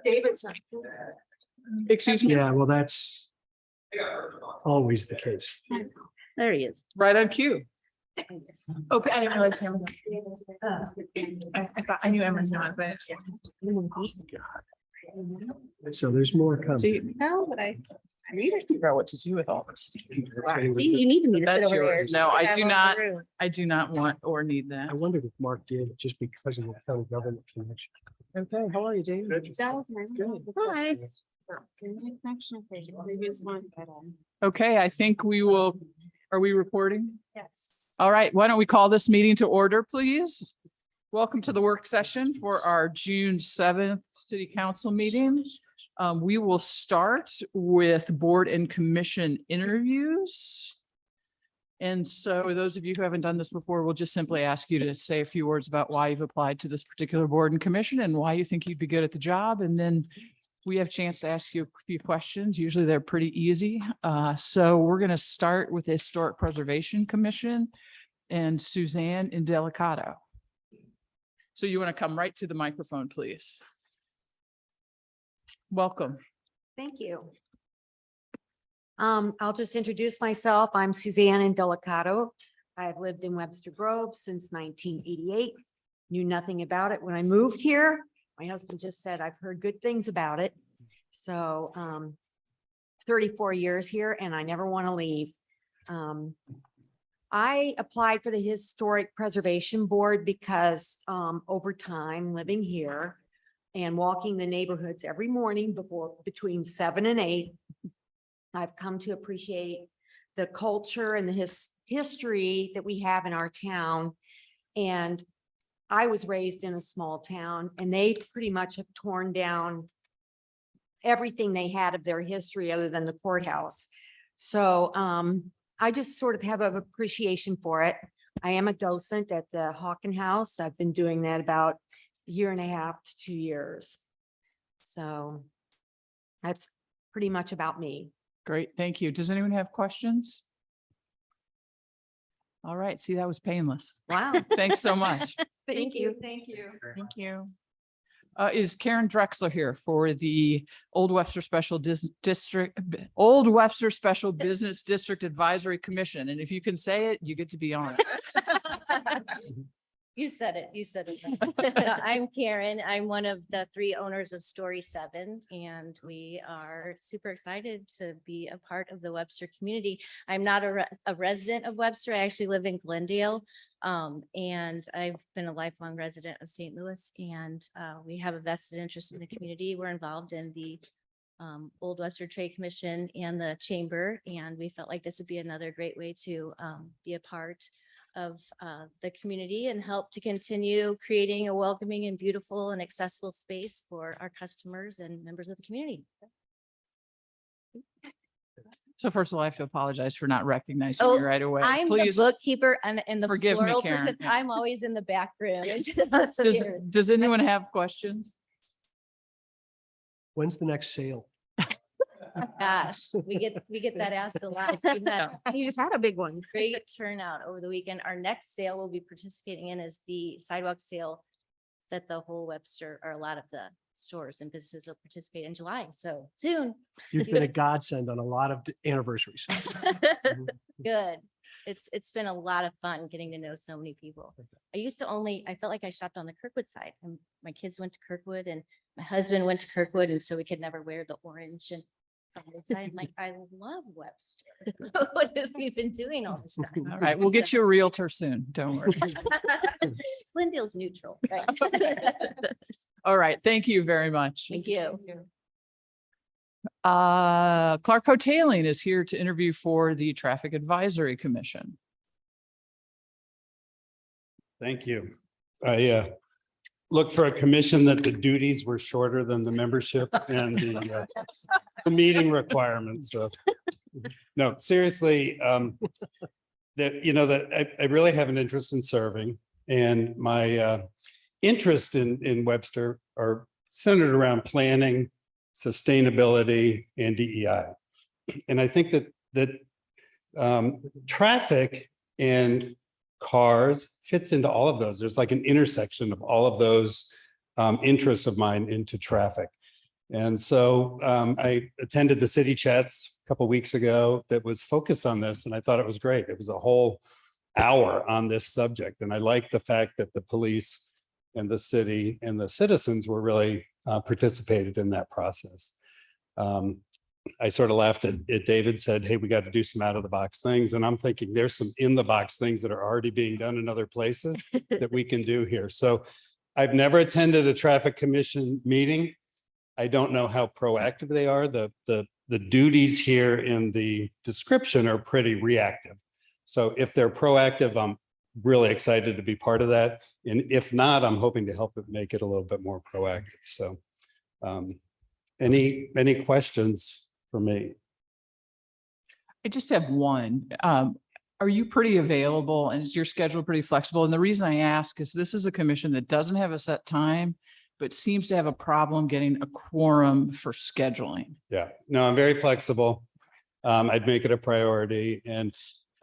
David's not. Excuse me. Yeah, well, that's always the case. There he is. Right on cue. Okay, I didn't realize Cameron. I thought I knew Emma's not, but. So there's more coming. See, No, but I. I need to figure out what to do with all this. See, you need me to sit That's over there. yours. No, I do I'm not. over there. I do not want or need that. I wondered if Mark did just because of the county government connection. Okay, how are you, Dave? That was my. Hi. Previous one, but, Okay, I think we will, are we recording? yes. All right, why don't we call this meeting to order, please? Welcome to the work session for our June 7th City Council meeting. We will start with board and commission interviews. And so those of you who haven't done this before, we'll just simply ask you to say a few words about why you've applied to this particular board and commission and why you think you'd be good at the job. And then we have a chance to ask you a few questions. Usually they're pretty easy. So we're going to start with the Historic Preservation Commission and Suzanne Indelicato. So you want to come right to the microphone, please. Welcome. Thank you. I'll just introduce myself. I'm Suzanne Indelicato. I've lived in Webster Grove since 1988. Knew nothing about it when I moved here. My husband just said, I've heard good things about it. So 34 years here and I never want to leave. I applied for the Historic Preservation Board because over time living here and walking the neighborhoods every morning between 7 and 8, I've come to appreciate the culture and the history that we have in our town. And I was raised in a small town and they pretty much have torn down everything they had of their history other than the courthouse. So I just sort of have an appreciation for it. I am a docent at the Hawken House. I've been doing that about a year and a half to 2 years. So that's pretty much about me. Great, thank you. Does anyone have questions? All right, see, that was painless. Wow. Thanks so much. Thank you. Thank you. Thank you. Is Karen Drexler here for the Old Webster Special Old Webster Special Business District Advisory Commission? And if you can say it, you get to be on it. You said it. You said it. I'm Karen. I'm one of the 3 owners of Story 7, and we are super excited to be a part of the Webster community. I'm not a resident of Webster. I actually live in Glendale, and I've been a lifelong resident of St. Louis, and we have a vested interest in the community. We're involved in the Old Webster Trade Commission and the Chamber, and we felt like this would be another great way to be a part of the community and help to continue creating a welcoming and beautiful and accessible space for our customers and members of the community. So first of all, I have to apologize for not recognizing Oh, you right away. I'm the Please, bookkeeper and the forgive me, floral Karen. person. Yeah. I'm always in the back room. does anyone have questions? When's the next sale? Gosh, we get that asked a lot. We've had You just had a big one. great turnout over the weekend. Our next sale we'll be participating in is the sidewalk sale that the whole Webster, or a lot of the stores and businesses will participate in July. So soon. You've been a godsend on a lot of anniversaries. Good. It's been a lot of fun getting to know so many people. I felt like I shopped on the Kirkwood side, and my kids went to Kirkwood and my husband went to Kirkwood, and so we could never wear the orange and on the side. I'm like, I love Webster. What have we been doing all this time? All right, we'll get you a realtor soon. Don't worry. Glendale's neutral, right? All right, thank you very much. Thank you. Clark Hoteling is here to interview for the Traffic Advisory Commission. Thank you. I looked for a commission that the duties were shorter than the membership and the meeting requirements. So, no, seriously, that I really have an interest in serving, and my interest in Webster are centered around planning, sustainability, and DEI. And I think that traffic and cars fits into all of those. There's like an intersection of all of those interests of mine into traffic. And so I attended the city chats a couple weeks ago that was focused on this, and I thought it was great. It was a whole hour on this subject. And I liked the fact that the police and the city and the citizens were really participated in that process. I sort of laughed at David said, hey, we got to do some out of the box things. And I'm thinking there's some in the box things that are already being done in other places that we can do here. So I've never attended a traffic commission meeting. I don't know how proactive they are. The duties here in the description are pretty reactive. So if they're proactive, I'm really excited to be part of that. And if not, I'm hoping to help it make it a little bit more proactive. So any questions for me? I just have one. Are you pretty available and is your schedule pretty flexible? And the reason I ask is this is a commission that doesn't have a set time, but seems to have a problem getting a quorum for scheduling. Yeah, no, I'm very flexible. I'd make it a priority, and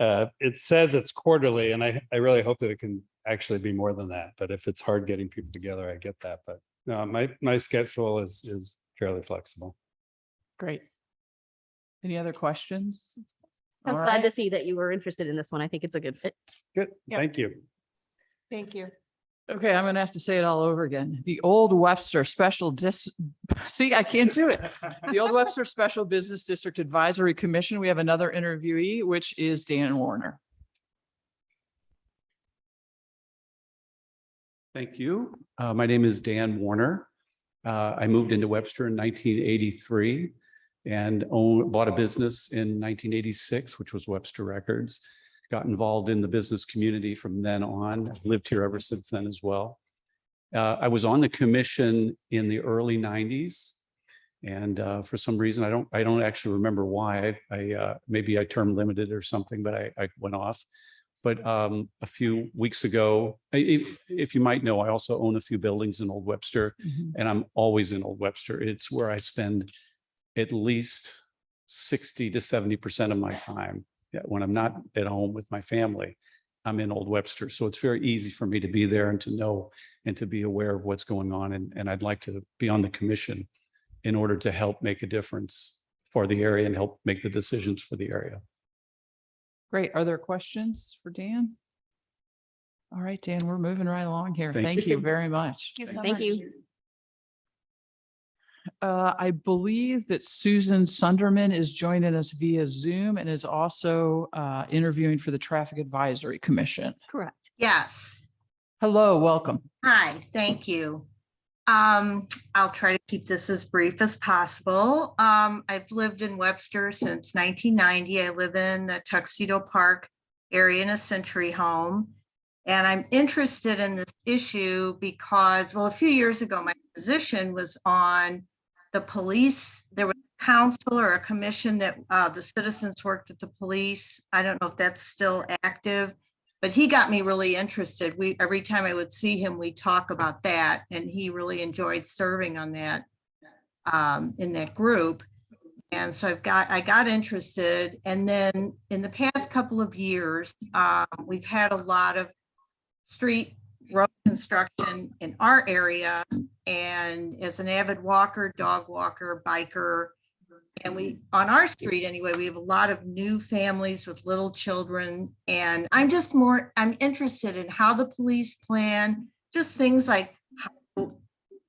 it says it's quarterly, and I really hope that it can actually be more than that. But if it's hard getting people together, I get that. But no, my schedule is fairly flexible. Great. Any other questions? I was All glad right. to see that you were interested in this one. I think it's a good fit. Good, Yeah. thank you. Thank you. Okay, I'm gonna have to say it all over again. The Old Webster See, I can't do it. The Old Webster Special Business District Advisory Commission. We have another interviewee, which is Dan Warner. Thank you. My name is Dan Warner. I moved into Webster in 1983 and bought a business in 1986, which was Webster Records. Got involved in the business community from then on. I've lived here ever since then as well. I was on the commission in the early 90s. And for some reason, I don't actually remember why. Maybe I term limited or something, but I went off. But a few weeks ago, if you might know, I also own a few buildings in Old Webster, and I'm always in Old Webster. It's where I spend at least 60 to 70% of my time. When I'm not at home with my family, I'm in Old Webster. So it's very easy for me to be there and to know and to be aware of what's going on. And I'd like to be on the commission in order to help make a difference for the area and help make the decisions for the area. Great. Are there questions for Dan? All right, Dan, we're moving right along here. Thank Thank you very much. Thank you. I believe that Susan Sunderman is joining us via Zoom and is also interviewing for the Traffic Advisory Commission. Correct. Yes. Hello, welcome. Hi, thank you. I'll try to keep this as brief as possible. I've lived in Webster since 1990. I live in the Tuxedo Park area in a Century home. And I'm interested in this issue because, well, a few years ago, my position was on the police. There was a council or a commission that the citizens worked with the police. I don't know if that's still active. But he got me really interested. Every time I would see him, we talk about that, and he really enjoyed serving on that in that group. And so I got interested. And then in the past couple of years, we've had a lot of street road construction in our area. And as an avid walker, dog walker, biker, and on our street anyway, we have a lot of new families with little children. And I'm interested in how the police plan, just things like how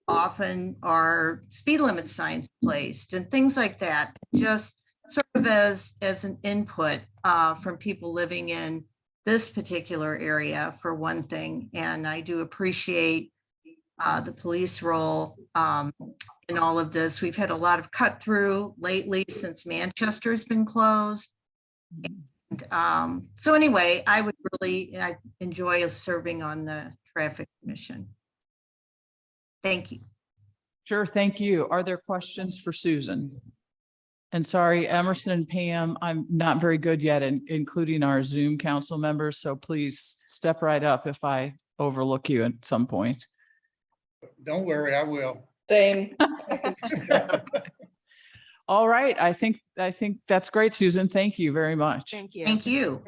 often are speed limit signs placed and things like that, just sort of as an input from people living in this particular area for one thing. And I do appreciate the police role in all of this. We've had a lot of cut through lately since Manchester has been closed. And, so anyway, I enjoy serving on the traffic commission. Thank you. Sure, thank you. Are there questions for Susan? And sorry, Emerson and Pam, I'm not very good yet in including our Zoom council members, so please step right up if I overlook you at some point. Don't worry, I will. Same. All right, I think that's great, Susan. Thank you very much. Thank you. Thank you.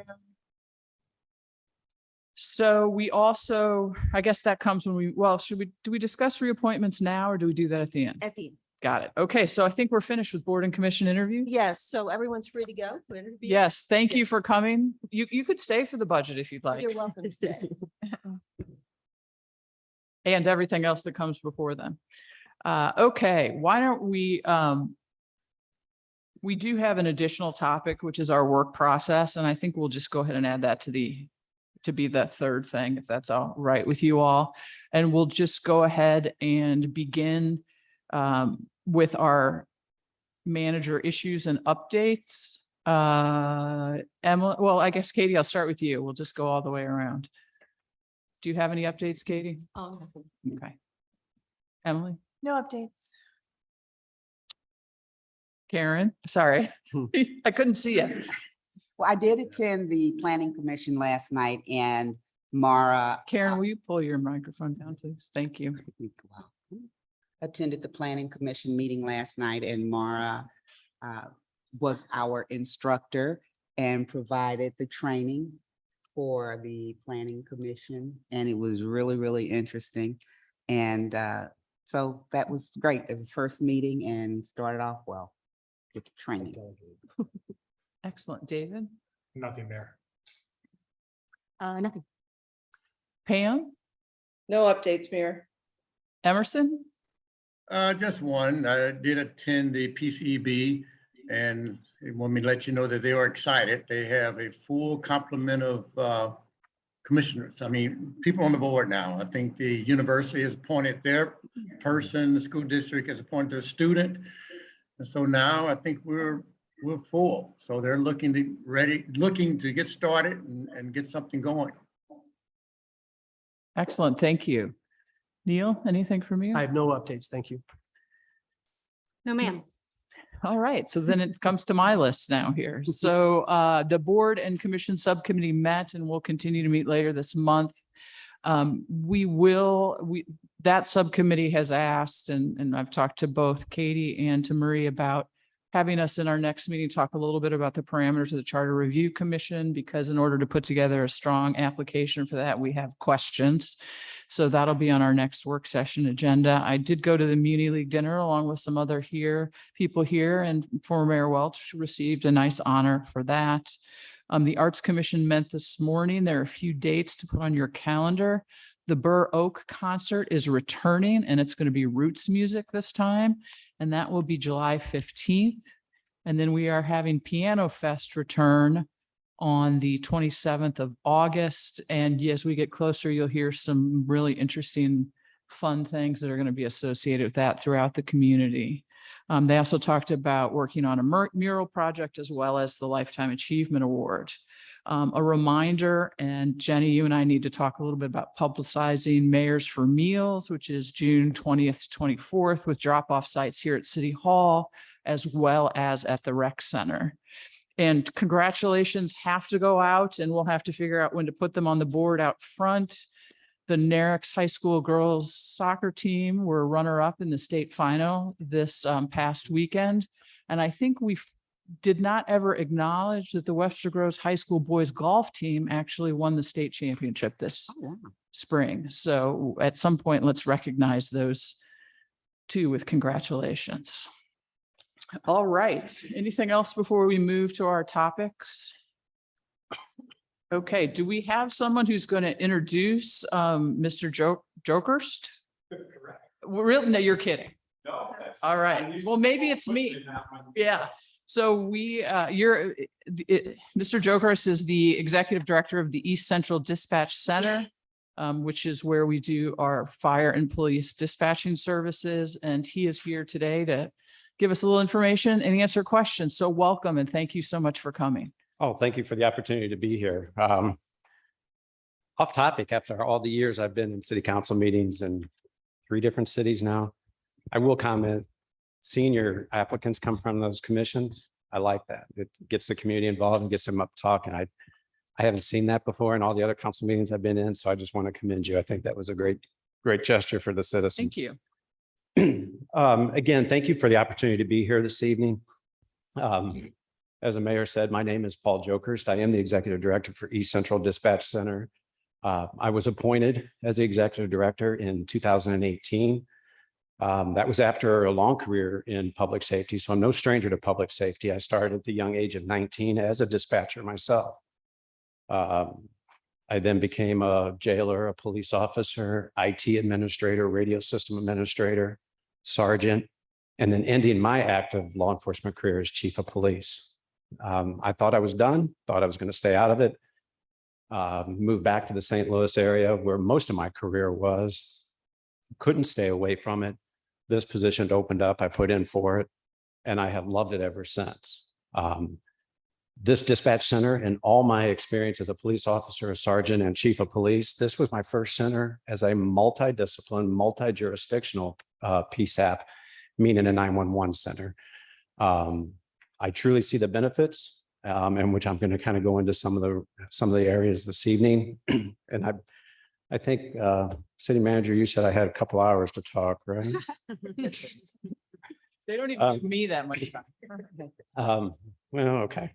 So we also, I guess that comes when do we discuss reappointments now or do we do that at the end? At the end. Got it. Okay, so I think we're finished with board and commission interviews. Yes, so everyone's free to go. Yes, thank you for coming. You could stay for the budget if you'd like. You're welcome to stay. And everything else that comes before then. Okay, why don't we do have an additional topic, which is our work process, and I think we'll just go ahead and add that to be the third thing, if that's all right with you all. And we'll just go ahead and begin with our manager issues and updates. Emma, well, I guess Katie, I'll start with you. We'll just go all the way around. Do you have any updates, Katie? Okay. Emily? No updates. Karen? Sorry, I couldn't see you. Well, I did attend the planning commission last night and Mara. Karen, will you pull your microphone down, please? Thank you. Attended the planning commission meeting last night and Mara was our instructor and provided the training for the planning commission. And it was really, really interesting. And so that was great. It was first meeting and started off well with the training. Excellent. David? Nothing there. Nothing. Pam? No updates, Mayor. Emerson? Just one. I did attend the PCEB and they want me to let you know that they are excited. They have a full complement of commissioners. I mean, people on the board now. I think the university has appointed their person, the school district has appointed their student. And so now I think we're full. So they're looking to get started and get something going. Excellent. Thank you. Neil, anything from you? I have no updates. Thank you. No, ma'am. All right, so then it comes to my list now here. So the board and commission subcommittee met and will continue to meet later this month. That subcommittee has asked, and I've talked to both Katie and to Marie about having us in our next meeting, talk a little bit about the parameters of the Charter Review Commission, because in order to put together a strong application for that, we have questions. So that'll be on our next work session agenda. I did go to the Muni League dinner along with some other people here, and former Mayor Welch received a nice honor for that. The Arts Commission met this morning. There are a few dates to put on your calendar. The Burr Oak concert is returning and it's going to be roots music this time. And that will be July 15th. And then we are having Piano Fest return on the 27th of August. And as we get closer, you'll hear some really interesting, fun things that are going to be associated with that throughout the community. They also talked about working on a mural project as well as the Lifetime Achievement Award. A reminder, and Jenny, you and I need to talk a little bit about publicizing Mayors for Meals, which is June 20th to 24th with drop-off sites here at City Hall, as well as at the Rec Center. And congratulations have to go out, and we'll have to figure out when to put them on the board out front. The Narix High School girls soccer team were runner-up in the state final this past weekend. And I think we did not ever acknowledge that the Webster Groves High School boys golf team actually won the state championship this spring. So at some point, let's recognize those two with congratulations. All right. Anything else before we move to our topics? Okay, do we have someone who's going to introduce Mr. Jokerst? Really? No, you're kidding. No. All right. Well, maybe it's me. Yeah. So Mr. Jokerst is the executive director of the East Central Dispatch Center, which is where we do our fire and police dispatching services. And he is here today to give us a little information and answer questions. So welcome and thank you so much for coming. Oh, thank you for the opportunity to be here. Off topic, after all the years I've been in city council meetings in 3 different cities now, I will comment, seeing your applicants come from those commissions, I like that. It gets the community involved and gets them up talking. I haven't seen that before in all the other council meetings I've been in, so I just want to commend you. I think that was a great gesture for the citizens. Thank you. Again, thank you for the opportunity to be here this evening. As the mayor said, my name is Paul Jokerst. I am the executive director for East Central Dispatch Center. I was appointed as the executive director in 2018. That was after a long career in public safety, so I'm no stranger to public safety. I started at the young age of 19 as a dispatcher myself. I then became a jailer, a police officer, IT administrator, radio system administrator, sergeant, and then ending my active law enforcement career as chief of police. I thought I was done, thought I was going to stay out of it, moved back to the St. Louis area where most of my career was, couldn't stay away from it. This position opened up, I put in for it, and I have loved it ever since. This dispatch center and all my experience as a police officer, a sergeant, and chief of police, this was my first center as a multidiscipline, multi-jurisdictional PSAP, meaning a 911 center. I truly see the benefits, and which I'm going to kind of go into some of the areas this evening. And I think, city manager, you said I had a couple hours to talk, right? They don't even give me that much time. Well, okay.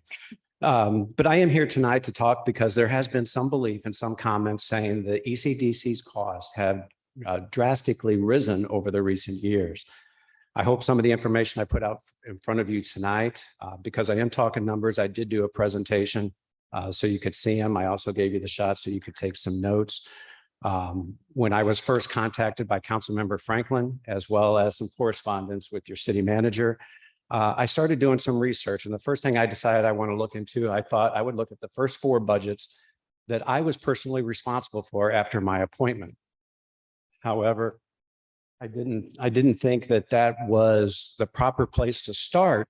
But I am here tonight to talk because there has been some belief and some comments saying the ECDC's costs have drastically risen over the recent years. I hope some of the information I put out in front of you tonight, because I am talking numbers, I did do a presentation so you could see them. I also gave you the shot so you could take some notes. When I was first contacted by Councilmember Franklin, as well as some correspondence with your city manager, I started doing some research. And the first thing I decided I want to look into, I thought I would look at the first 4 budgets that I was personally responsible for after my appointment. However, I didn't think that that was the proper place to start.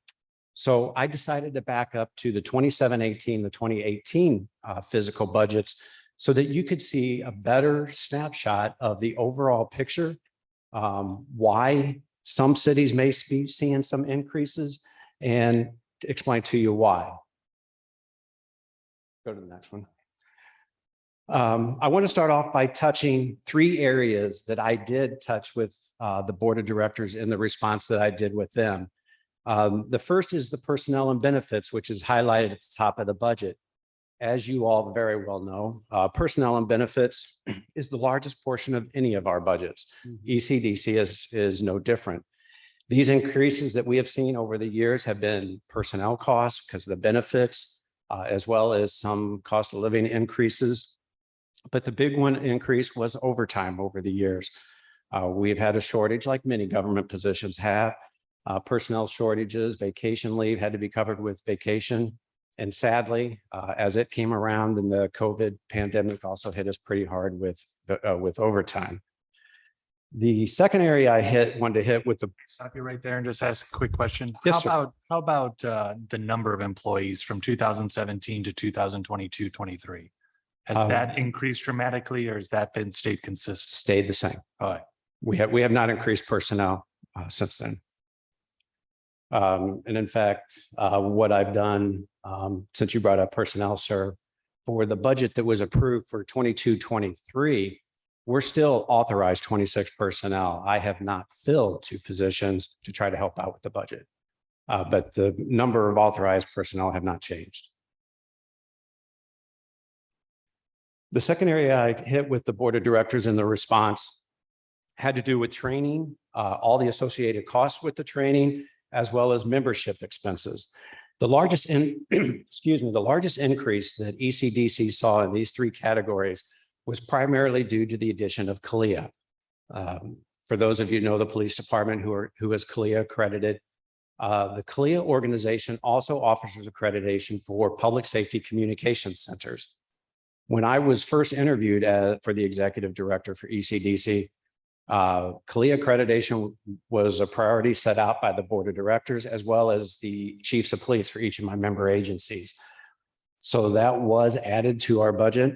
So I decided to back up to the 2017, the 2018 physical budgets so that you could see a better snapshot of the overall picture, why some cities may be seeing some increases, and to explain to you why. Go to the next one. I want to start off by touching 3 areas that I did touch with the board of directors in the response that I did with them. The first is the personnel and benefits, which is highlighted at the top of the budget. As you all very well know, personnel and benefits is the largest portion of any of our budgets. ECDC is no different. These increases that we have seen over the years have been personnel costs because of the benefits, as well as some cost of living increases. But the big one increase was overtime over the years. We've had a shortage like many government positions have. Personnel shortages, vacation leave had to be covered with vacation. And sadly, as it came around, and the COVID pandemic also hit us pretty hard with overtime. The second area I wanted to hit with the. Stop you right there and just ask a quick question. Yes, sir. How about the number of employees from 2017 to 2022-23? Has that increased dramatically, or has that been stayed consistent? Stayed the same. All right. We have not increased personnel since then. And in fact, what I've done, since you brought up personnel, sir, for the budget that was approved for 22-23, we're still authorized 26 personnel. I have not filled 2 positions to try to help out with the budget, but the number of authorized personnel have not changed. The second area I hit with the board of directors in the response had to do with training, all the associated costs with the training, as well as membership expenses. The largest the largest increase that ECDC saw in these 3 categories was primarily due to the addition of CALEA. For those of you who know the police department who is CALEA accredited, the CALEA organization also offers accreditation for public safety communication centers. When I was first interviewed for the executive director for ECDC, CALEA accreditation was a priority set out by the board of directors, as well as the chiefs of police for each of my member agencies. So that was added to our budget.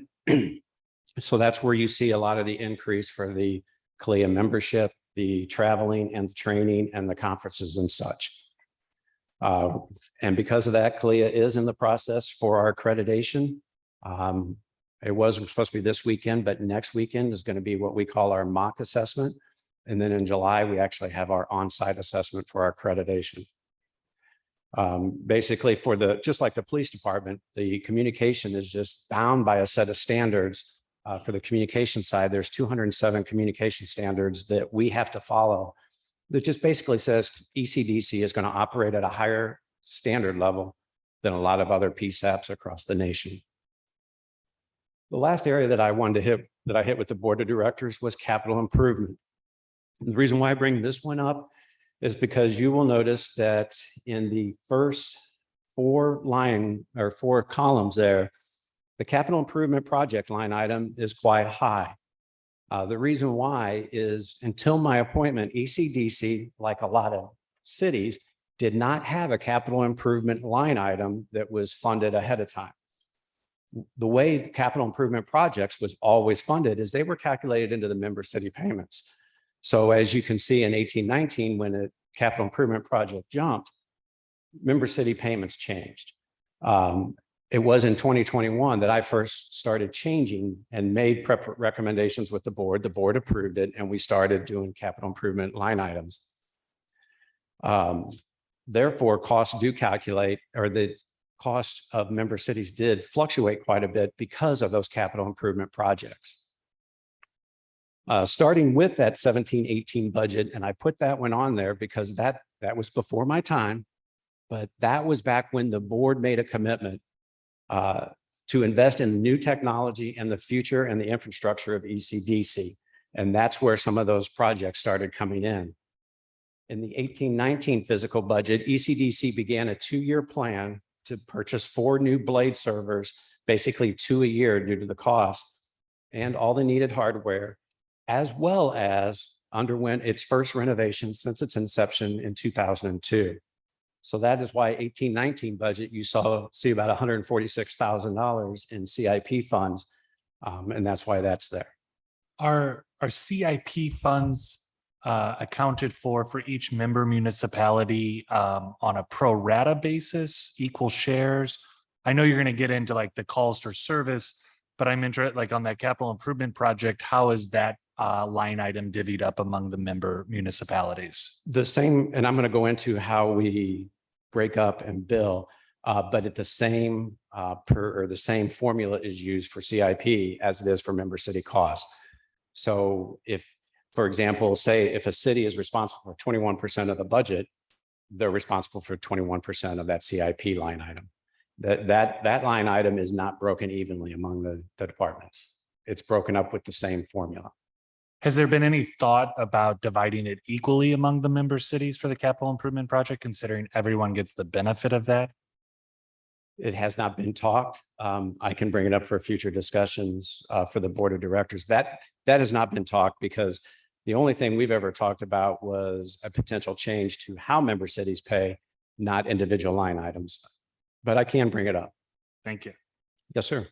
So that's where you see a lot of the increase for the CALEA membership, the traveling and the training and the conferences and such. And because of that, CALEA is in the process for our accreditation. It was supposed to be this weekend, but next weekend is going to be what we call our mock assessment. And then in July, we actually have our on-site assessment for our accreditation. Basically just like the police department, the communication is just bound by a set of standards for the communication side, there's 207 communication standards that we have to follow. That just basically says ECDC is going to operate at a higher standard level than a lot of other PSAPs across the nation. The last area that I wanted to hit, that I hit with the board of directors, was capital improvement. The reason why I bring this one up is because you will notice that in the first four columns there, the capital improvement project line item is quite high. The reason why is until my appointment, ECDC, like a lot of cities, did not have a capital improvement line item that was funded ahead of time. The way capital improvement projects was always funded is they were calculated into the member city payments. So as you can see in 1819, when a capital improvement project jumped, member city payments changed. It was in 2021 that I first started changing and made recommendations with the board. The board approved it, and we started doing capital improvement line items. Therefore, costs do calculate, or the costs of member cities did fluctuate quite a bit because of those capital improvement projects. Starting with that 17-18 budget, and I put that one on there because that was before my time, but that was back when the board made a commitment to invest in new technology and the future and the infrastructure of ECDC. And that's where some of those projects started coming in. In the 18-19 physical budget, ECDC began a 2-year plan to purchase 4 new blade servers, basically 2 a year due to the cost and all the needed hardware, as well as underwent its first renovation since its inception in 2002. So that is why 18-19 budget, you see about $146,000 in CIP funds. And that's why that's there. Are CIP funds accounted for each member municipality on a pro rata basis, equal shares? I know you're going to get into like the calls for service, but I'm interested, like on that capital improvement project, how is that line item divvied up among the member municipalities? The same, and I'm going to go into how we break up and bill, but at the same the same formula is used for CIP as it is for member city costs. So if, for example, say if a city is responsible for 21% of the budget, they're responsible for 21% of that CIP line item. That line item is not broken evenly among the departments. It's broken up with the same formula. Has there been any thought about dividing it equally among the member cities for the capital improvement project, considering everyone gets the benefit of that? It has not been talked. I can bring it up for future discussions for the board of directors. That has not been talked because the only thing we've ever talked about was a potential change to how member cities pay, not individual line items. But I can bring it up. Thank you. Yes, sir.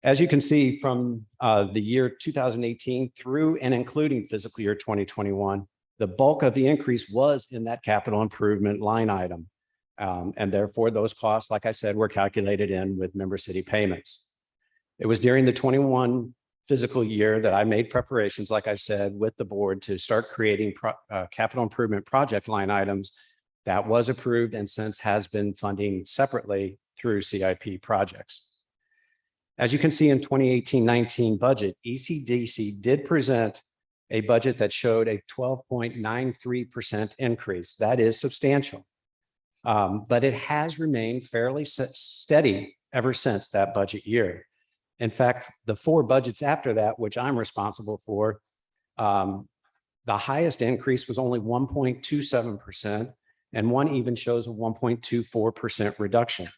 As you can see from the year 2018 through and including fiscal year 2021, the bulk of the increase was in that capital improvement line item. And therefore, those costs, like I said, were calculated in with member city payments. It was during the 21 fiscal year that I made preparations, like I said, with the board to start creating capital improvement project line items that was approved and since has been funding separately through CIP projects. As you can see in 2018-19 budget, ECDC did present a budget that showed a 12.93% increase. That is substantial, but it has remained fairly steady ever since that budget year. In fact, the 4 budgets after that, which I'm responsible for, the highest increase was only 1.27%, and one even shows a 1.24% reduction.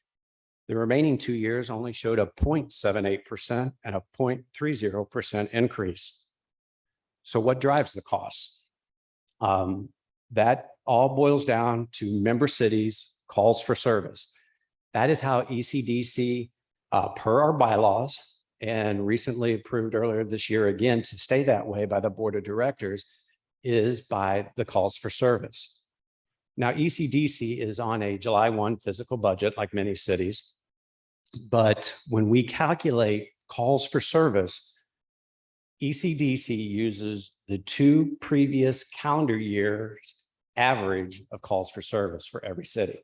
The remaining 2 years only showed a 0.78% and a 0.30% increase. So what drives the costs? That all boils down to member cities' calls for service. That is how ECDC, per our bylaws, and recently approved earlier this year again to stay that way by the board of directors, is by the calls for service. Now, ECDC is on a July 1 fiscal budget, like many cities. But when we calculate calls for service, ECDC uses the 2 previous calendar years average of calls for service for every city.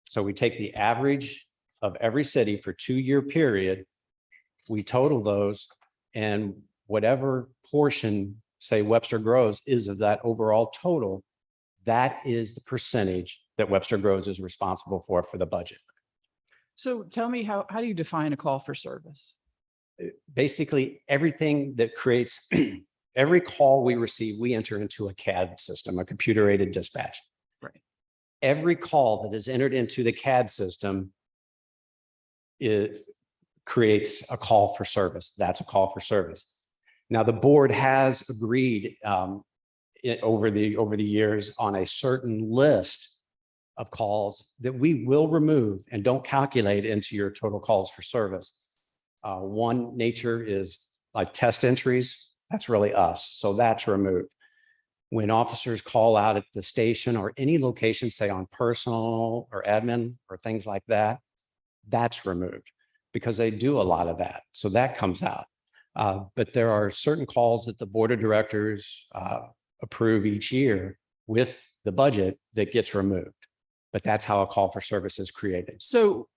So we take the average of every city for 2-year period, we total those, and whatever portion, say Webster Groves, is of that overall total, that is the percentage that Webster Groves is responsible for the budget. So tell me, how do you define a call for service? Basically, everything that creates, every call we receive, we enter into a CAD system, a computer aided dispatch. Right. Every call that is entered into the CAD system, it creates a call for service. That's a call for service. Now, the board has agreed over the years on a certain list of calls that we will remove and don't calculate into your total calls for service. One nature is like test entries. That's really us. So that's removed. When officers call out at the station or any location, say on personal or admin or things like that, that's removed because they do a lot of that. So that comes out. But there are certain calls that the board of directors approve each year with the budget that gets removed. But that's how a call for service is created. So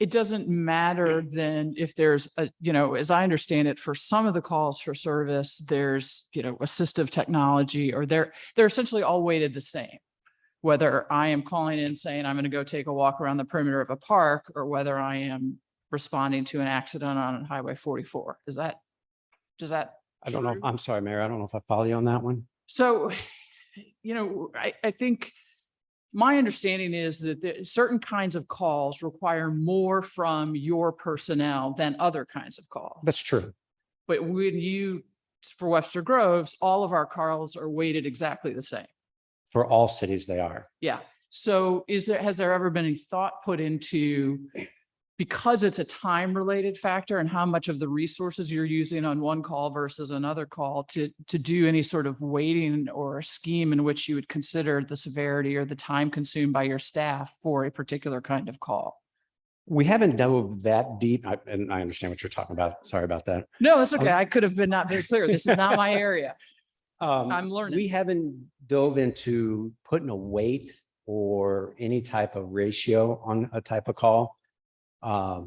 it doesn't matter then if there's a, as I understand it, for some of the calls for service, there's, assistive technology, or they're essentially all weighted the same. Whether I am calling in saying I'm going to go take a walk around the perimeter of a park, or whether I am responding to an accident on Highway 44. Does that? I don't know. I'm sorry, Mayor. I don't know if I follow you on that one. So, I think my understanding is that certain kinds of calls require more from your personnel than other kinds of calls. That's true. But for Webster Groves, all of our calls are weighted exactly the same. For all cities, they are. Yeah. So has there ever been any thought put into, because it's a time related factor and how much of the resources you're using on one call versus another call, to do any sort of weighting or a scheme in which you would consider the severity or the time consumed by your staff for a particular kind of call? We haven't dove that deep, and I understand what you're talking about. Sorry about that. No, it's okay. I could have been not very clear. This is not my area. I'm learning. We haven't dove into putting a weight or any type of ratio on a type of call. I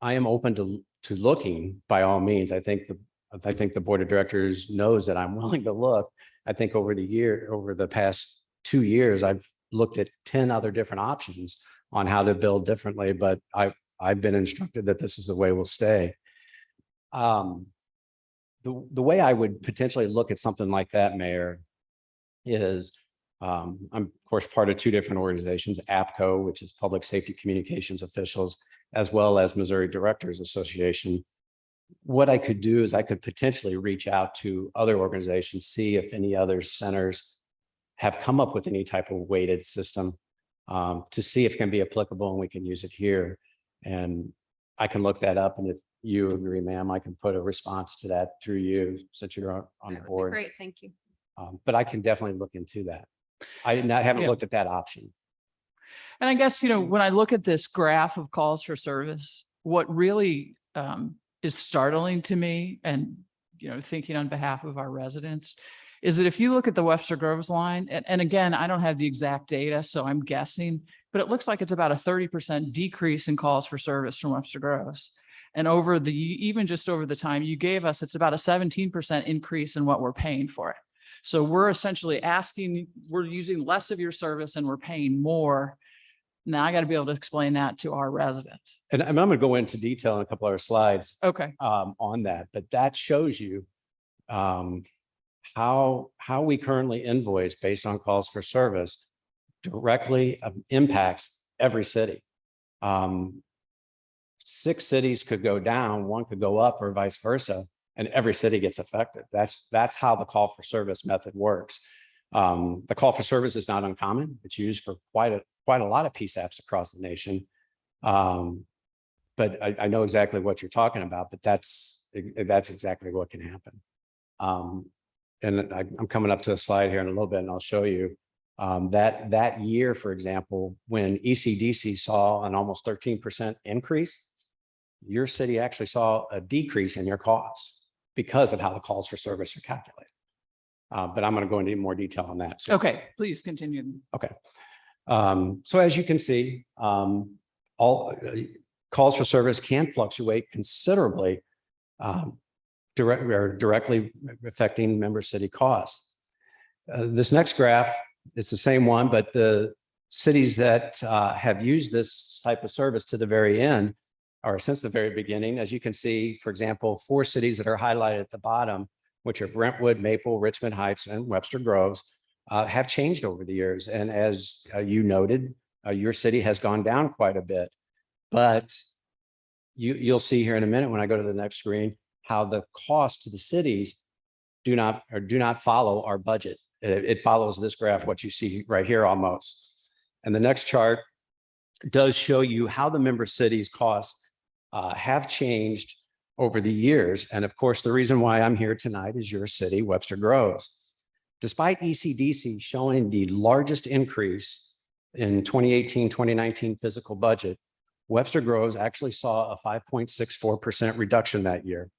am open to looking by all means. I think the board of directors knows that I'm willing to look. I think over the past 2 years, I've looked at 10 other different options on how to build differently, but I've been instructed that this is the way we'll stay. The way I would potentially look at something like that, Mayor, is I'm of course part of 2 different organizations, APCO, which is Public Safety Communications Officials, as well as Missouri Directors Association. What I could do is I could potentially reach out to other organizations, see if any other centers have come up with any type of weighted system to see if it can be applicable and we can use it here. And I can look that up. And if you agree, ma'am, I can put a response to that through you since you're on the board. Great, thank you. But I can definitely look into that. I haven't looked at that option. And I guess, when I look at this graph of calls for service, what really is startling to me, and, thinking on behalf of our residents, is that if you look at the Webster Groves line, and again, I don't have the exact data, so I'm guessing, but it looks like it's about a 30% decrease in calls for service from Webster Groves. And even just over the time you gave us, it's about a 17% increase in what we're paying for it. So we're essentially we're using less of your service and we're paying more. Now I got to be able to explain that to our residents. And I'm going to go into detail in a couple of our slides Okay. On that, but that shows you how we currently invoice based on calls for service directly impacts every city. 6 cities could go down, 1 could go up, or vice versa, and every city gets affected. That's how the call for service method works. The call for service is not uncommon. It's used for quite a lot of PSAPs across the nation. But I know exactly what you're talking about, but that's exactly what can happen. And I'm coming up to a slide here in a little bit, and I'll show you that year, for example, when Ecdc saw an almost 13% increase, your city actually saw a decrease in your costs because of how the calls for service are calculated. But I'm going to go into more detail on that. So, Okay, please continue. okay. So as you can see, all calls for service can fluctuate considerably, directly affecting member city costs. This next graph, it's the same one, but the cities that have used this type of service to the very end, or since the very beginning, as you can see, for example, 4 cities that are highlighted at the bottom, which are Brentwood, Maple, Richmond Heights, and Webster Groves, have changed over the years. And as you noted, your city has gone down quite a bit. But you'll see here in a minute when I go to the next screen how the cost to the cities do not follow our budget. It follows this graph, what you see right here almost. And the next chart does show you how the member cities' costs have changed over the years. And of course, the reason why I'm here tonight is your city, Webster Groves. Despite Ecdc showing the largest increase in 2018-2019 fiscal budget, Webster Groves actually saw a 5.64% reduction that year,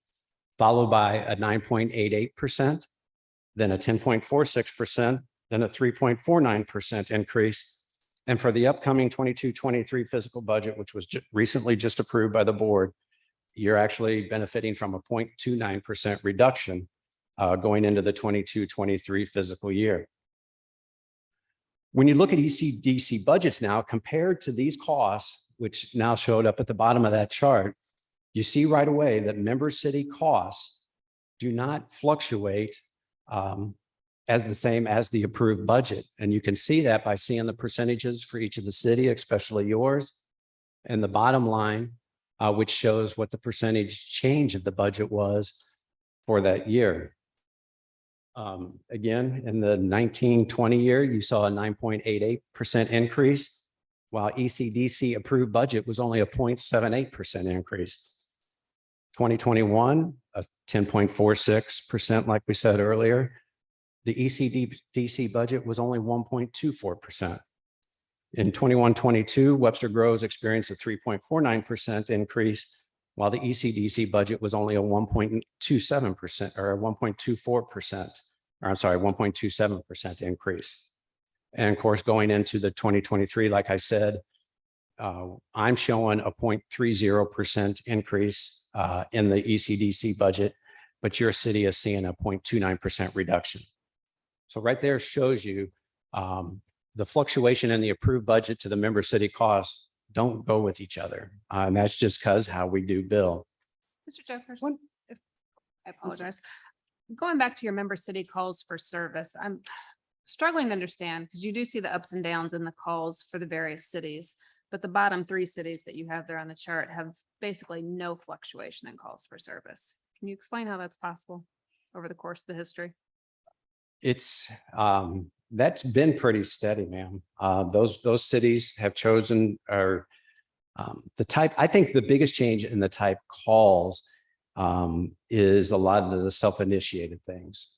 followed by a 9.88%, then a 10.46%, then a 3.49% increase. And for the upcoming 22-23 fiscal budget, which was recently just approved by the board, you're actually benefiting from a 0.29% reduction going into the 22-23 fiscal year. When you look at Ecdc budgets now compared to these costs, which now showed up at the bottom of that chart, you see right away that member city costs do not fluctuate as the same as the approved budget. And you can see that by seeing the percentages for each of the city, especially yours, and the bottom line, which shows what the percentage change of the budget was for that year. Again, in the 19-20 year, you saw a 9.88% increase, while Ecdc approved budget was only a 0.78% increase. 2021, a 10.46%, like we said earlier. The Ecdc budget was only 1.24%. In 21-22, Webster Groves experienced a 3.49% increase, while the Ecdc budget was only a 1.27% or a 1.24%, or I'm sorry, 1.27% increase. And of course, going into the 2023, like I said, I'm showing a 0.30% increase in the Ecdc budget, but your city is seeing a 0.29% reduction. So right there shows you the fluctuation in the approved budget to the member city costs don't go with each other. And that's just because how we do bill. Mr. Jefferson, I apologize. Going back to your member city calls for service, I'm struggling to understand because you do see the ups and downs in the calls for the various cities, but the bottom 3 cities that you have there on the chart have basically no fluctuation in calls for service. Can you explain how that's possible over the course of the history? It's that's been pretty steady, ma'am. Those cities have chosen or the type. I think the biggest change in the type calls is a lot of the self-initiated things.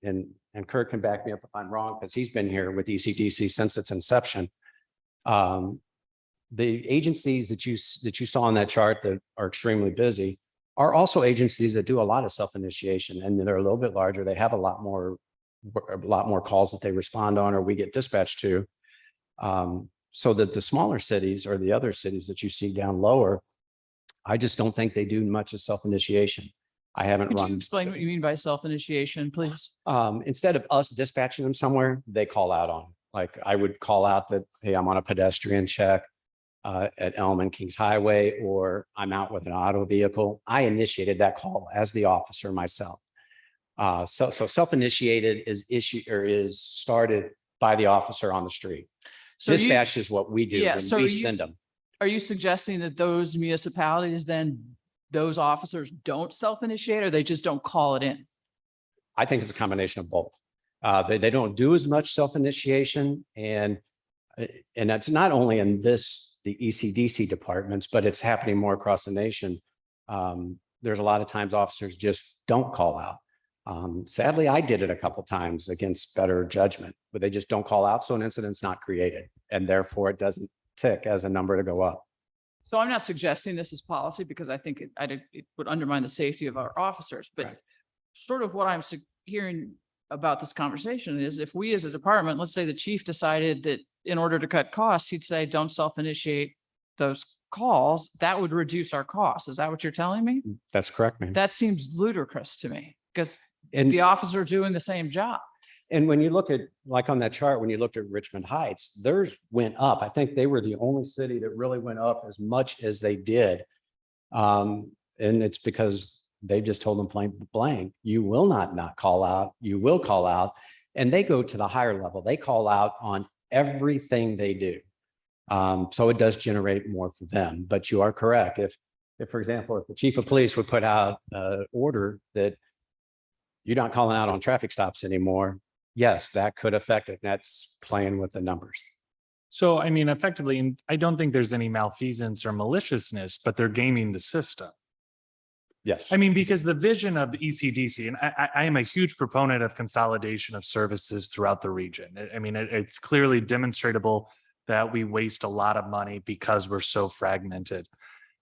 And Kurt can back me up if I'm wrong because he's been here with Ecdc since its inception. The agencies that you saw on that chart that are extremely busy are also agencies that do a lot of self-initiation, and they're a little bit larger. They have a lot more calls that they respond on or we get dispatched to. So that the smaller cities or the other cities that you see down lower, I just don't think they do much of self-initiation. I haven't Could run. you explain what you mean by self-initiation, please? Instead of us dispatching them somewhere, they call out on. Like I would call out that, hey, I'm on a pedestrian check at Elm and Kings Highway, or I'm out with an auto vehicle. I initiated that call as the officer myself. So self-initiated is started by the officer on the street. So Dispatch is what we do Yeah, when so we you- send them. Are you suggesting that those municipalities, then those officers don't self-initiate or they just don't call it in? I think it's a combination of both. They don't do as much self-initiation, and that's not only in the Ecdc departments, but it's happening more across the nation. There's a lot of times officers just don't call out. Sadly, I did it a couple times against better judgment, but they just don't call out. So an incident's not created, and therefore it doesn't tick as a number to go up. So I'm not suggesting this is policy because I think it would undermine the safety of our officers, but Right. sort of what I'm hearing about this conversation is if we as a department, let's say the chief decided that in order to cut costs, he'd say, don't self-initiate those calls, that would reduce our costs. Is that what you're telling me? That's correct, ma'am. That seems ludicrous to me because And, the officer are doing the same job. and when you look at, like on that chart, when you looked at Richmond Heights, theirs went up. I think they were the only city that really went up as much as they did. And it's because they just told them plain blank, you will not call out, you will call out. And they go to the higher level. They call out on everything they do. So it does generate more for them, but you are correct. If, for example, if the chief of police would put out an order that you're not calling out on traffic stops anymore, yes, that could affect it. That's playing with the numbers. So, I mean, effectively, and I don't think there's any malfeasance or maliciousness, but they're gaming the system. Yes. I mean, because the vision of ECDC, and I am a huge proponent of consolidation of services throughout the region. I mean, it's clearly demonstrable that we waste a lot of money because we're so fragmented.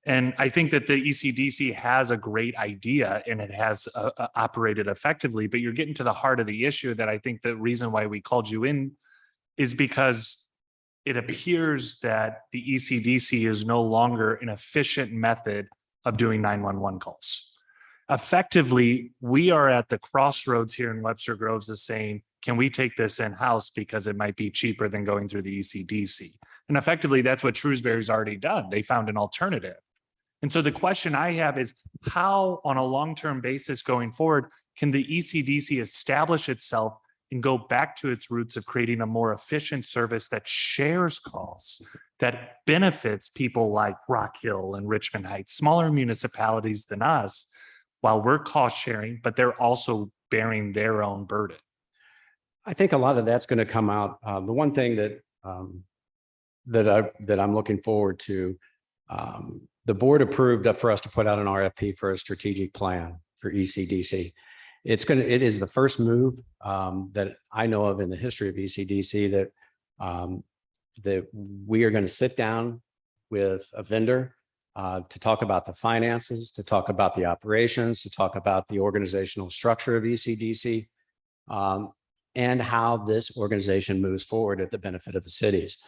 And I think that the ECDC has a great idea and it has operated effectively, but you're getting to the heart of the issue that I think the reason why we called you in is because it appears that the ECDC is no longer an efficient method of doing 911 calls. Effectively, we are at the crossroads here in Webster Groves of saying, can we take this in-house because it might be cheaper than going through the ECDC? And effectively, that's what Shrewsbury's already done. They found an alternative. And so the question I have is how, on a long-term basis going forward, can the ECDC establish itself and go back to its roots of creating a more efficient service that shares calls, that benefits people like Rock Hill and Richmond Heights, smaller municipalities than us, while we're cost sharing, but they're also bearing their own burden? I think a lot of that's going to come out. The one thing that I'm looking forward to, the board approved up for us to put out an RFP for a strategic plan for ECDC. It is the first move that I know of in the history of ECDC that we are going to sit down with a vendor to talk about the finances, to talk about the operations, to talk about the organizational structure of ECDC, and how this organization moves forward at the benefit of the cities.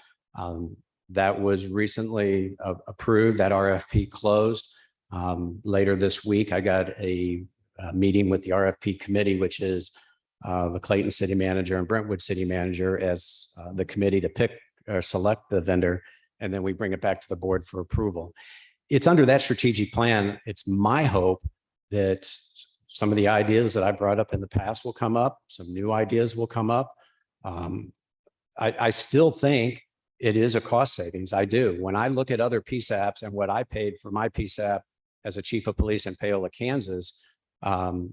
That was recently approved. That RFP closed. Later this week, I got a meeting with the RFP committee, which is the Clayton city manager and Brentwood city manager as the committee to pick or select the vendor. And then we bring it back to the board for approval. It's under that strategic plan. It's my hope that some of the ideas that I brought up in the past will come up. Some new ideas will come up. I still think it is a cost savings. I do. When I look at other PSAPs and what I paid for my PSAP as a chief of police in Paola, Kansas, to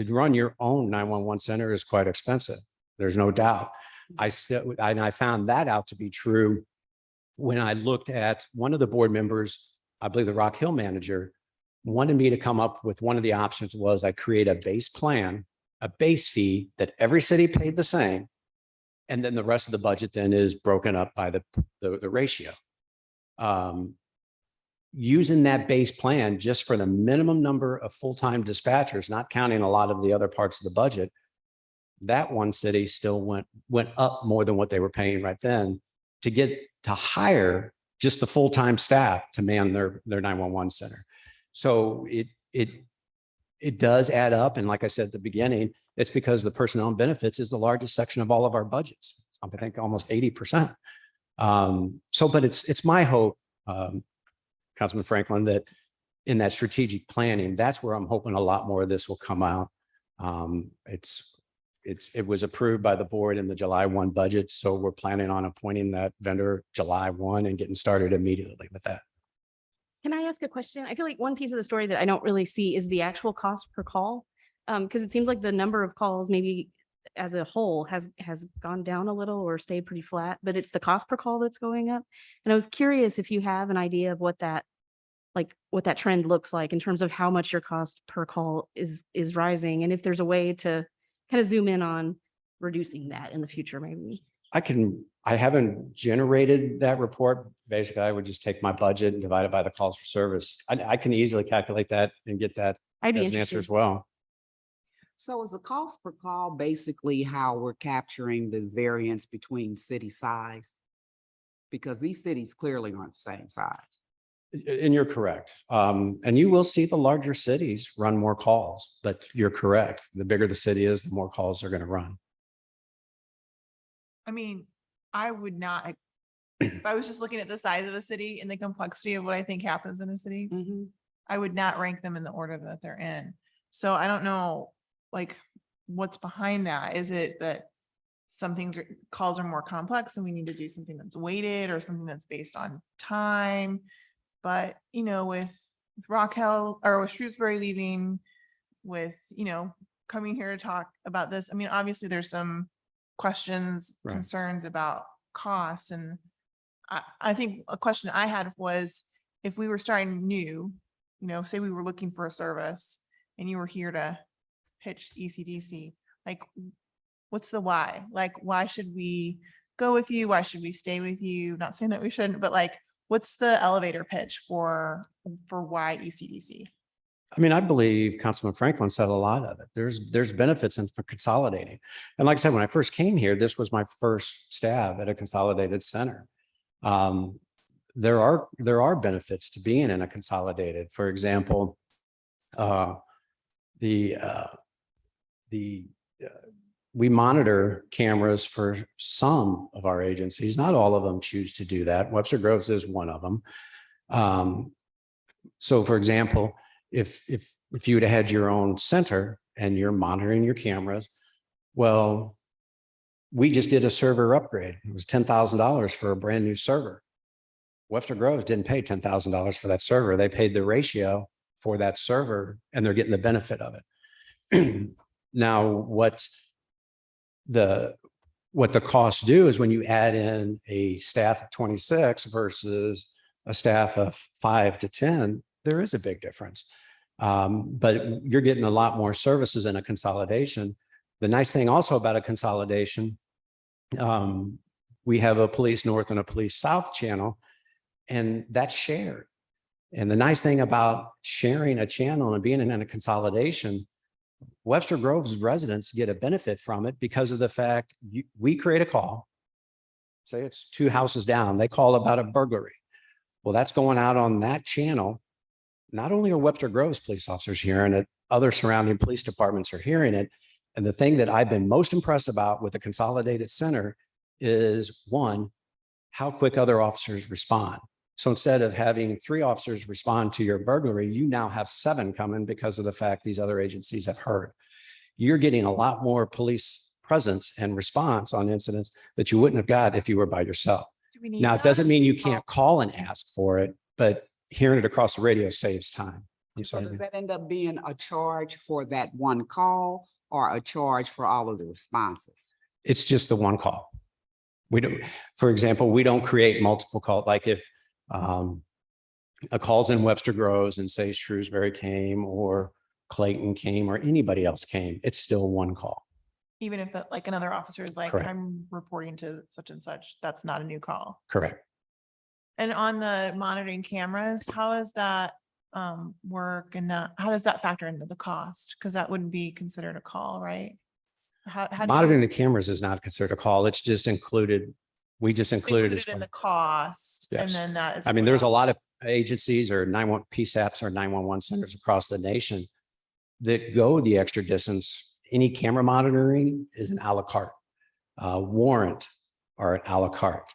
run your own 911 center is quite expensive. There's no doubt. I found that out to be true when I looked at one of the board members, I believe the Rock Hill manager, wanted me to come up with one of the options was I create a base plan, a base fee that every city paid the same. And then the rest of the budget then is broken up by the ratio. Using that base plan just for the minimum number of full-time dispatchers, not counting a lot of the other parts of the budget, that one city still went up more than what they were paying right then to get to hire just the full-time staff to man their 911 center. So it does add up. And like I said at the beginning, it's because the personnel and benefits is the largest section of all of our budgets. I think almost 80%. But it's my hope, Councilman Franklin, that in that strategic planning, that's where I'm hoping a lot more of this will come out. It was approved by the board in the July 1 budget. So we're planning on appointing that vendor July 1 and getting started immediately with that. Can I ask a question? I feel like one piece of the story that I don't really see is the actual cost per call. Because it seems like the number of calls maybe as a whole has gone down a little or stayed pretty flat, but it's the cost per call that's going up. And I was curious if you have an idea of what that trend looks like in terms of how much your cost per call is rising, and if there's a way to kind of zoom in on reducing that in the future, maybe. I haven't generated that report. Basically, I would just take my budget and divide it by the calls for service. I can easily calculate that and get that as an answer as well. So is the cost per call basically how we're capturing the variance between city size? Because these cities clearly aren't the same size. And you're correct. And you will see the larger cities run more calls, but you're correct. The bigger the city is, the more calls they're going to run. I mean, I would not, if I was just looking at the size of a city and the complexity of what I think happens in a city, I would not rank them in the order that they're in. So I don't know, like, what's behind that? Is it that some things are, calls are more complex and we need to do something that's weighted or something that's based on time? But, you know, with Rockhill or with Shrewsbury leaving, with, you know, coming here to talk about this, I mean, obviously there's some questions, Right. concerns about costs. And I think a question I had was, if we were starting new, you know, say we were looking for a service and you were here to pitch ECDC, like, what's the why? Like, why should we go with you? Why should we stay with you? Not saying that we shouldn't, but like, what's the elevator pitch for why ECDC? I mean, I believe Councilman Franklin said a lot of it. There's benefits in for consolidating. And like I said, when I first came here, this was my first stab at a consolidated center. There are benefits to being in a consolidated. For example, we monitor cameras for some of our agencies. Not all of them choose to do that. Webster Groves is one of them. So for example, if you would have had your own center and you're monitoring your cameras, well, we just did a server upgrade. It was $10,000 for a brand new server. Webster Groves didn't pay $10,000 for that server. They paid the ratio for that server and they're getting the benefit of it. Now, what the costs do is when you add in a staff of 26 versus a staff of 5 to 10, there is a big difference. But you're getting a lot more services in a consolidation. The nice thing also about a consolidation, we have a police north and a police south channel, and that's shared. And the nice thing about sharing a channel and being in a consolidation, Webster Groves residents get a benefit from it because of the fact we create a call. Say it's 2 houses down, they call about a burglary. Well, that's going out on that channel. Not only are Webster Groves police officers hearing it, other surrounding police departments are hearing it. And the thing that I've been most impressed about with the consolidated center is, one, how quick other officers respond. So instead of having 3 officers respond to your burglary, you now have 7 coming because of the fact these other agencies have heard. You're getting a lot more police presence and response on incidents that you wouldn't have got if you were by yourself. Now, it doesn't mean you can't call and ask for it, but hearing it across the radio saves time. I'm So sorry. does that end up being a charge for that one call or a charge for all of the responses? It's just the one call. We don't, for example, we don't create multiple calls. Like if a call's in Webster Groves and say Shrewsbury came or Clayton came or anybody else came, it's still one call. Even if like another officer is like, Correct. I'm reporting to such and such, that's not a new call. Correct. And on the monitoring cameras, how does that work, and how does that factor into the cost? Because that wouldn't be considered a call, right? How do you- Monitoring the cameras is not considered a call. It's just included. We just included it. in the cost, and Yes. then that is. I mean, there's a lot of agencies or 911 PSAPs or 911 centers across the nation that go the extra distance. Any camera monitoring is an a la carte. Warrant are an a la carte.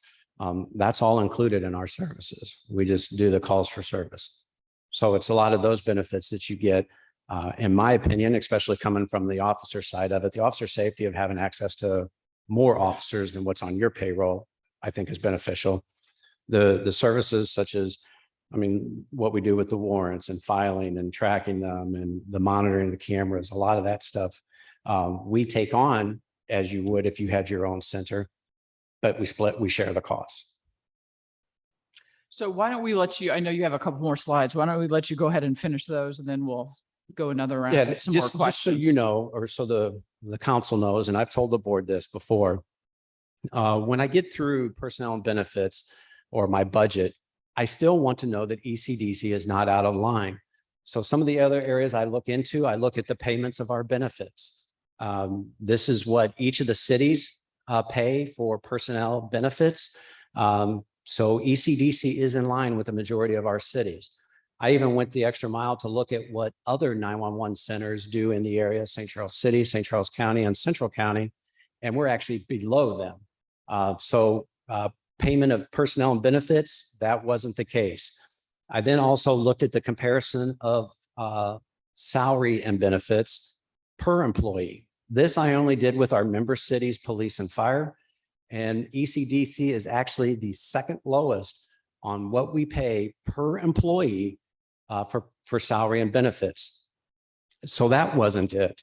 That's all included in our services. We just do the calls for service. So it's a lot of those benefits that you get, in my opinion, especially coming from the officer side of it. The officer safety of having access to more officers than what's on your payroll, I think is beneficial. The services such as, I mean, what we do with the warrants and filing and tracking them and the monitoring the cameras, a lot of that stuff we take on as you would if you had your own center, but we share the costs. So why don't we let you, I know you have a couple more slides. Why don't we let you go ahead and finish those and then we'll go another round. Yeah, with some more just so questions. you know, or so the council knows, and I've told the board this before, when I get through personnel and benefits or my budget, I still want to know that ECDC is not out of line. So some of the other areas I look into, I look at the payments of our benefits. This is what each of the cities pay for personnel benefits. So ECDC is in line with the majority of our cities. I even went the extra mile to look at what other 911 centers do in the area, St. Charles City, St. Charles County, and Central County, and we're actually below them. Payment of personnel and benefits, that wasn't the case. I then also looked at the comparison of salary and benefits per employee. This I only did with our member cities, police and fire. And ECDC is actually the second lowest on what we pay per employee for salary and benefits. So that wasn't it.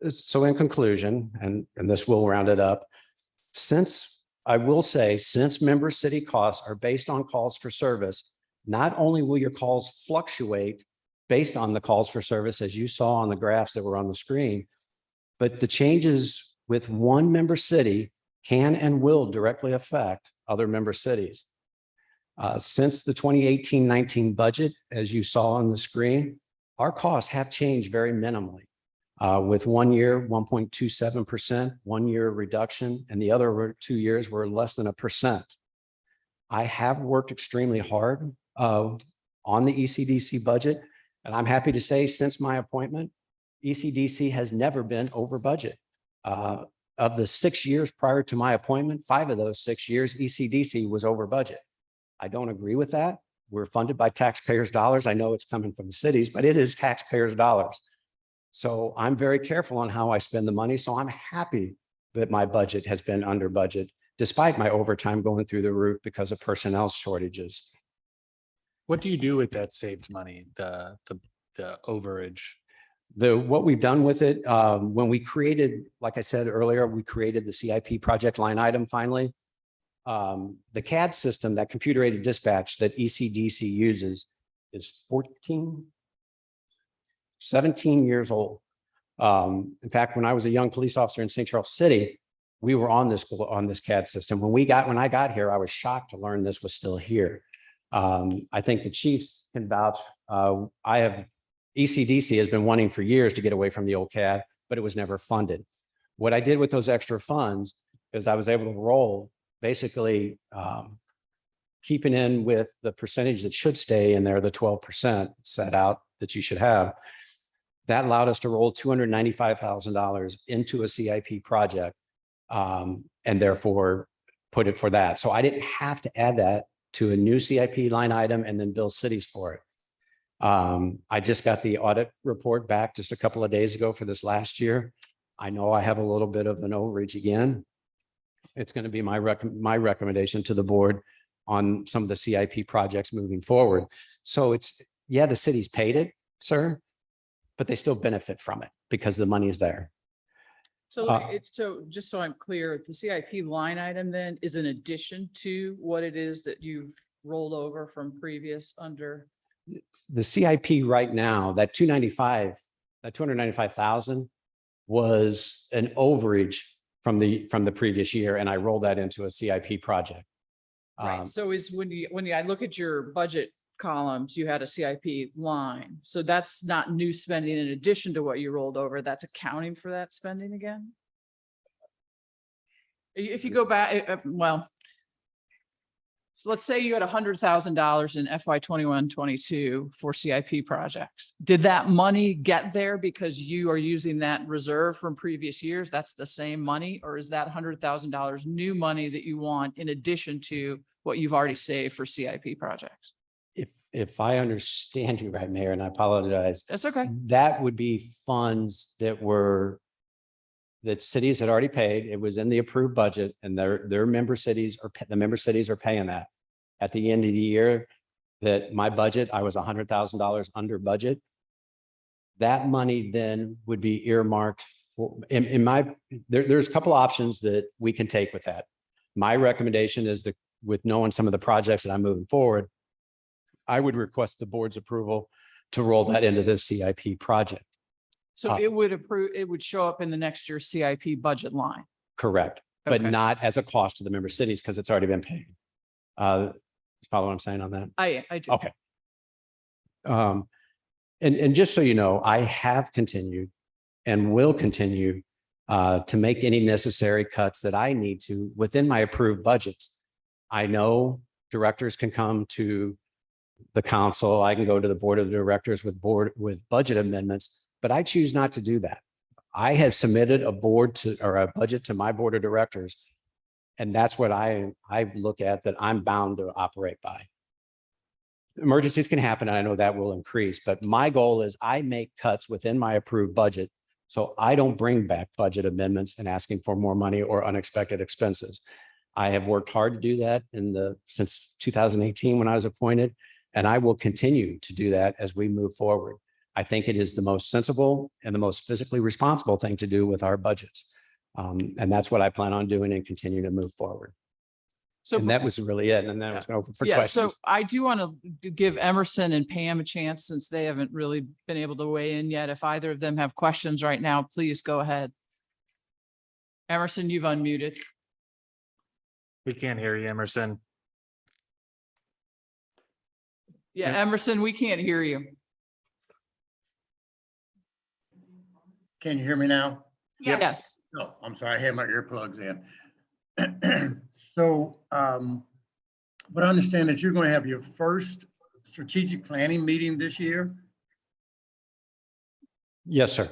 So in conclusion, and this will round it up, since member city costs are based on calls for service, not only will your calls fluctuate based on the calls for service, as you saw on the graphs that were on the screen, but the changes with one member city can and will directly affect other member cities. Since the 2018-19 budget, as you saw on the screen, our costs have changed very minimally. With 1 year, 1.27%, 1 year reduction, and the other 2 years were less than 1%. I have worked extremely hard on the ECDC budget, and I'm happy to say since my appointment, ECDC has never been over budget. Of the 6 years prior to my appointment, 5 of those 6 years, ECDC was over budget. I don't agree with that. We're funded by taxpayers' dollars. I know it's coming from the cities, but it is taxpayers' dollars. So I'm very careful on how I spend the money. So I'm happy that my budget has been under budget, despite my overtime going through the roof because of personnel shortages. What do you do with that saved money, the overage? What we've done with it, when we created, like I said earlier, we created the CIP project line item finally. The CAD system, that computer aided dispatch that ECDC uses is 17 years old. In fact, when I was a young police officer in St. Charles City, we were on this CAD system. When I got here, I was shocked to learn this was still here. I think the chiefs can vouch. ECDC has been wanting for years to get away from the old CAD, but it was never funded. What I did with those extra funds is I was able to roll, basically keeping in with the percentage that should stay in there, the 12% set out that you should have. That allowed us to roll $295,000 into a CIP project and therefore put it for that. So I didn't have to add that to a new CIP line item and then bill cities for it. I just got the audit report back just a couple of days ago for this last year. I know I have a little bit of an overage again. It's going to be my recommendation to the board on some of the CIP projects moving forward. So the city's paid it, sir, but they still benefit from it because the money is there. So just so I'm clear, the CIP line item then is in addition to what it is that you've rolled over from previous under? The CIP right now, that 295,000 was an overage from the previous year, and I rolled that into a CIP project. Right. So when I look at your budget columns, you had a CIP line. So that's not new spending in addition to what you rolled over. That's accounting for that spending again. If you go back, so let's say you had $100,000 in FY 21-22 for CIP projects. Did that money get there because you are using that reserve from previous years? That's the same money, or is that $100,000 new money that you want in addition to what you've already saved for CIP projects? If I understand you right, Mayor, and I apologize. That's okay. That would be funds that cities had already paid. It was in the approved budget, and the member cities are paying that. At the end of the year, that my budget, I was $100,000 under budget. That money then would be earmarked for, there's a couple options that we can take with that. My recommendation is that with knowing some of the projects that I'm moving forward, I would request the board's approval to roll that into the CIP project. So it would show up in the next year's CIP budget line. Correct. But Okay. not as a cost to the member cities because it's already been paid. Follow what I'm saying on that? I do. Okay. And just so you know, I have continued and will continue to make any necessary cuts that I need to within my approved budgets. I know directors can come to the council. I can go to the board of directors with budget amendments, but I choose not to do that. I have submitted a budget to my board of directors. And that's what I look at, that I'm bound to operate by. Emergencies can happen, and I know that will increase, but my goal is I make cuts within my approved budget. So I don't bring back budget amendments and asking for more money or unexpected expenses. I have worked hard to do that since 2018 when I was appointed, and I will continue to do that as we move forward. I think it is the most sensible and the most physically responsible thing to do with our budgets. And that's what I plan on doing and continue to move forward. So And that was really it. And then I was going to open for yeah, so questions. I do want to give Emerson and Pam a chance since they haven't really been able to weigh in yet. If either of them have questions right now, please go ahead. Emerson, you've unmuted. We can't hear you, Emerson. Yeah, Emerson, we can't hear you. Can you hear me now? Yes. No, I'm sorry, I had my earplugs in. So, but I understand that you're going to have your first strategic planning meeting this year? Yes, sir.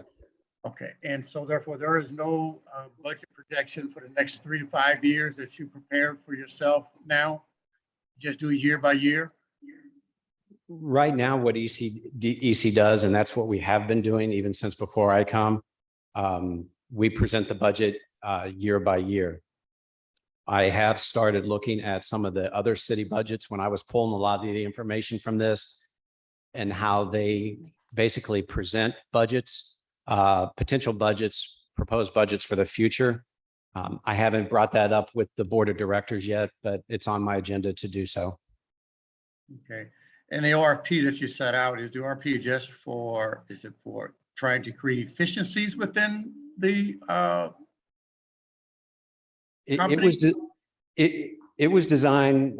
Okay, and so therefore there is no budget projection for the next 3 to 5 years that you prepare for yourself now? Just do it year by year? Right now, what EC does, and that's what we have been doing even since before I come, we present the budget year by year. I have started looking at some of the other city budgets when I was pulling a lot of the information from this and how they basically present budgets, potential budgets, proposed budgets for the future. I haven't brought that up with the board of directors yet, but it's on my agenda to do so. Okay, and the RFP that you set out, is the RFP just for, is it for trying to create efficiencies within the It was designed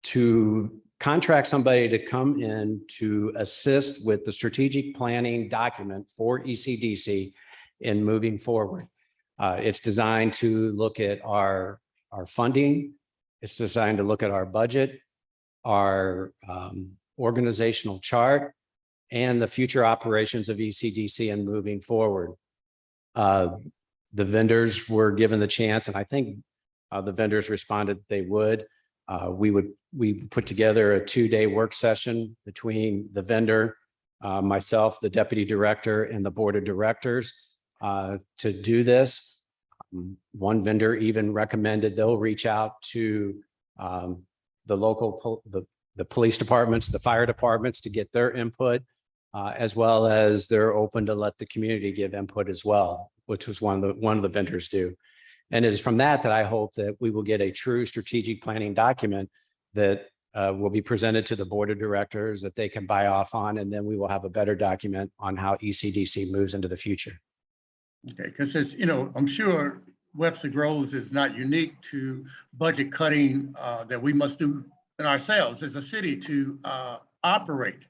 to contract somebody to come in to assist with the strategic planning document for ECDC in moving forward. It's designed to look at our funding. It's designed to look at our budget, our organizational chart, and the future operations of ECDC and moving forward. The vendors were given the chance, and I think the vendors responded they would. We put together a 2-day work session between the vendor, myself, the deputy director, and the board of directors to do this. One vendor even recommended they'll reach out to the local, the police departments, the fire departments to get their input, as well as they're open to let the community give input as well, which was one of the vendors do. And it is from that I hope that we will get a true strategic planning document that will be presented to the board of directors that they can buy off on, and then we will have a better document on how ECDC moves into the future. Okay, because it's, I'm sure Webster Groves is not unique to budget cutting that we must do in ourselves as a city to operate.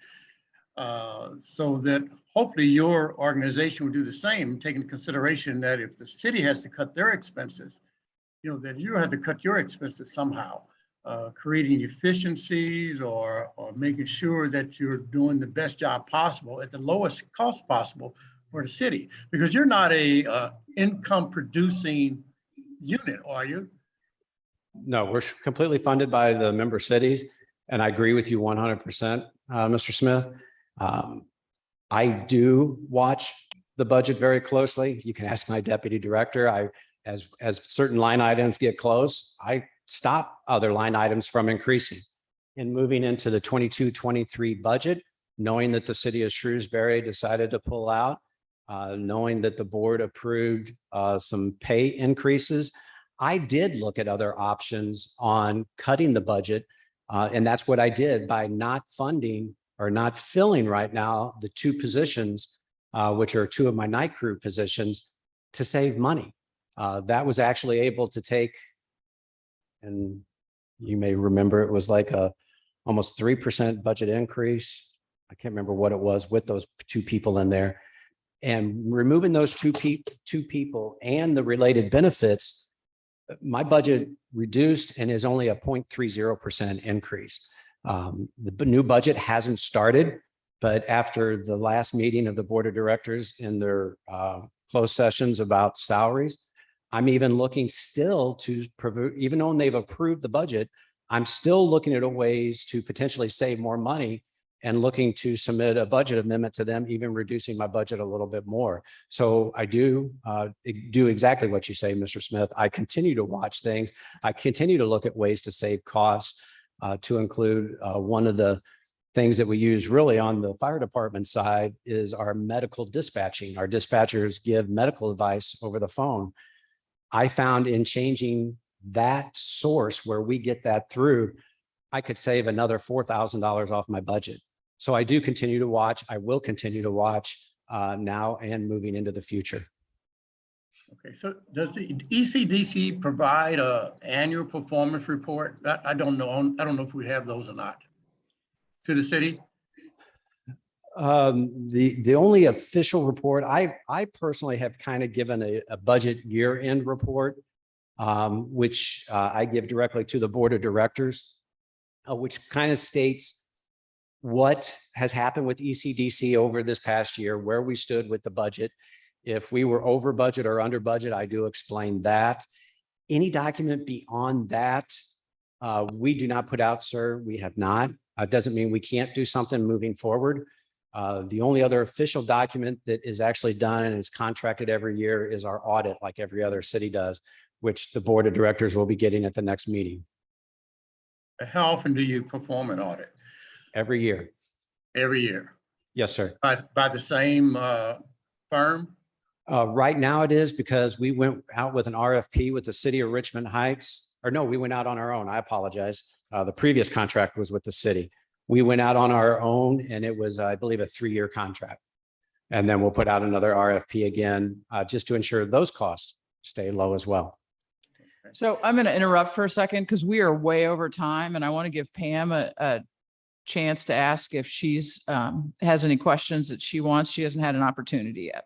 So that hopefully your organization will do the same, taking into consideration that if the city has to cut their expenses, then you have to cut your expenses somehow, creating efficiencies or making sure that you're doing the best job possible at the lowest cost possible for the city, because you're not a income producing unit, are you? No, we're completely funded by the member cities. And I agree with you 100%, Mr. Smith. I do watch the budget very closely. You can ask my deputy director. As certain line items get close, I stop other line items from increasing. In moving into the 22-23 budget, knowing that the city of Shrewsbury decided to pull out, knowing that the board approved some pay increases, I did look at other options on cutting the budget. And that's what I did by not funding or not filling right now the 2 positions, which are 2 of my night crew positions, to save money. That was actually able to take, and you may remember it was like a almost 3% budget increase. I can't remember what it was with those 2 people in there. And removing those two people and the related benefits my budget reduced and is only a 0.30% increase. The new budget hasn't started, but after the last meeting of the Board of Directors in their closed sessions about salaries, I'm even looking still to, even though they've approved the budget, I'm still looking at ways to potentially save more money and looking to submit a budget amendment to them, even reducing my budget a little bit more. So I do exactly what you say, Mr. Smith. I continue to watch things. I continue to look at ways to save costs, to include one of the things that we use really on the fire department side is our medical dispatching. Our dispatchers give medical advice over the phone. I found in changing that source where we get that through, I could save another $4,000 off my budget. So I do continue to watch. I will continue to watch now and moving into the future. Okay, so does the ECDC provide a annual performance report? I don't know. I don't know if we have those or not to the city. The only official report, I personally have kind of given a budget year-end report, which I give directly to the Board of Directors, which kind of states what has happened with ECDC over this past year, where we stood with the budget. If we were over budget or under budget, I do explain that. Any document beyond that, we do not put out, sir. We have not. It doesn't mean we can't do something moving forward. The only other official document that is actually done and is contracted every year is our audit, like every other city does, which the Board of Directors will be getting at the next meeting. How often do you perform an audit? Every year. Every year? Yes, sir. By the same firm? Right now it is because we went out with an RFP with the city of Richmond Heights, or no, we went out on our own. I apologize. The previous contract was with the city. We went out on our own and it was, I believe, a 3-year contract. And then we'll put out another RFP again, just to ensure those costs stay low as well. So I'm going to interrupt for a second because we are way over time and I want to give Pam a chance to ask if she's has any questions that she wants. She hasn't had an opportunity yet.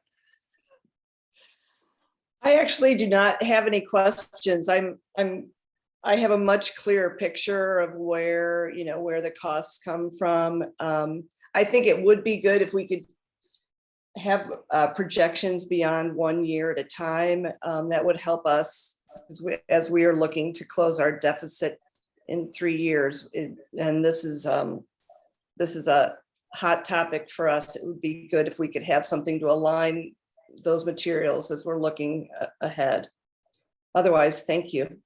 I actually do not have any questions. I have a much clearer picture of where the costs come from. I think it would be good if we could have projections beyond 1 year at a time. That would help us as we are looking to close our deficit in 3 years. And this is a hot topic for us. It would be good if we could have something to align those materials as we're looking ahead. Otherwise, thank you.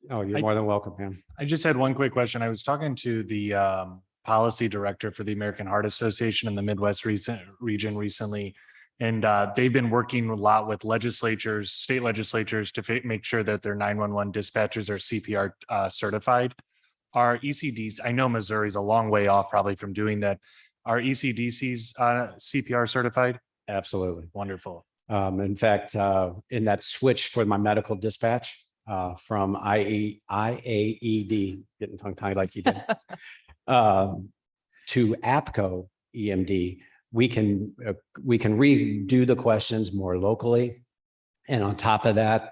Oh, you're more than welcome, Pam. I just had one quick question. I was talking to the policy director for the American Heart Association in the Midwest region recently. And they've been working a lot with legislatures, state legislatures to make sure that their 911 dispatchers are CPR certified. Our ECDs, I know Missouri's a long way off probably from doing that. Are ECDCs CPR certified? Absolutely. Wonderful. In fact, in that switch for my medical dispatch from IAED, getting tongue tied like you did, to APCO EMD, we can redo the questions more locally. And on top of that,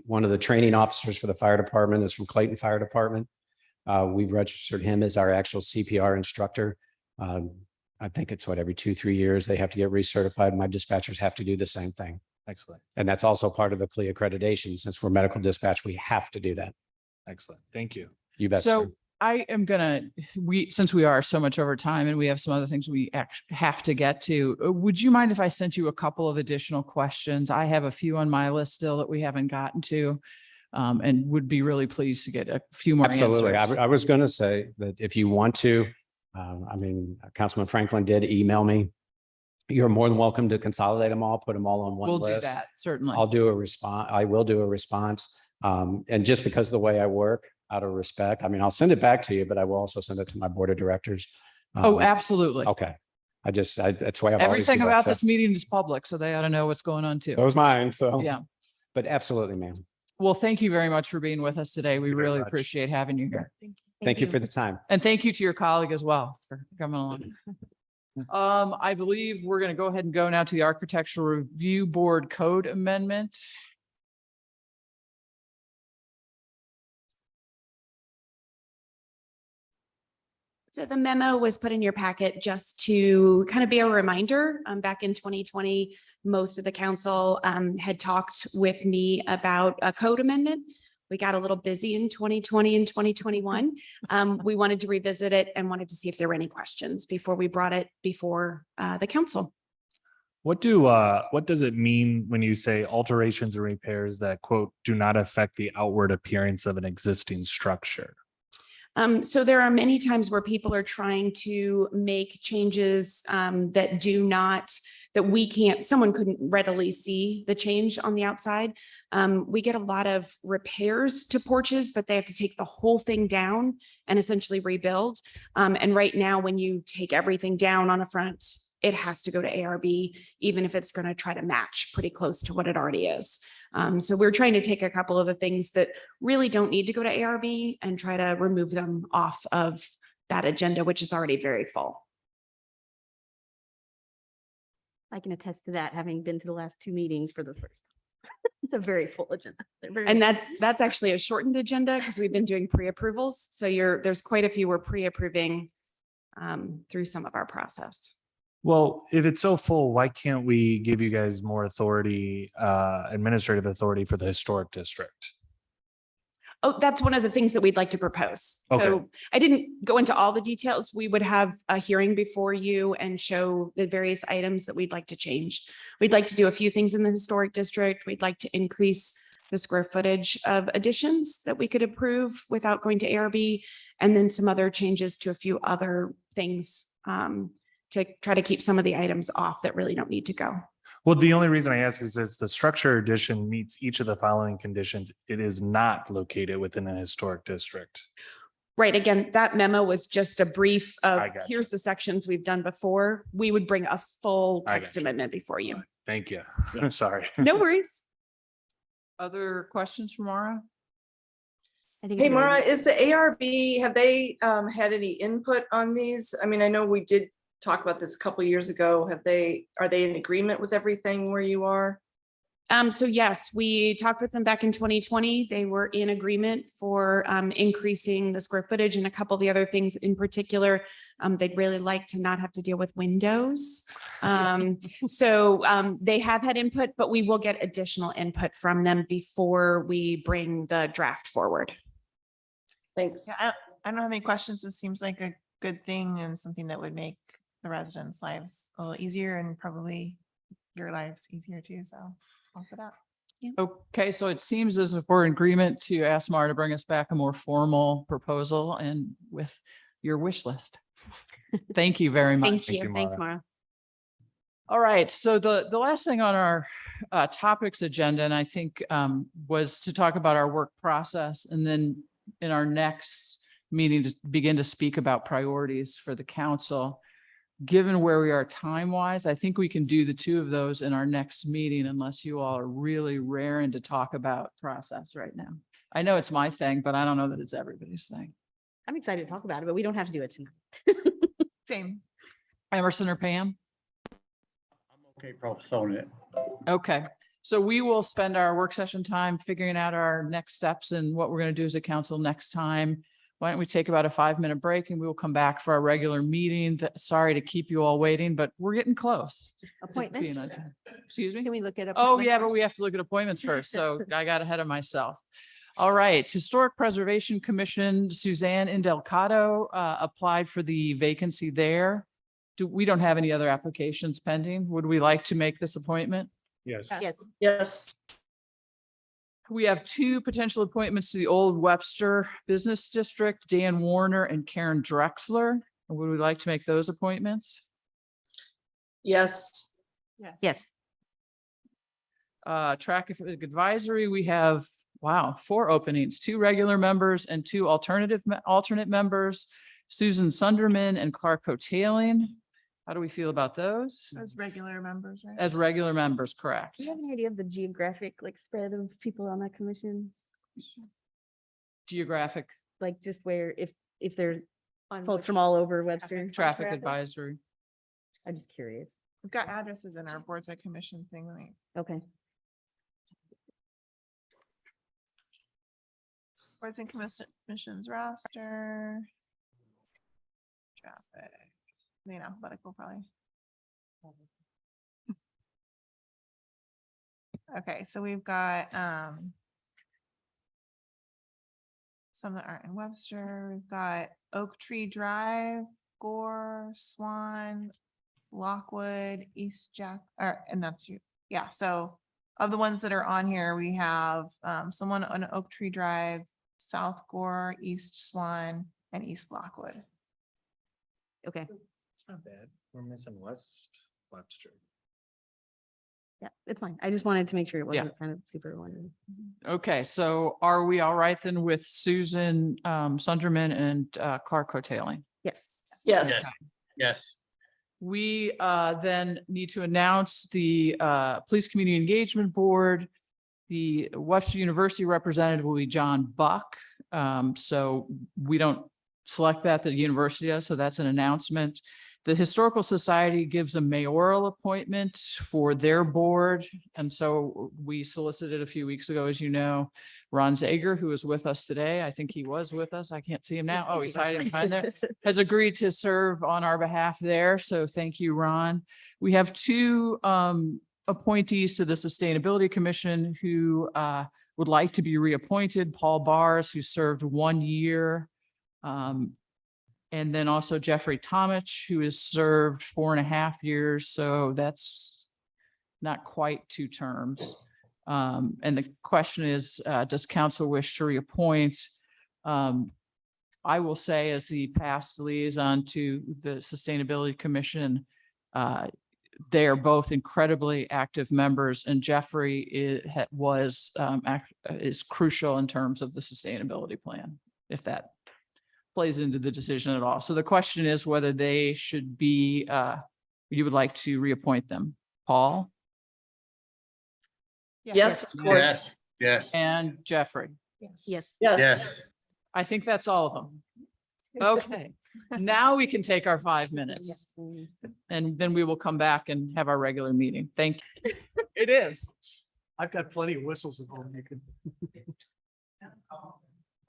one of the training officers for the fire department is from Clayton Fire Department. We've registered him as our actual CPR instructor. I think it's every 2-3 years they have to get recertified. My dispatchers have to do the same thing. Excellent. And that's also part of the CLIA accreditation. Since we're medical dispatch, we have to do that. Excellent. Thank you. You bet. So Sir. I am since we are so much over time and we have some other things we actually have to get to, would you mind if I sent you a couple of additional questions? I have a few on my list still that we haven't gotten to, and would be really pleased to get a few more Absolutely. answers. I was going to say that if you want to, Councilman Franklin did email me. You're more than welcome to consolidate them all, put them all on one list. We'll do that, certainly. I'll do a response. I will do a response. And just because of the way I work, out of respect, I'll send it back to you, but I will also send it to my Board of Directors. Oh, absolutely. Okay. That's why I've Everything about this meeting is public, so they ought to know what's going on too. That was mine. So Yeah. But absolutely, ma'am. Well, thank you very much for being with us today. We you very really much. appreciate having you here. Thank you for the time. And thank you to your colleague as well for coming along. I believe we're going to go ahead and go now to the Architectural Review Board Code Amendment. So the memo was put in your packet just to kind of be a reminder. Back in 2020, most of the council had talked with me about a code amendment. We got a little busy in 2020 and 2021. We wanted to revisit it and wanted to see if there were any questions before we brought it before the council. What does it mean when you say alterations or repairs that quote, do not affect the outward appearance of an existing structure? So there are many times where people are trying to make changes that do not, that we can't, someone couldn't readily see the change on the outside. We get a lot of repairs to porches, but they have to take the whole thing down and essentially rebuild. And right now, when you take everything down on a front, it has to go to ARB, even if it's going to try to match pretty close to what it already is. So we're trying to take a couple of the things that really don't need to go to ARB and try to remove them off of that agenda, which is already very full. I can attest to that, having been to the last two meetings for the first. It's a very full agenda. And that's actually a shortened agenda because we've been doing pre-approvals. So there's quite a few we're pre-approving through some of our process. Well, if it's so full, why can't we give you guys more authority, administrative authority for the historic district? Oh, that's one of the things that we'd like to propose. Okay. So I didn't go into all the details. We would have a hearing before you and show the various items that we'd like to change. We'd like to do a few things in the historic district. We'd like to increase the square footage of additions that we could approve without going to ARB, and then some other changes to a few other things to try to keep some of the items off that really don't need to go. Well, the only reason I ask is this, the structure addition meets each of the following conditions. It is not located within a historic district. Right. Again, that memo was just a brief of I got you. here's the sections we've done before. We would bring a full I got text you. amendment before you. Thank you. Yeah. I'm sorry. No worries. Other questions for Mara? I think Hey, it's really- Mara, is the ARB, have they had any input on these? I mean, I know we did talk about this a couple of years ago. Are they in agreement with everything where you are? So yes, we talked with them back in 2020. They were in agreement for increasing the square footage and a couple of the other things in particular. They'd really like to not have to deal with windows. So they have had input, but we will get additional input from them before we bring the draft forward. Thanks. Yeah, I don't have any questions. This seems like a good thing and something that would make the residents' lives a little easier and probably your lives easier too. So all for that. Okay, so it seems as if we're in agreement to ask Mara to bring us back a more formal proposal and with your wish list. Thank you very much. Thank you. Thanks, Mara. All right, so the last thing on our topics agenda, and I think was to talk about our work process, and then in our next meeting to begin to speak about priorities for the council. Given where we are time-wise, I think we can do the two of those in our next meeting unless you all are really raring to talk about process right now. I know it's my thing, but I don't know that it's everybody's thing. I'm excited to talk about it, but we don't have to do it tonight. Same. Emerson or Pam? Okay, postpone it. Okay, so we will spend our work session time figuring out our next steps and what we're going to do as a council next time. Why don't we take about a 5-minute break and we will come back for our regular meeting. Sorry to keep you all waiting, but we're getting close. Appointments? Excuse me? Can we look at? Oh, yeah, but we have to look at appointments first. So I got ahead of myself. All right, Historic Preservation Commission, Suzanne Indelcato applied for the vacancy there. We don't have any other applications pending. Would we like to make this appointment? Yes. Yes. Yes. We have 2 potential appointments to the Old Webster Business District, Dan Warner and Karen Drexler. Would we like to make those appointments? Yes. Yes. Traffic Advisory, we have, wow, 4 openings, 2 regular members and 2 alternate members, Susan Sunderman and Clark Cotaling. How do we feel about those? As regular members, right? As regular members, correct. Do you have any idea of the geographic spread of people on that commission? Geographic Like just where, if there's On folks which- from all over Webster? Traffic Advisory. I'm just curious. We've got addresses in our boards of commission thing, right? Okay. Boards and commissions roster. demographic, alphabetical probably. Okay, so we've got some that aren't in Webster. We've got Oak Tree Drive, Gore, Swan, Lockwood, East Jack, and that's you. Yeah, so of the ones that are on here, we have someone on Oak Tree Drive, South Gore, East Swan, and East Lockwood. Okay, It's not bad. We're missing West Webster. yeah, it's fine. I just wanted to make sure it Yeah. wasn't kind of super wondering. Okay, so are we all right then with Susan Sunderman and Clark Coatailing? Yes. Yes. Yes. We then need to announce the Police Community Engagement Board. The Webster University representative will be John Buck. So we don't select that, the university does, so that's an announcement. The Historical Society gives a mayoral appointment for their board. And so we solicited a few weeks ago, as you know, Ron Zager, who is with us today. I think he was with us. I can't see him now. Oh, he's hiding behind there. Has agreed to serve on our behalf there. So thank you, Ron. We have two appointees to the Sustainability Commission who would like to be reappointed. Paul Bars, who served 1 year. And then also Jeffrey Tomich, who has served 4.5 years. So that's not quite 2 terms. And the question is, does council wish to reappoint? I will say, as the past liaison to the Sustainability Commission, they are both incredibly active members, and Jeffrey is crucial in terms of the sustainability plan, if that plays into the decision at all. So the question is whether they should be, you would like to reappoint them. Paul? Yes, of course. Yes. Yes. And Jeffrey? Yes. Yes. Yes. I think that's all of them. Okay, now we can take our 5 minutes. And then we will come back and have our regular meeting. Thank you. It is. I've got plenty of whistles at home.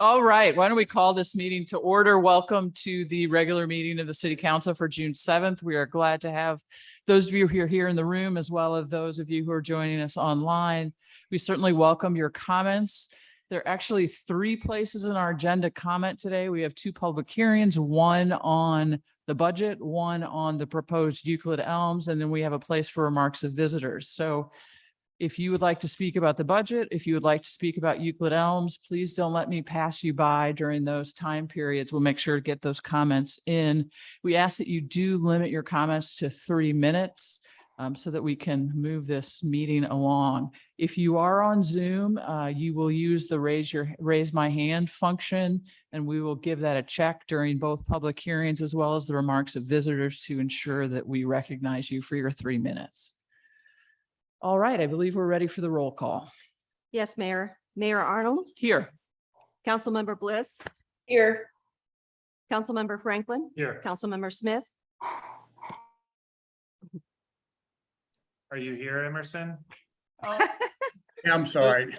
All right, why don't we call this meeting to order? Welcome to the regular meeting of the City Council for June 7th. We are glad to have those of you who are here in the room, as well as those of you who are joining us online. We certainly welcome your comments. There are actually 3 places in our agenda comment today. We have 2 public hearings, one on the budget, one on the proposed Euclid Elms, and then we have a place for remarks of visitors. So if you would like to speak about the budget, if you would like to speak about Euclid Elms, please don't let me pass you by during those time periods. We'll make sure to get those comments in. We ask that you do limit your comments to 3 minutes so that we can move this meeting along. If you are on Zoom, you will use the raise my hand function, and we will give that a check during both public hearings as well as the remarks of visitors to ensure that we recognize you for your 3 minutes. All right, I believe we're ready for the roll call. Yes, Mayor. Mayor Arnold, Here. Councilmember Bliss, Here. Councilmember Franklin, Here. Councilmember Smith, Are you here, Emerson? Oh, Yeah, I'm sorry.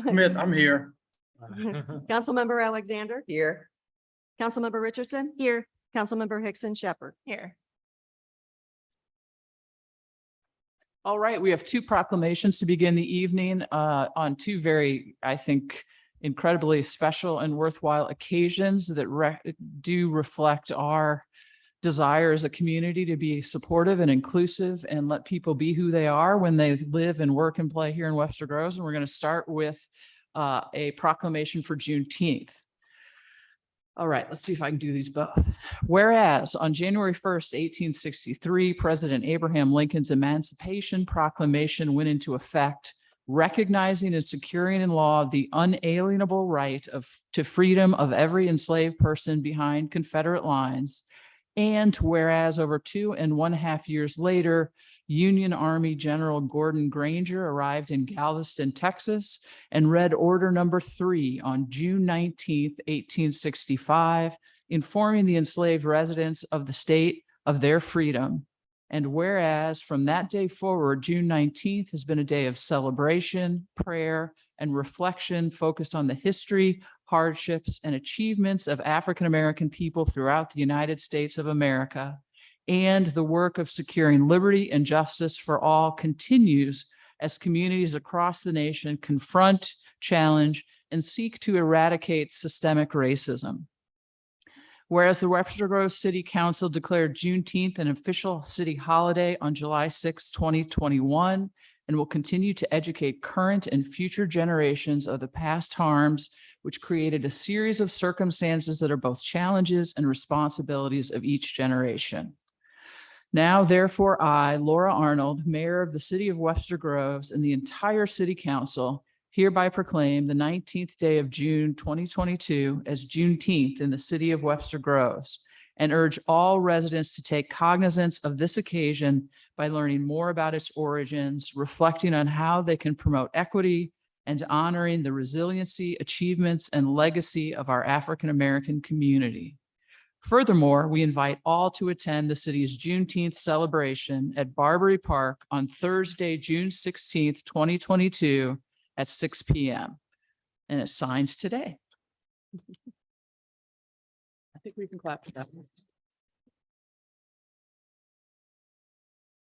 Smith, I'm here. Councilmember Alexander, Here. Councilmember Richardson, Here. Councilmember Hickson Shepherd. here. All right, we have 2 proclamations to begin the evening on 2 very, I think, incredibly special and worthwhile occasions that do reflect our desire as a community to be supportive and inclusive and let people be who they are when they live and work and play here in Webster Groves. And we're going to start with a proclamation for Juneteenth. All right, let's see if I can do these both. Whereas on January 1st, 1863, President Abraham Lincoln's Emancipation Proclamation went into effect, recognizing and securing in law the unalienable right to freedom of every enslaved person behind Confederate lines. And whereas over 2.5 years later, Union Army General Gordon Granger arrived in Galveston, Texas, and read Order Number 3 on June 19th, 1865, informing the enslaved residents of the state of their freedom. And whereas from that day forward, June 19th has been a day of celebration, prayer, and reflection focused on the history, hardships, and achievements of African-American people throughout the United States of America, and the work of securing liberty and justice for all continues as communities across the nation confront, challenge, and seek to eradicate systemic racism. Whereas the Webster Groves City Council declared Juneteenth an official city holiday on July 6, 2021, and will continue to educate current and future generations of the past harms which created a series of circumstances that are both challenges and responsibilities of each generation. Now, therefore, I, Laura Arnold, Mayor of the City of Webster Groves, and the entire City Council hereby proclaim the 19th day of June 2022 as Juneteenth in the City of Webster Groves, and urge all residents to take cognizance of this occasion by learning more about its origins, reflecting on how they can promote equity, and honoring the resiliency, achievements, and legacy of our African-American community. Furthermore, we invite all to attend the city's Juneteenth celebration at Barbary Park on Thursday, June 16th, 2022 at 6 p.m. And it's signed today. I think we can clap for that.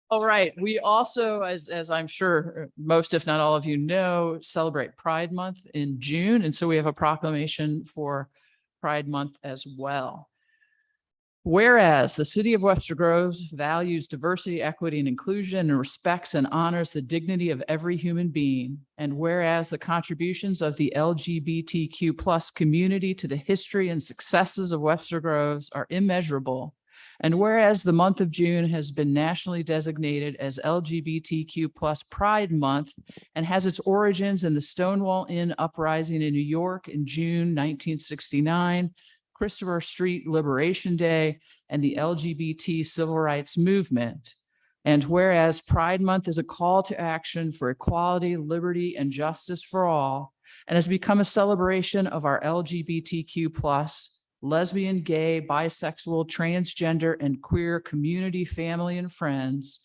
All right. We also, as I'm sure most, if not all of you know, celebrate Pride Month in June. And so we have a proclamation for Pride Month as well. Whereas the City of Webster Groves values diversity, equity, and inclusion, and respects and honors the dignity of every human being. And whereas the contributions of the LGBTQ+ community to the history and successes of Webster Groves are immeasurable. And whereas the month of June has been nationally designated as LGBTQ+ Pride Month and has its origins in the Stonewall Inn uprising in New York in June 1969, Christopher Street Liberation Day, and the LGBT civil rights movement. And whereas Pride Month is a call to action for equality, liberty, and justice for all, and has become a celebration of our LGBTQ+, lesbian, gay, bisexual, transgender, and queer community, family, and friends.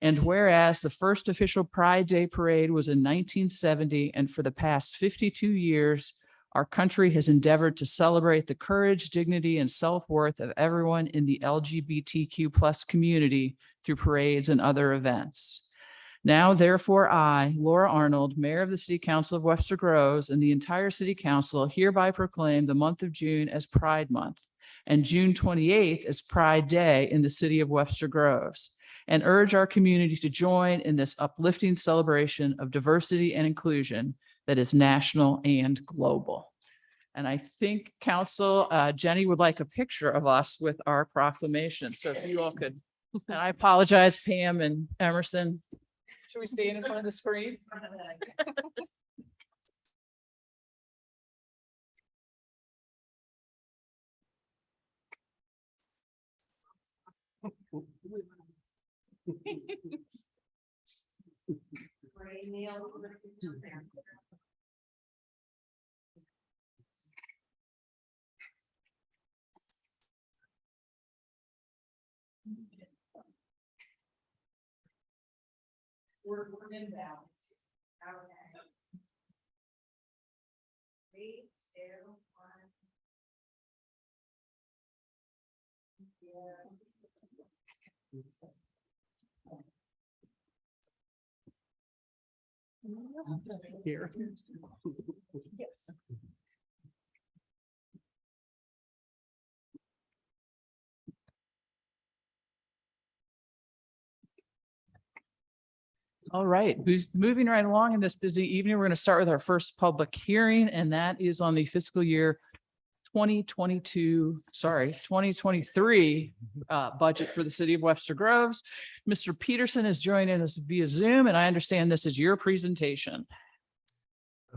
And whereas the first official Pride Day parade was in 1970, and for the past 52 years, our country has endeavored to celebrate the courage, dignity, and self-worth of everyone in the LGBTQ+ community through parades and other events. Now, therefore, I, Laura Arnold, Mayor of the City Council of Webster Groves, and the entire City Council hereby proclaim the month of June as Pride Month and June 28th as Pride Day in the City of Webster Groves, and urge our community to join in this uplifting celebration of diversity and inclusion that is national and global. And I think Council, Jenny would like a picture of us with our proclamation. So if you all could, and I apologize, Pam and Emerson. Should we stand in front of the screen? We're in balance. Okay. 3, 2, 1. Here. Yes. All right, who's moving right along in this busy evening? We're going to start with our first public hearing, and that is on the fiscal year 2023 budget for the City of Webster Groves. Mr. Peterson is joining us via Zoom, and I understand this is your presentation.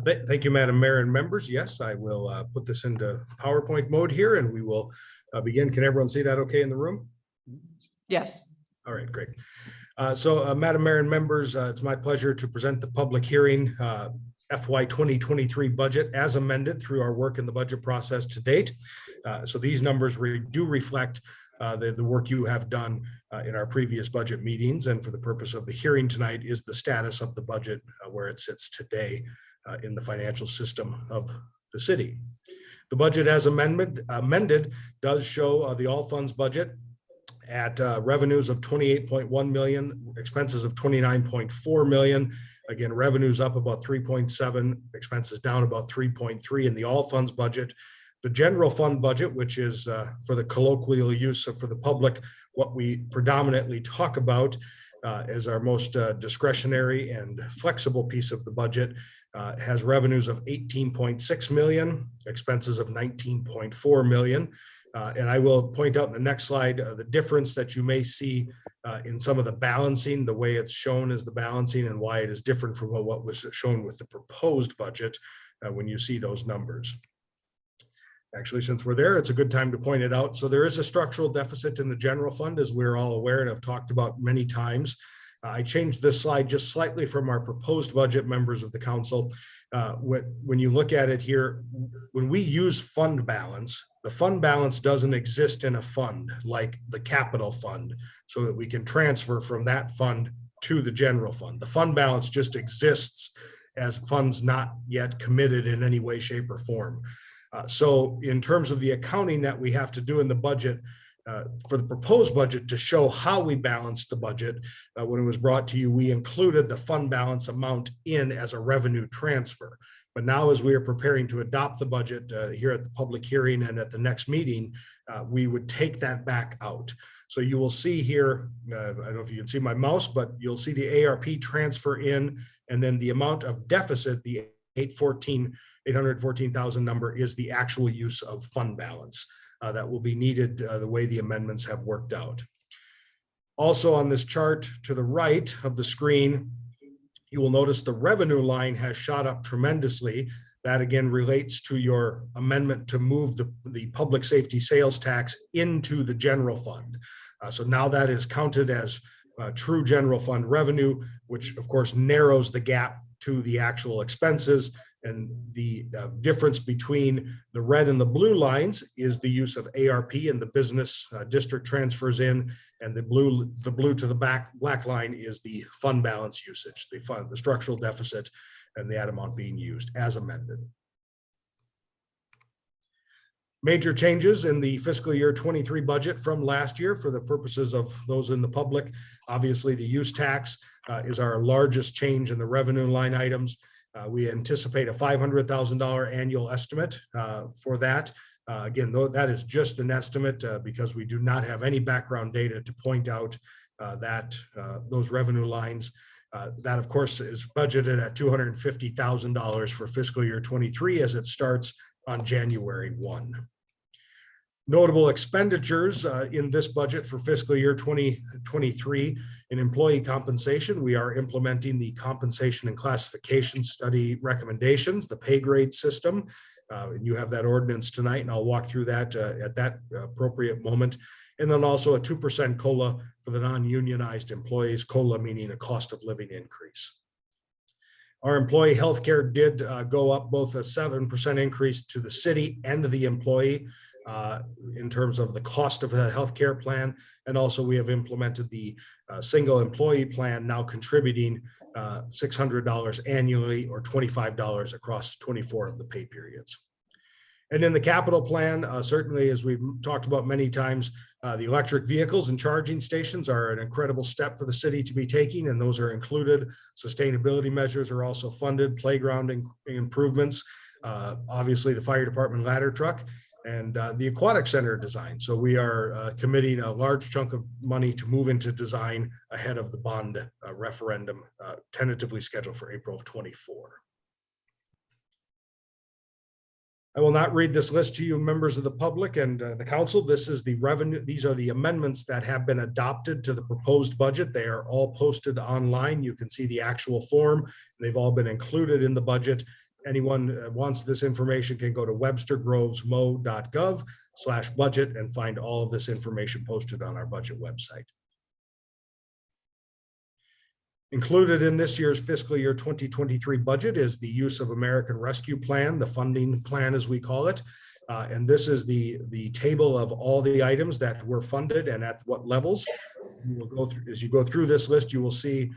Thank you, Madam Mayor and members. Yes, I will put this into PowerPoint mode here, and we will begin. Can everyone see that okay in the room? Yes. All right, great. So Madam Mayor and members, it's my pleasure to present the public hearing FY 2023 budget as amended through our work in the budget process to date. So these numbers do reflect the work you have done in our previous budget meetings, and for the purpose of the hearing tonight is the status of the budget where it sits today in the financial system of the city. The budget as amended does show the all funds budget at revenues of 28.1 million, expenses of 29.4 million. Again, revenues up about 3.7, expenses down about 3.3 in the all funds budget. The general fund budget, which is for the colloquial use of for the public, what we predominantly talk about as our most discretionary and flexible piece of the budget, has revenues of 18.6 million, expenses of 19.4 million. And I will point out in the next slide the difference that you may see in some of the balancing, the way it's shown as the balancing and why it is different from what was shown with the proposed budget when you see those numbers. Actually, since we're there, it's a good time to point it out. So there is a structural deficit in the general fund, as we're all aware and have talked about many times. I changed this slide just slightly from our proposed budget, members of the council. When you look at it here, when we use fund balance, the fund balance doesn't exist in a fund like the capital fund so that we can transfer from that fund to the general fund. The fund balance just exists as funds not yet committed in any way, shape, or form. So in terms of the accounting that we have to do in the budget, for the proposed budget to show how we balanced the budget, when it was brought to you, we included the fund balance amount in as a revenue transfer. But now as we are preparing to adopt the budget here at the public hearing and at the next meeting, we would take that back out. So you will see here, I don't know if you can see my mouse, but you'll see the ARP transfer in, and then the amount of deficit, the 814,000 number is the actual use of fund balance that will be needed the way the amendments have worked out. Also on this chart to the right of the screen, you will notice the revenue line has shot up tremendously. That again relates to your amendment to move the public safety sales tax into the general fund. So now that is counted as true general fund revenue, which of course narrows the gap to the actual expenses. And the difference between the red and the blue lines is the use of ARP and the business district transfers in, and the blue to the black line is the fund balance usage, the structural deficit and that amount being used as amended. Major changes in the fiscal year 23 budget from last year for the purposes of those in the public. Obviously, the use tax is our largest change in the revenue line items. We anticipate a $500,000 annual estimate for that. Again, though that is just an estimate because we do not have any background data to point out those revenue lines. That, of course, is budgeted at $250,000 for fiscal year 23 as it starts on January 1. Notable expenditures in this budget for fiscal year 2023 in employee compensation. We are implementing the compensation and classification study recommendations, the pay grade system. And you have that ordinance tonight, and I'll walk through that at that appropriate moment. And then also a 2% COLA for the non-unionized employees, COLA meaning a cost of living increase. Our employee healthcare did go up, both a 7% increase to the city and to the employee in terms of the cost of the healthcare plan. And also we have implemented the single employee plan, now contributing $600 annually or $25 across 24 of the pay periods. And in the capital plan, certainly, as we've talked about many times, the electric vehicles and charging stations are an incredible step for the city to be taking, and those are included. Sustainability measures are also funded, playground improvements, obviously the fire department ladder truck, and the aquatic center design. So we are committing a large chunk of money to move into design ahead of the bond referendum, tentatively scheduled for April of 24. I will not read this list to you, members of the public and the council. This is the revenue. These are the amendments that have been adopted to the proposed budget. They are all posted online. You can see the actual form. They've all been included in the budget. Anyone wants this information can go to webstergrovesmo.gov/budget and find all of this information posted on our budget website. Included in this year's fiscal year 2023 budget is the use of American Rescue Plan, the funding plan as we call it. And this is the table of all the items that were funded and at what levels. You will go through, as you go through this list, you will see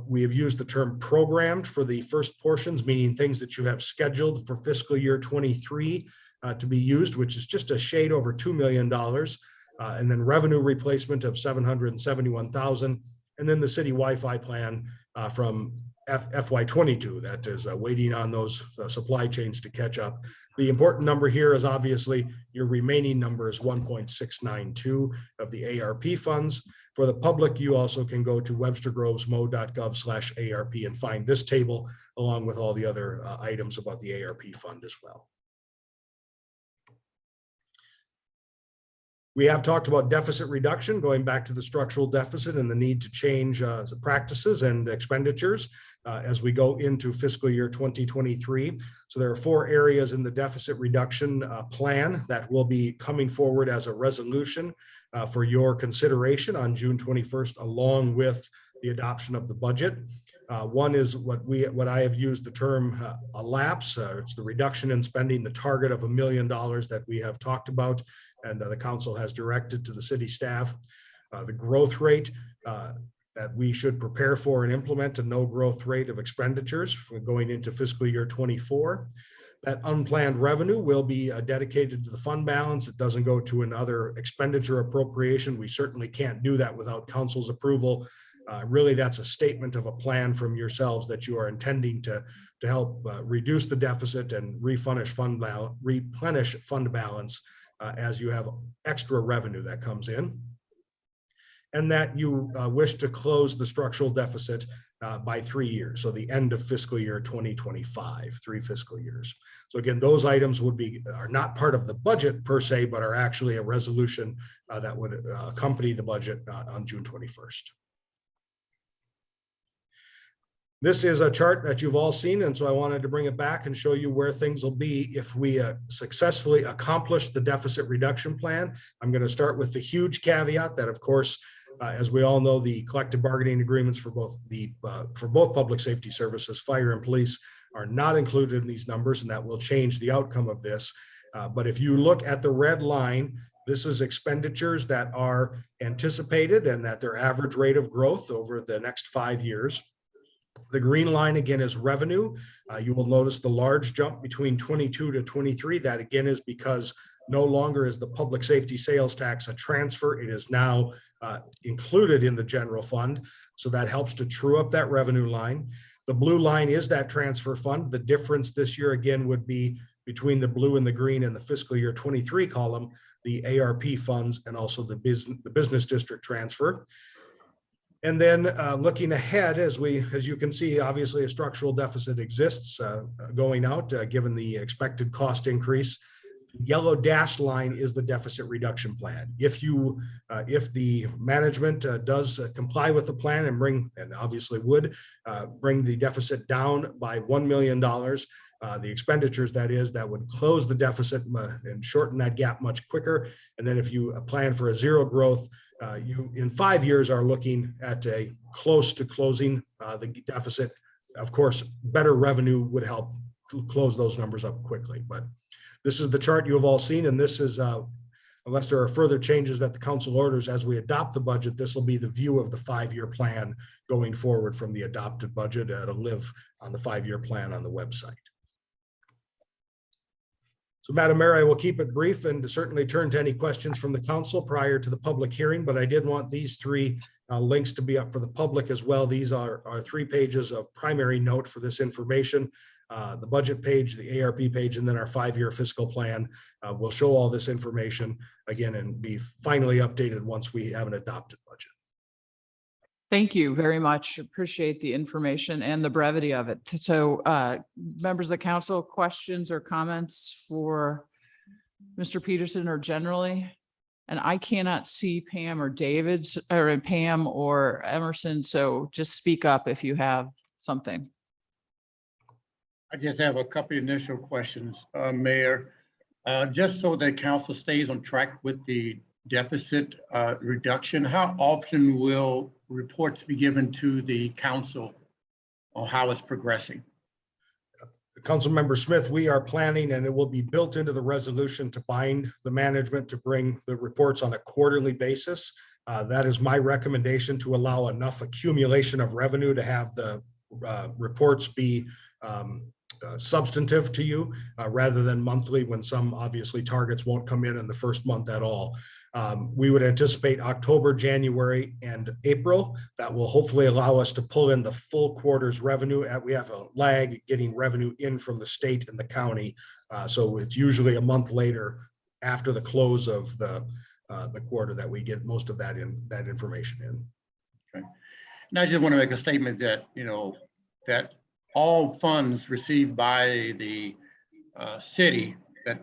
We have used the term programmed for the first portions, meaning things that you have scheduled for fiscal year 23 to be used, which is just a shade over $2 million. And then revenue replacement of 771,000. And then the city Wi-Fi plan from FY22 that is waiting on those supply chains to catch up. The important number here is obviously your remaining number is 1.692 of the ARP funds. For the public, you also can go to webstergrovesmo.gov/ARP and find this table along with all the other items about the ARP fund as well. We have talked about deficit reduction, going back to the structural deficit and the need to change the practices and expenditures as we go into fiscal year 2023. So there are 4 areas in the deficit reduction plan that will be coming forward as a resolution for your consideration on June 21st, along with the adoption of the budget. One is what I have used the term a lapse. It's the reduction in spending, the target of $1 million that we have talked about and the council has directed to the city staff. The growth rate that we should prepare for and implement a no growth rate of expenditures for going into fiscal year 24. That unplanned revenue will be dedicated to the fund balance. It doesn't go to another expenditure appropriation. We certainly can't do that without council's approval. Really, that's a statement of a plan from yourselves that you are intending to help reduce the deficit and replenish fund balance as you have extra revenue that comes in. And that you wish to close the structural deficit by 3 years. So the end of fiscal year 2025, 3 fiscal years. So again, those items are not part of the budget per se, but are actually a resolution that would accompany the budget on June 21st. This is a chart that you've all seen, and so I wanted to bring it back and show you where things will be if we successfully accomplish the deficit reduction plan. I'm going to start with the huge caveat that, of course, as we all know, the collective bargaining agreements for both public safety services, fire and police, are not included in these numbers, and that will change the outcome of this. But if you look at the red line, this is expenditures that are anticipated and that their average rate of growth over the next 5 years. The green line again is revenue. You will notice the large jump between 22 to 23. That again is because no longer is the public safety sales tax a transfer. It is now included in the general fund. So that helps to true up that revenue line. The blue line is that transfer fund. The difference this year again would be between the blue and the green in the fiscal year 23 column, the ARP funds and also the business district transfer. And then looking ahead, as you can see, obviously a structural deficit exists going out, given the expected cost increase. Yellow dashed line is the deficit reduction plan. If the management does comply with the plan and obviously would bring the deficit down by $1 million, the expenditures that would close the deficit and shorten that gap much quicker. And then if you plan for a zero growth, you in 5 years are looking at a close to closing the deficit. Of course, better revenue would help close those numbers up quickly. But this is the chart you have all seen, and this is, unless there are further changes that the council orders as we adopt the budget, this will be the view of the 5-year plan going forward from the adopted budget to live on the 5-year plan on the website. So Madam Mayor, I will keep it brief and certainly turn to any questions from the council prior to the public hearing, but I did want these 3 links to be up for the public as well. These are 3 pages of primary note for this information. The budget page, the ARP page, and then our 5-year fiscal plan will show all this information again and be finally updated once we have an adopted budget. Thank you very much. Appreciate the information and the brevity of it. So members of the council, questions or comments for Mr. Peterson or generally? And I cannot see Pam or David's or Pam or Emerson. So just speak up if you have something. I just have a couple of initial questions, Mayor. Just so that council stays on track with the deficit reduction, how often will reports be given to the council on how it's progressing? Councilmember Smith, we are planning, and it will be built into the resolution to bind the management to bring the reports on a quarterly basis. That is my recommendation to allow enough accumulation of revenue to have the reports be substantive to you rather than monthly, when some obviously targets won't come in the first month at all. We would anticipate October, January, and April. That will hopefully allow us to pull in the full quarter's revenue. We have a lag getting revenue in from the state and the county. So it's usually a month later after the close of the quarter that we get most of that information in. Okay. And I just want to make a statement that, that all funds received by the city that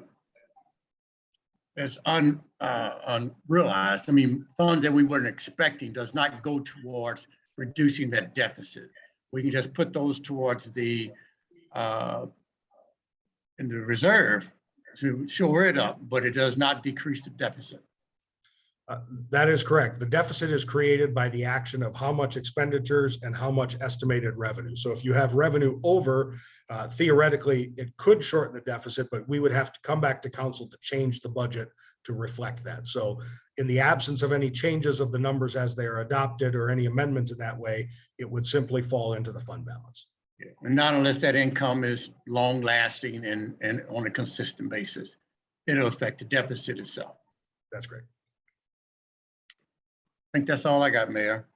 is unrealized, funds that we weren't expecting, does not go towards reducing that deficit. We can just put those towards the in the reserve to shore it up, but it does not decrease the deficit. That is correct. The deficit is created by the action of how much expenditures and how much estimated revenue. So if you have revenue over, theoretically, it could shorten the deficit, but we would have to come back to council to change the budget to reflect that. So in the absence of any changes of the numbers as they are adopted or any amendment in that way, it would simply fall into the fund balance. And not unless that income is long lasting and on a consistent basis, it'll affect the deficit itself. That's great. I think that's all I got, Mayor.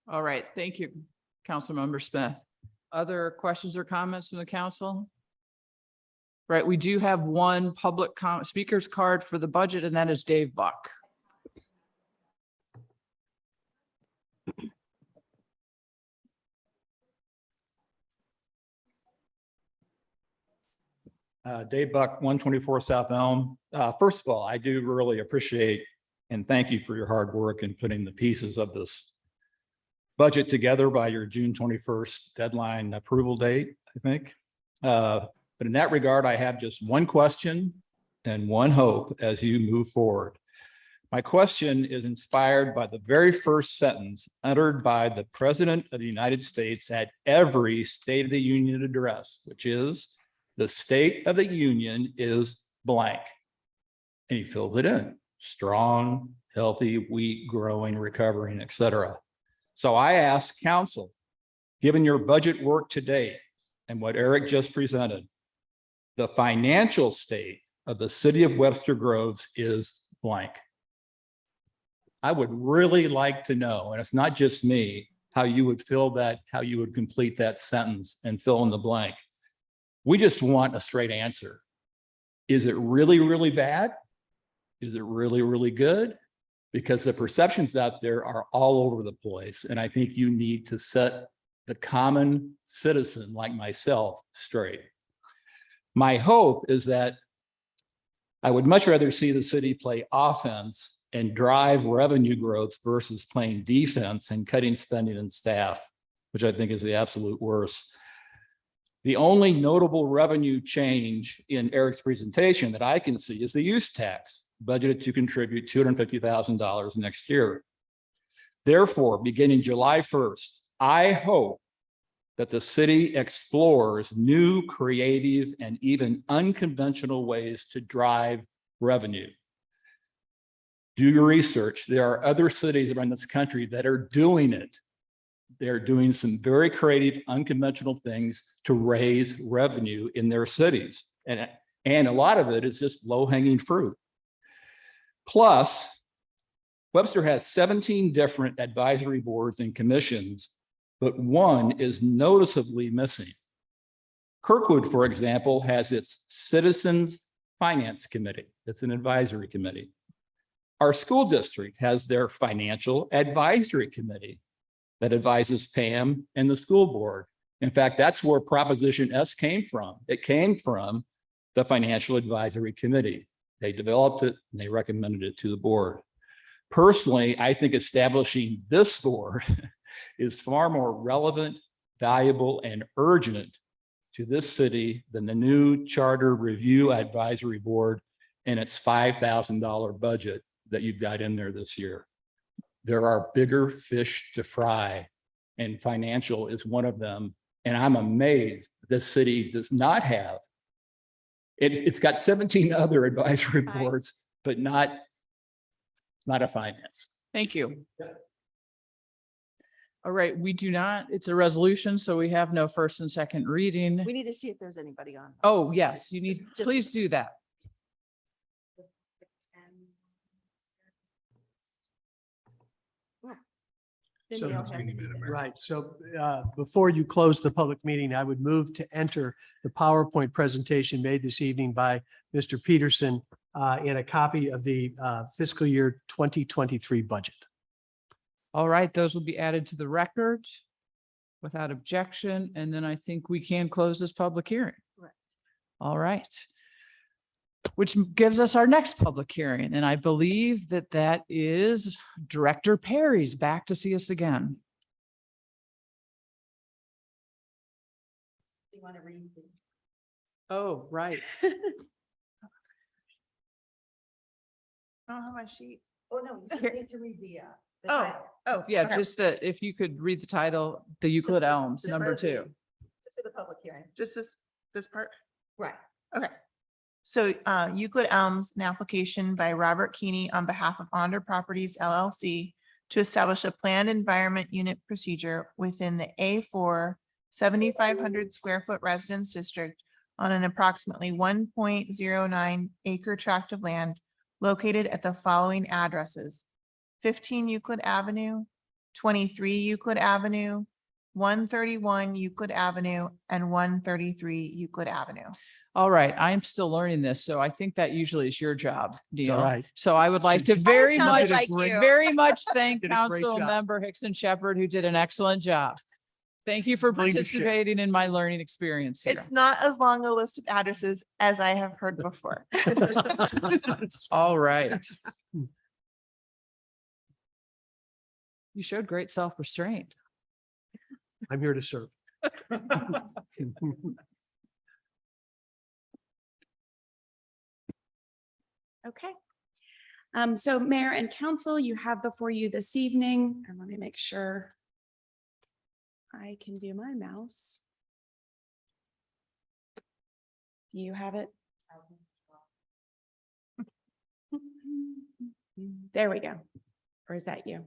All right, thank you, Councilmember Smith. Other questions or comments from the council? Right, we do have one public speaker's card for the budget, and that is Dave Buck. Dave Buck, 124 South Elm. First of all, I do really appreciate and thank you for your hard work in putting the pieces of this budget together by your June 21st deadline approval date, I think. But in that regard, I have just one question and one hope as you move forward. My question is inspired by the very first sentence uttered by the President of the United States at every State of the Union address, which is, the State of the Union is blank. And he fills it in. Strong, healthy, weak, growing, recovering, etc. So I ask council, given your budget work to date and what Eric just presented, the financial state of the city of Webster Groves is blank. I would really like to know, and it's not just me, how you would fill that, how you would complete that sentence and fill in the blank. We just want a straight answer. Is it really, really bad? Is it really, really good? Because the perceptions out there are all over the place. And I think you need to set the common citizen like myself straight. My hope is that I would much rather see the city play offense and drive revenue growth versus playing defense and cutting spending and staff, which I think is the absolute worst. The only notable revenue change in Eric's presentation that I can see is the use tax, budgeted to contribute $250,000 next year. Therefore, beginning July 1st, I hope that the city explores new, creative, and even unconventional ways to drive revenue. Do your research. There are other cities around this country that are doing it. They're doing some very creative, unconventional things to raise revenue in their cities. And a lot of it is just low-hanging fruit. Plus, Webster has 17 different advisory boards and commissions, but one is noticeably missing. Kirkwood, for example, has its Citizens Finance Committee. It's an advisory committee. Our school district has their Financial Advisory Committee that advises Pam and the school board. In fact, that's where Proposition S came from. It came from the Financial Advisory Committee. They developed it and they recommended it to the board. Personally, I think establishing this board is far more relevant, valuable, and urgent to this city than the new Charter Review Advisory Board and its $5,000 budget that you've got in there this year. There are bigger fish to fry, and financial is one of them. And I'm amazed this city does not have it's got 17 other advisory boards, but not a finance. Thank you. All right, we do not, it's a resolution, so we have no first and second reading. We need to see if there's anybody on. Oh, yes, you need, Just- please do that. So- Right. So before you close the public meeting, I would move to enter the PowerPoint presentation made this evening by Mr. Peterson and a copy of the fiscal year 2023 budget. All right, those will be added to the record without objection, and then I think we can close this public hearing. Correct. All right. Which gives us our next public hearing, and I believe that that is Director Perry's back to see us again. You want to read? Oh, right. I don't have my sheet. Oh, no, you just need to read the Oh, title. oh. Yeah, okay. just that if you could read the title, The Euclid Elms, just number read the- 2. Just to the public hearing. Just this part. Right. Okay. So Euclid Elms, an application by Robert Keeney on behalf of Onder Properties LLC to establish a planned environment unit procedure within the A4 7,500 square foot residence district on an approximately 1.09 acre tract of land located at the following addresses: 15 Euclid Avenue, 23 Euclid Avenue, 131 Euclid Avenue, and 133 Euclid Avenue. All right, I am still learning this, so I think that usually is your job, It's all Neil. right. So I would like to She very sounded much, like you. very much thank Did a great Council job. Member Hickson Shepherd, who did an excellent job. Thank you for Willing to share. participating in my learning experience here. It's not as long a list of addresses as I have heard before. All right. You showed great self-restraint. I'm here to serve. Okay. So Mayor and Council, you have before you this evening, and let me make sure I can do my mouse. You have it. There we go. Or is that you?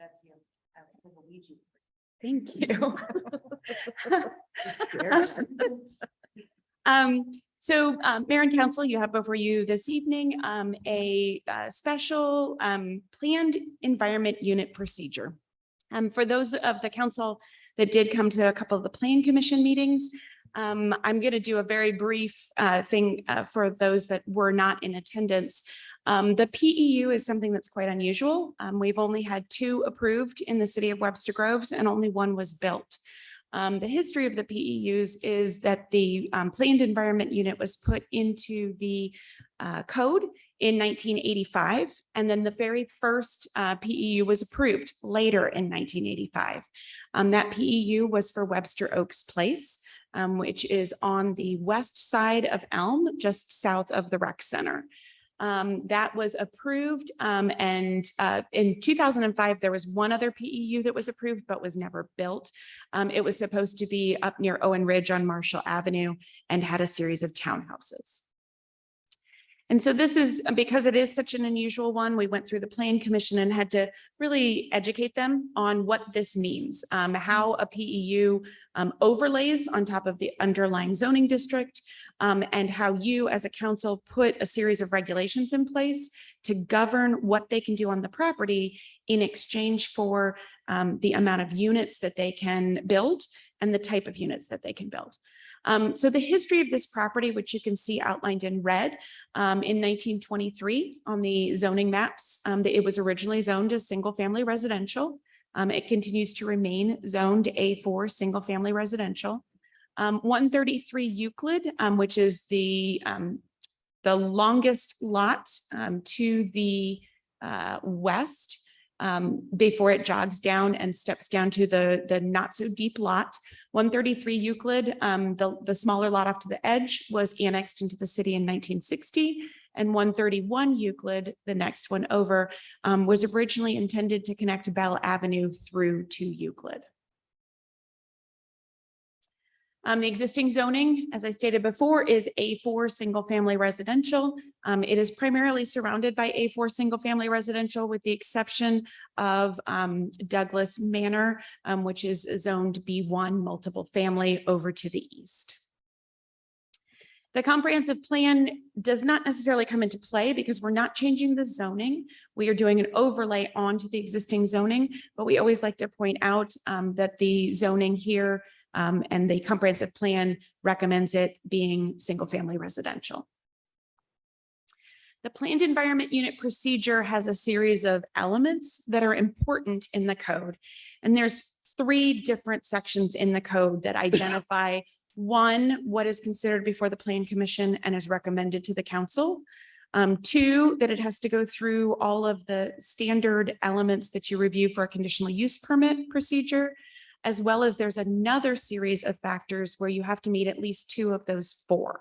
That's you. It's like a Ouija. Thank you. Mayor and Council, you have before you this evening a special planned environment unit procedure. For those of the council that did come to a couple of the Plan Commission meetings, I'm going to do a very brief thing for those that were not in attendance. The PEU is something that's quite unusual. We've only had 2 approved in the city of Webster Groves and only 1 was built. The history of the PEUs is that the planned environment unit was put into the code in 1985, and then the very first PEU was approved later in 1985. That PEU was for Webster Oaks Place, which is on the west side of Elm, just south of the rec center. That was approved. And in 2005, there was 1 other PEU that was approved, but was never built. It was supposed to be up near Owen Ridge on Marshall Avenue and had a series of townhouses. And so this is because it is such an unusual one. We went through the Plan Commission and had to really educate them on what this means, how a PEU overlays on top of the underlying zoning district, and how you as a council put a series of regulations in place to govern what they can do on the property in exchange for the amount of units that they can build and the type of units that they can build. So the history of this property, which you can see outlined in red, in 1923 on the zoning maps, it was originally zoned as single-family residential. It continues to remain zoned A4 single-family residential. 133 Euclid, which is the longest lot to the west, before it jogs down and steps down to the not so deep lot. 133 Euclid, the smaller lot off to the edge, was annexed into the city in 1960. And 131 Euclid, the next one over, was originally intended to connect Bell Avenue through to Euclid. The existing zoning, as I stated before, is A4 single family residential. It is primarily surrounded by A4 single family residential with the exception of Douglas Manor, which is zoned B1 multiple family over to the east. The comprehensive plan does not necessarily come into play because we're not changing the zoning. We are doing an overlay onto the existing zoning, but we always like to point out that the zoning here and the comprehensive plan recommends it being single family residential. The planned environment unit procedure has a series of elements that are important in the code. And there's 3 different sections in the code that identify one, what is considered before the Plan Commission and is recommended to the council. 2, that it has to go through all of the standard elements that you review for a conditional use permit procedure, as well as there's another series of factors where you have to meet at least 2 of those 4.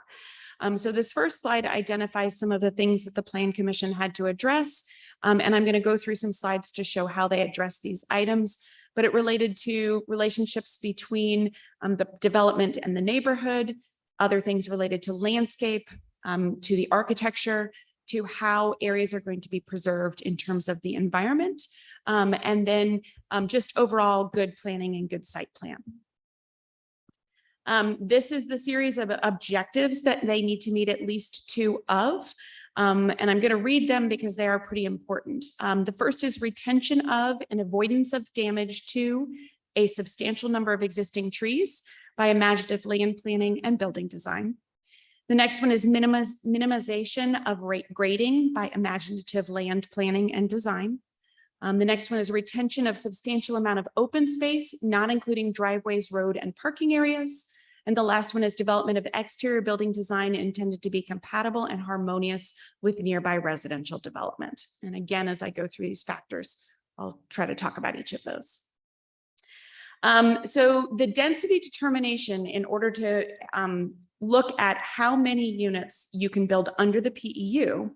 So this first slide identifies some of the things that the Plan Commission had to address. And I'm going to go through some slides to show how they address these items, but it related to relationships between the development and the neighborhood, other things related to landscape, to the architecture, to how areas are going to be preserved in terms of the environment, and then just overall good planning and good site plan. This is the series of objectives that they need to meet at least 2 of, and I'm going to read them because they are pretty important. The first is retention of and avoidance of damage to a substantial number of existing trees by imaginative land planning and building design. The next one is minimization of rate grading by imaginative land planning and design. The next one is retention of substantial amount of open space, not including driveways, road, and parking areas. And the last one is development of exterior building design intended to be compatible and harmonious with nearby residential development. And again, as I go through these factors, I'll try to talk about each of those. So the density determination, in order to look at how many units you can build under the PEU,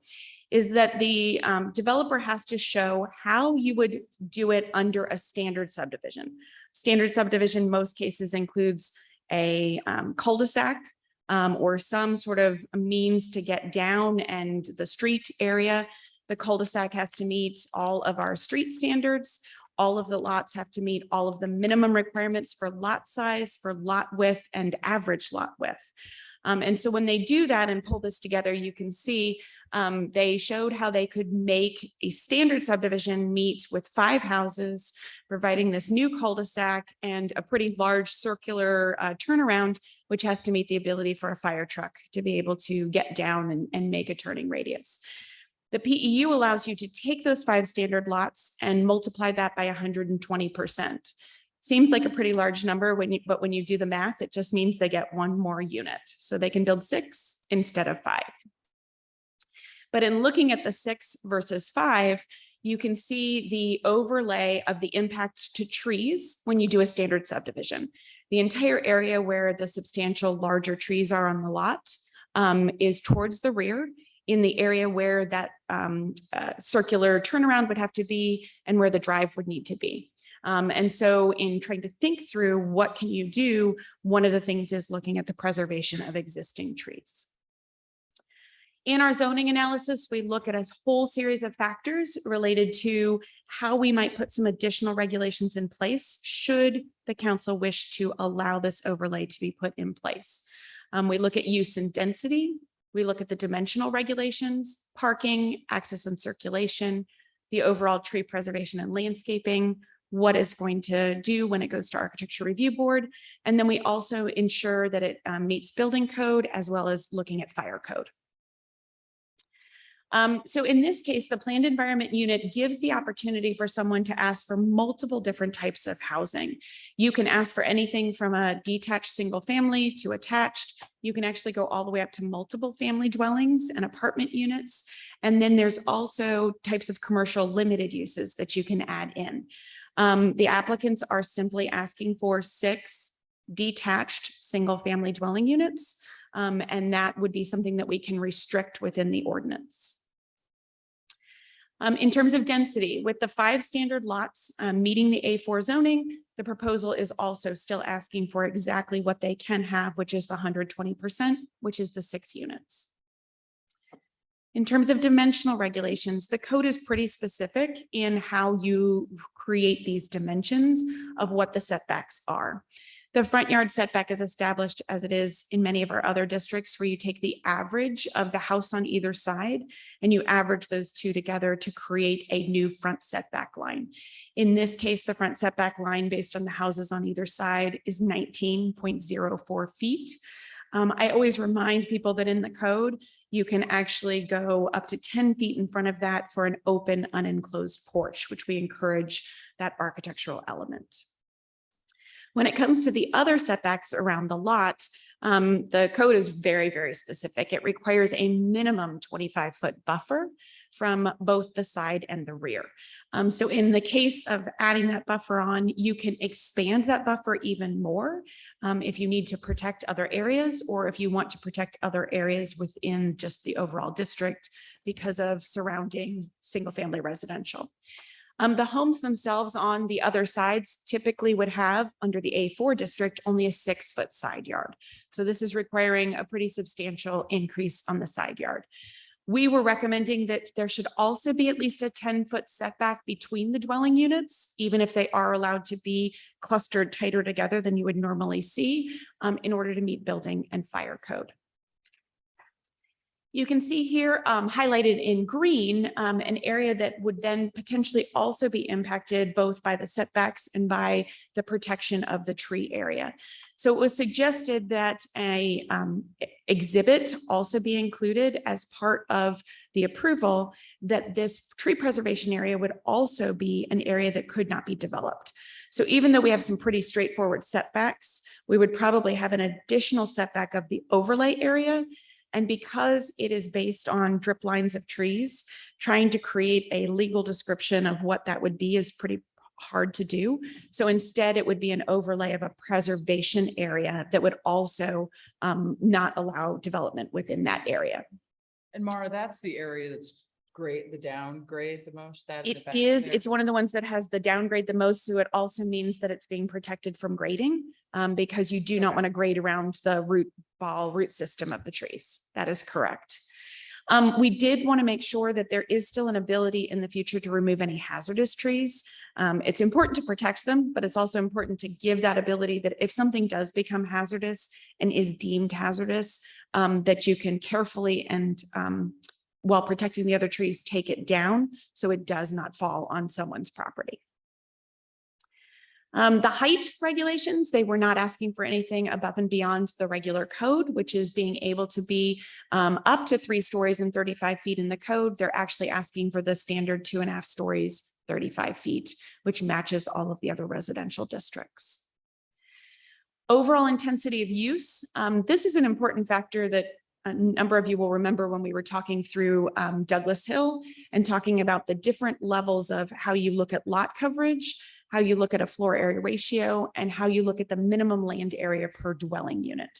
is that the developer has to show how you would do it under a standard subdivision. Standard subdivision, most cases, includes a cul-de-sac or some sort of means to get down and the street area. The cul-de-sac has to meet all of our street standards. All of the lots have to meet all of the minimum requirements for lot size, for lot width, and average lot width. And so when they do that and pull this together, you can see they showed how they could make a standard subdivision meet with 5 houses, providing this new cul-de-sac and a pretty large circular turnaround, which has to meet the ability for a fire truck to be able to get down and make a turning radius. The PEU allows you to take those 5 standard lots and multiply that by 120%. Seems like a pretty large number, but when you do the math, it just means they get 1 more unit. So they can build 6 instead of 5. But in looking at the 6 versus 5, you can see the overlay of the impact to trees when you do a standard subdivision. The entire area where the substantial larger trees are on the lot is towards the rear, in the area where that circular turnaround would have to be and where the drive would need to be. And so in trying to think through what can you do, one of the things is looking at the preservation of existing trees. In our zoning analysis, we look at a whole series of factors related to how we might put some additional regulations in place should the council wish to allow this overlay to be put in place. We look at use and density. We look at the dimensional regulations, parking, access and circulation, the overall tree preservation and landscaping, what it's going to do when it goes to Architecture Review Board. And then we also ensure that it meets building code as well as looking at fire code. So in this case, the planned environment unit gives the opportunity for someone to ask for multiple different types of housing. You can ask for anything from a detached single family to attached. You can actually go all the way up to multiple family dwellings and apartment units. And then there's also types of commercial limited uses that you can add in. The applicants are simply asking for 6 detached single family dwelling units. And that would be something that we can restrict within the ordinance. In terms of density, with the 5 standard lots meeting the A4 zoning, the proposal is also still asking for exactly what they can have, which is the 120%, which is the 6 units. In terms of dimensional regulations, the code is pretty specific in how you create these dimensions of what the setbacks are. The front yard setback is established as it is in many of our other districts, where you take the average of the house on either side and you average those two together to create a new front setback line. In this case, the front setback line based on the houses on either side is 19.04 feet. I always remind people that in the code, you can actually go up to 10 feet in front of that for an open, unenclosed porch, which we encourage that architectural element. When it comes to the other setbacks around the lot, the code is very, very specific. It requires a minimum 25-foot buffer from both the side and the rear. So in the case of adding that buffer on, you can expand that buffer even more if you need to protect other areas, or if you want to protect other areas within just the overall district because of surrounding single-family residential. The homes themselves on the other sides typically would have, under the A4 district, only a 6-foot side yard. So this is requiring a pretty substantial increase on the side yard. We were recommending that there should also be at least a 10-foot setback between the dwelling units, even if they are allowed to be clustered tighter together than you would normally see, in order to meet building and fire code. You can see here highlighted in green, an area that would then potentially also be impacted both by the setbacks and by the protection of the tree area. So it was suggested that a exhibit also be included as part of the approval, that this tree preservation area would also be an area that could not be developed. So even though we have some pretty straightforward setbacks, we would probably have an additional setback of the overlay area. And because it is based on drip lines of trees, trying to create a legal description of what that would be is pretty hard to do. So instead, it would be an overlay of a preservation area that would also not allow development within that area. And Mara, that's the area that's great, the downgrade the most. That It is, it's one of the ones that has the downgrade the most. So it also means that it's being protected from grading because you do not want to grade around the root system of the trees. That is correct. We did want to make sure that there is still an ability in the future to remove any hazardous trees. It's important to protect them, but it's also important to give that ability that if something does become hazardous and is deemed hazardous, that you can carefully and while protecting the other trees, take it down so it does not fall on someone's property. The height regulations, they were not asking for anything above and beyond the regular code, which is being able to be up to 3 stories and 35 feet in the code. They're actually asking for the standard 2.5 stories, 35 feet, which matches all of the other residential districts. Overall intensity of use. This is an important factor that a number of you will remember when we were talking through Douglas Hill and talking about the different levels of how you look at lot coverage, how you look at a floor area ratio, and how you look at the minimum land area per dwelling unit.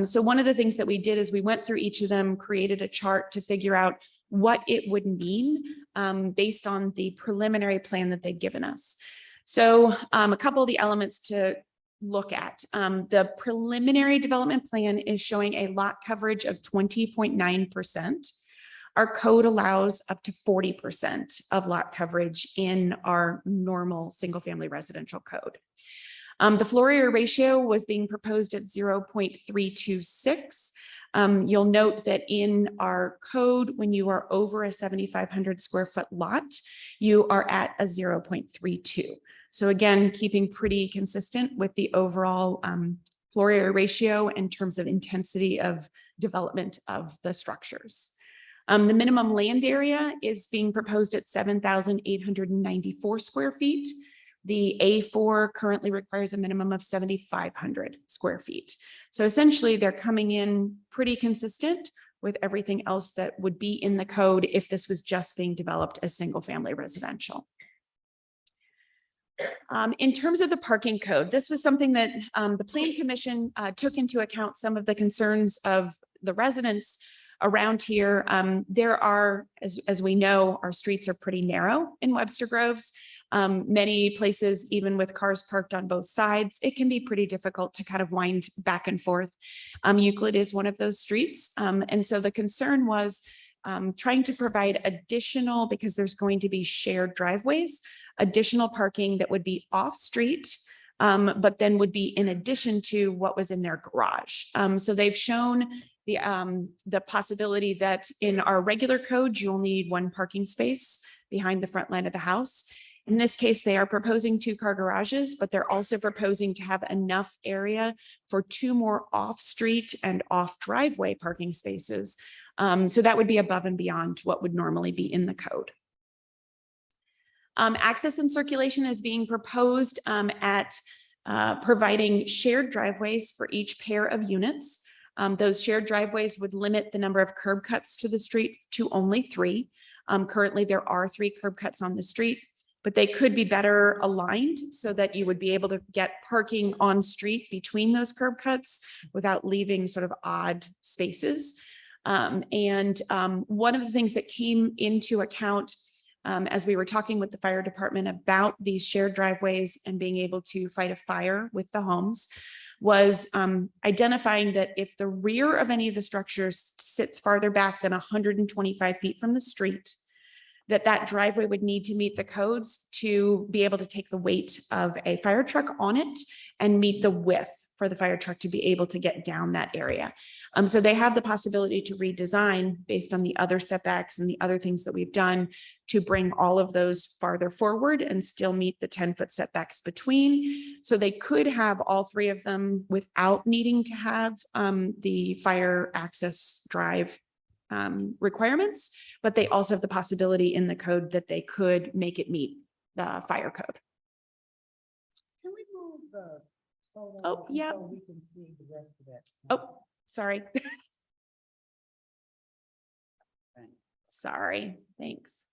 So one of the things that we did is we went through each of them, created a chart to figure out what it would mean based on the preliminary plan that they'd given us. So a couple of the elements to look at. The preliminary development plan is showing a lot coverage of 20.9%. Our code allows up to 40% of lot coverage in our normal single-family residential code. The floor area ratio was being proposed at 0.326. You'll note that in our code, when you are over a 7,500 square foot lot, you are at a 0.32. So again, keeping pretty consistent with the overall floor area ratio in terms of intensity of development of the structures. The minimum land area is being proposed at 7,894 square feet. The A4 currently requires a minimum of 7,500 square feet. So essentially they're coming in pretty consistent with everything else that would be in the code if this was just being developed as single family residential. In terms of the parking code, this was something that the Planning Commission took into account some of the concerns of the residents around here. There are, as we know, our streets are pretty narrow in Webster Groves. Many places, even with cars parked on both sides, it can be pretty difficult to kind of wind back and forth. Euclid is one of those streets. And so the concern was trying to provide additional, because there's going to be shared driveways, additional parking that would be off street, but then would be in addition to what was in their garage. So they've shown the possibility that in our regular code, you only need one parking space behind the front line of the house. In this case, they are proposing 2-car garages, but they're also proposing to have enough area for 2 more off-street and off-driveway parking spaces. So that would be above and beyond what would normally be in the code. Access and circulation is being proposed at providing shared driveways for each pair of units. Those shared driveways would limit the number of curb cuts to the street to only 3. Currently, there are 3 curb cuts on the street, but they could be better aligned so that you would be able to get parking on street between those curb cuts without leaving sort of odd spaces. One of the things that came into account as we were talking with the fire department about these shared driveways and being able to fight a fire with the homes was identifying that if the rear of any of the structures sits farther back than 125 feet from the street, that driveway would need to meet the codes to be able to take the weight of a fire truck on it and meet the width for the fire truck to be able to get down that area. So they have the possibility to redesign based on the other setbacks and the other things that we've done to bring all of those farther forward and still meet the 10-foot setbacks between. So they could have all 3 of them without needing to have the fire access drive requirements, but they also have the possibility in the code that they could make it meet the fire code. Can we move the photo? Oh, yeah. So we can see the rest of that. Oh, sorry. Sorry, thanks.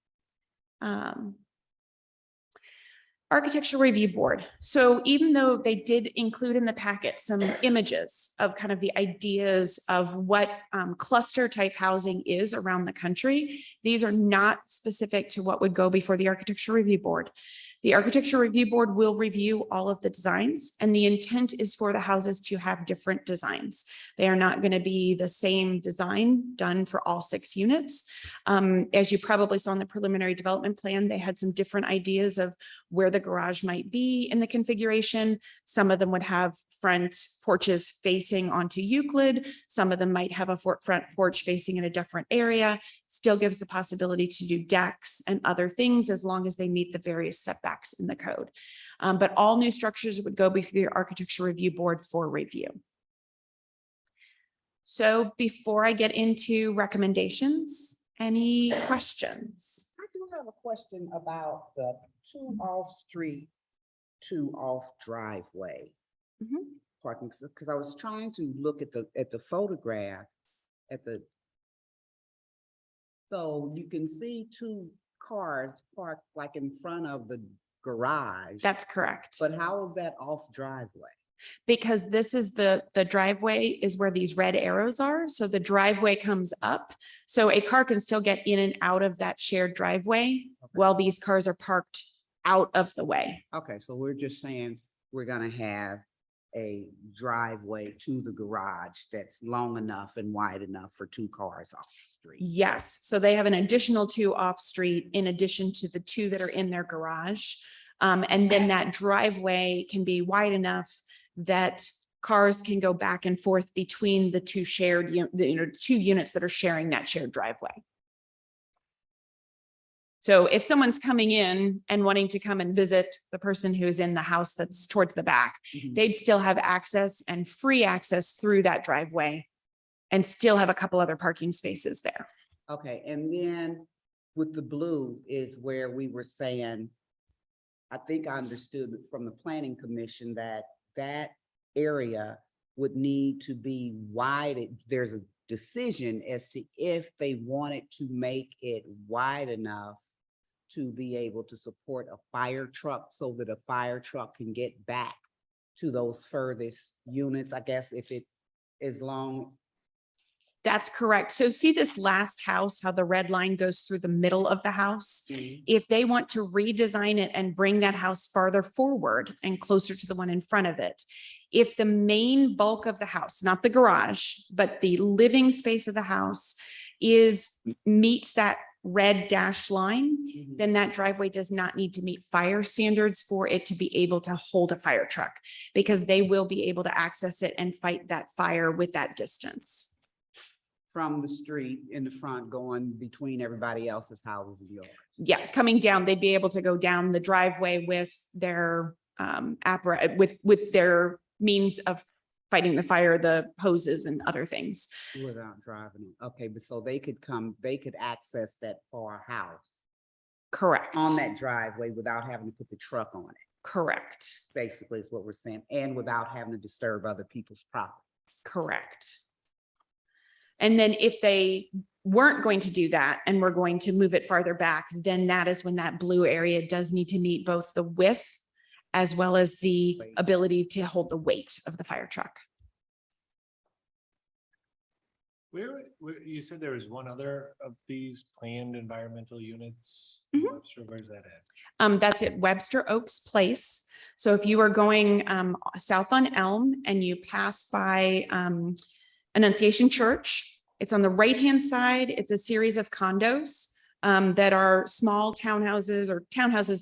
Architectural Review Board. So even though they did include in the packet some images of kind of the ideas of what cluster type housing is around the country, these are not specific to what would go before the Architectural Review Board. The Architectural Review Board will review all of the designs, and the intent is for the houses to have different designs. They are not going to be the same design done for all 6 units. As you probably saw in the preliminary development plan, they had some different ideas of where the garage might be in the configuration. Some of them would have front porches facing onto Euclid. Some of them might have a front porch facing in a different area. Still gives the possibility to do decks and other things as long as they meet the various setbacks in the code. But all new structures would go before the Architectural Review Board for review. So before I get into recommendations, any questions? I do have a question about the 2 off-street, 2 off-driveway parking, because I was trying to look at the photograph so you can see 2 cars parked like in front of the garage. That's correct. But how is that off driveway? Because this is the driveway is where these red arrows are. So the driveway comes up. So a car can still get in and out of that shared driveway while these cars are parked out of the way. Okay, so we're just saying we're gonna have a driveway to the garage that's long enough and wide enough for 2 cars off the street. Yes. So they have an additional 2 off street in addition to the 2 that are in their garage. And then that driveway can be wide enough that cars can go back and forth between the 2 shared, 2 units that are sharing that shared driveway. So if someone's coming in and wanting to come and visit the person who's in the house that's towards the back, they'd still have access and free access through that driveway and still have a couple other parking spaces there. Okay, and then with the blue is where we were saying, I think I understood from the planning commission that area would need to be wide. There's a decision as to if they wanted to make it wide enough to be able to support a fire truck so that a fire truck can get back to those furthest units, I guess, if it is long. That's correct. So see this last house, how the red line goes through the middle of the house? If they want to redesign it and bring that house farther forward and closer to the one in front of it, if the main bulk of the house, not the garage, but the living space of the house meets that red dashed line, then that driveway does not need to meet fire standards for it to be able to hold a fire truck, because they will be able to access it and fight that fire with that distance. From the street in the front going between everybody else's houses and yours. Yes, coming down, they'd be able to go down the driveway with their with their means of fighting the fire, the hoses and other things. Without driving it. Okay, but so they could access that far house. Correct. On that driveway without having to put the truck on it. Correct. Basically is what we're saying, and without having to disturb other people's property. Correct. And then if they weren't going to do that and we're going to move it farther back, then that is when that blue area does need to meet both the width as well as the ability to hold the weight of the fire truck. Where you said there was one other of these planned environmental units? Webster, where's that at? That's at Webster Oaks Place. So if you are going south on Elm and you pass by Annunciation Church, it's on the right-hand side. It's a series of condos that are small townhouses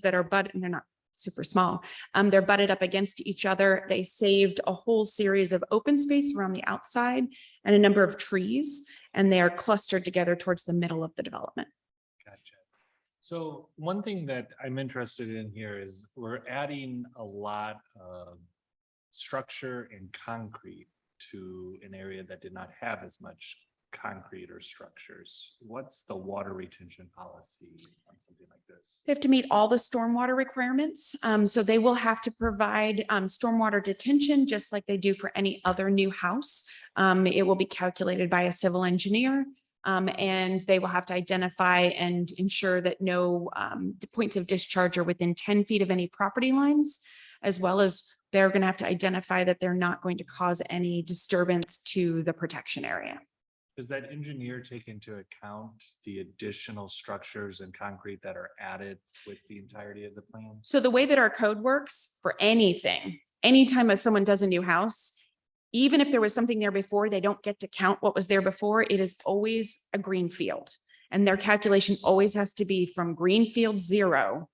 that are and they're not super small. They're butted up against each other. They saved a whole series of open space around the outside and a number of trees, and they are clustered together towards the middle of the development. Gotcha. So one thing that I'm interested in here is we're adding a lot of structure and concrete to an area that did not have as much concrete or structures. What's the water retention policy on something like this? They have to meet all the stormwater requirements. So they will have to provide stormwater detention just like they do for any other new house. It will be calculated by a civil engineer. And they will have to identify and ensure that no points of discharge are within 10 feet of any property lines, as well as they're going to have to identify that they're not going to cause any disturbance to the protection area. Does that engineer take into account the additional structures and concrete that are added with the entirety of the plan? So the way that our code works for anything, anytime someone does a new house, even if there was something there before, they don't get to count what was there before. It is always a green field. And their calculation always has to be from green field 0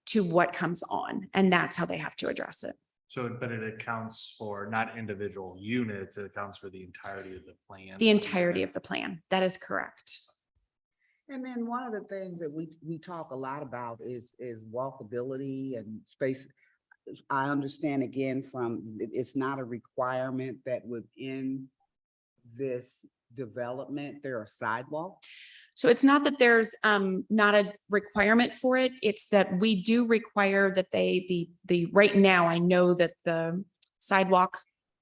to what comes on. And that's how they have to address it. So, but it accounts for not individual units, it accounts for the entirety of the plan. The entirety of the plan. That is correct. And then one of the things that we talk a lot about is walkability and space. I understand again it's not a requirement that within this development, there are sidewalks. So it's not that there's not a requirement for it. It's that we do require that right now, I know that the sidewalk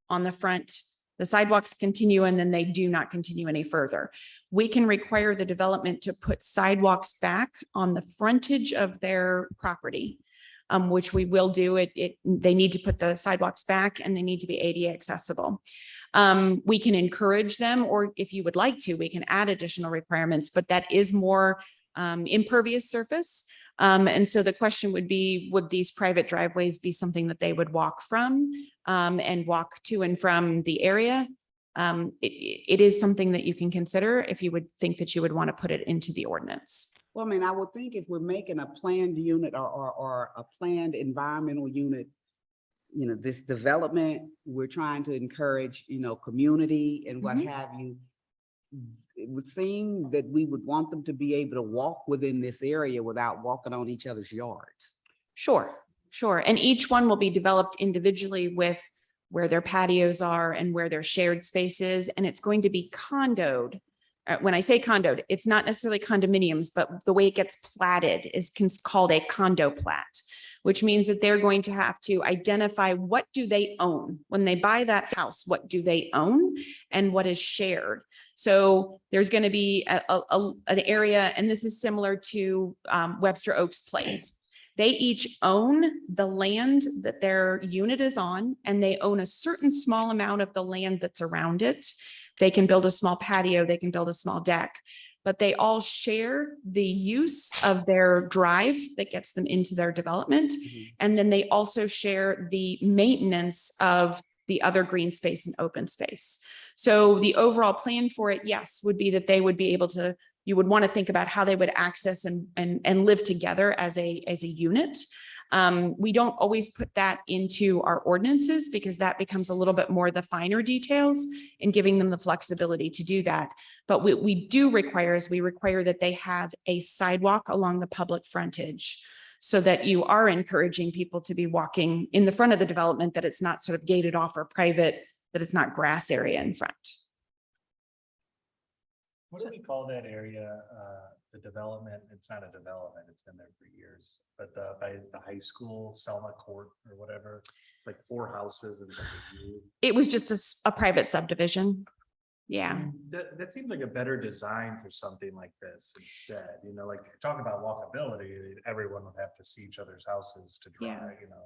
on the front, the sidewalks continue and then they do not continue any further. We can require the development to put sidewalks back on the frontage of their property, which we will do. They need to put the sidewalks back and they need to be ADA accessible. We can encourage them, or if you would like to, we can add additional requirements, but that is more impervious surface. And so the question would be, would these private driveways be something that they would walk from and walk to and from the area? It is something that you can consider if you would think that you would want to put it into the ordinance. Well, I mean, I would think if we're making a planned unit or a planned environmental unit, this development, we're trying to encourage, community and what have you. It would seem that we would want them to be able to walk within this area without walking on each other's yards. Sure. And each one will be developed individually with where their patios are and where their shared space is. And it's going to be condoed. When I say condoed, it's not necessarily condominiums, but the way it gets platted is called a condo plat, which means that they're going to have to identify what do they own. When they buy that house, what do they own and what is shared? So there's going to be an area, and this is similar to Webster Oaks Place. They each own the land that their unit is on, and they own a certain small amount of the land that's around it. They can build a small patio, they can build a small deck, but they all share the use of their drive that gets them into their development. And then they also share the maintenance of the other green space and open space. So the overall plan for it, yes, would be that they would be able to, you would want to think about how they would access and live together as a unit. We don't always put that into our ordinances because that becomes a little bit more the finer details and giving them the flexibility to do that. But what we do require is we require that they have a sidewalk along the public frontage so that you are encouraging people to be walking in the front of the development, that it's not sort of gated off or private, that it's not grass area in front. What do we call that area, the development? It's not a development, it's been there for years, but by the high school, Selma Court or whatever, like 4 houses and like a view. It was just a private subdivision. Yeah. That seems like a better design for something like this instead, you know, like talk about walkability, everyone would have to see each other's houses to drive, you know.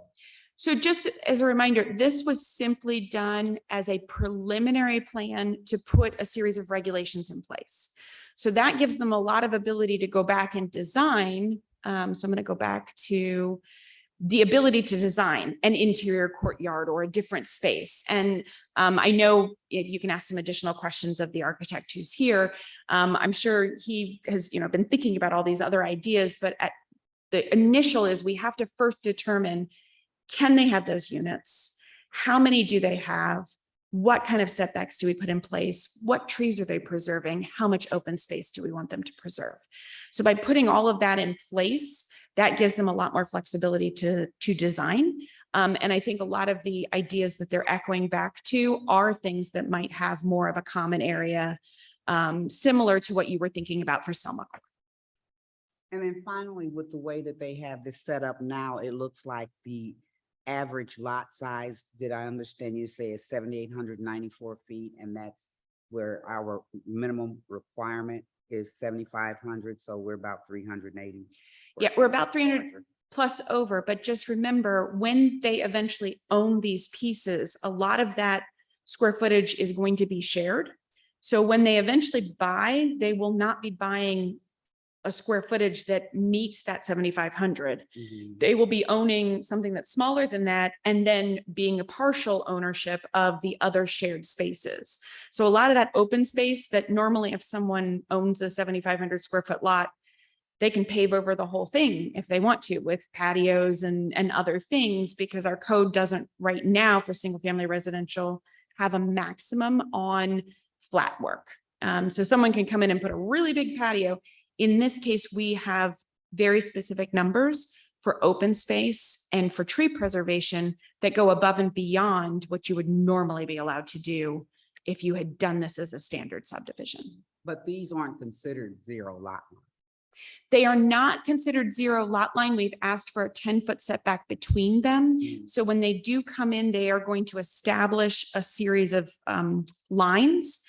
So just as a reminder, this was simply done as a preliminary plan to put a series of regulations in place. So that gives them a lot of ability to go back and design. So I'm going to go back to the ability to design an interior courtyard or a different space. And I know if you can ask some additional questions of the architect who's here, I'm sure he has, been thinking about all these other ideas, but at the initial is we have to first determine, can they have those units? How many do they have? What kind of setbacks do we put in place? What trees are they preserving? How much open space do we want them to preserve? So by putting all of that in place, that gives them a lot more flexibility to design. And I think a lot of the ideas that they're echoing back to are things that might have more of a common area, similar to what you were thinking about for Selma. And then finally, with the way that they have this set up now, it looks like the average lot size, did I understand you say is 7,894 feet, and that's where our minimum requirement is 7,500, so we're about 380. Yeah, we're about 300 plus over, but just remember, when they eventually own these pieces, a lot of that square footage is going to be shared. So when they eventually buy, they will not be buying a square footage that meets that 7,500. They will be owning something that's smaller than that, and then being a partial ownership of the other shared spaces. So a lot of that open space that normally if someone owns a 7,500 square foot lot, they can pave over the whole thing if they want to, with patios and other things, because our code doesn't right now for single family residential have a maximum on flat work. So someone can come in and put a really big patio. In this case, we have very specific numbers for open space and for tree preservation that go above and beyond what you would normally be allowed to do if you had done this as a standard subdivision. But these aren't considered zero lot line. They are not considered zero lot line. We've asked for a 10-foot setback between them. So when they do come in, they are going to establish a series of lines.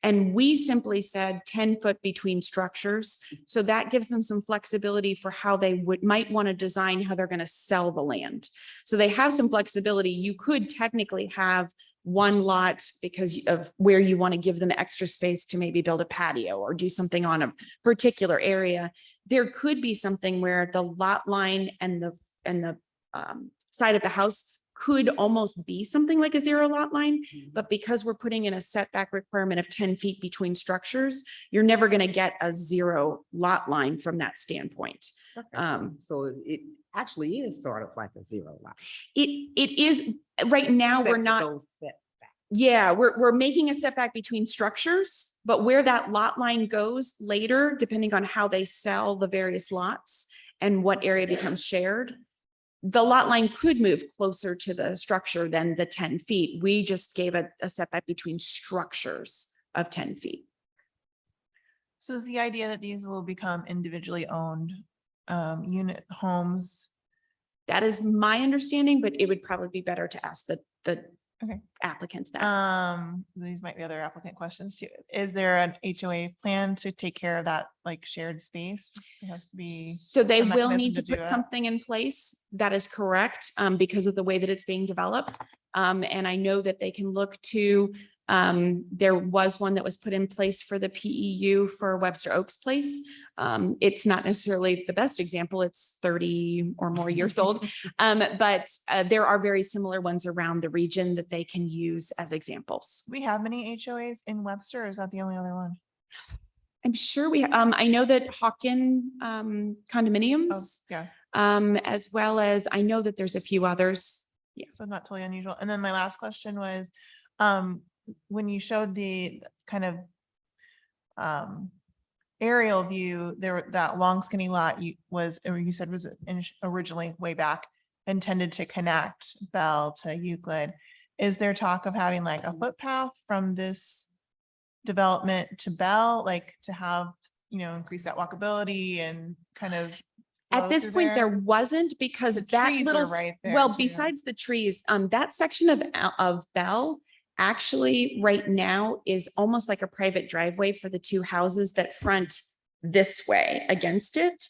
And we simply said 10 foot between structures. So that gives them some flexibility for how they might want to design how they're going to sell the land. So they have some flexibility. You could technically have one lot because of where you want to give them extra space to maybe build a patio or do something on a particular area. There could be something where the lot line and the side of the house could almost be something like a zero lot line, but because we're putting in a setback requirement of 10 feet between structures, you're never going to get a zero lot line from that standpoint. So it actually is sort of like a zero lot. It is right now. We're not. Yeah, we're making a setback between structures, but where that lot line goes later, depending on how they sell the various lots and what area becomes shared, the lot line could move closer to the structure than the 10 feet. We just gave a setback between structures of 10 feet. So is the idea that these will become individually owned unit homes? That is my understanding, but it would probably be better to ask the Okay. applicants that. These might be other applicant questions too. Is there an HOA plan to take care of that like shared space? It has to be. So they a will mechanism need to do put that? something in place. That is correct, because of the way that it's being developed. And I know that they can look to There was one that was put in place for the PEU for Webster Oaks Place. It's not necessarily the best example. It's 30 or more years old. But there are very similar ones around the region that they can use as examples. We have many HOAs in Webster, or is that the only other one? I'm sure I know that Hawken condominiums, Yeah. as well as I know that there's a few others. Yeah. So not totally unusual. And then my last question was, when you showed the kind of aerial view, that long skinny lot you said was originally way back intended to connect Bell to Euclid. Is there talk of having like a footpath from this development to Bell, like to have, increase that walkability and kind of at this point, there wasn't, because that trees little, are right there well, too. besides the trees, that section of Bell actually right now is almost like a private driveway for the two houses that front this way against it.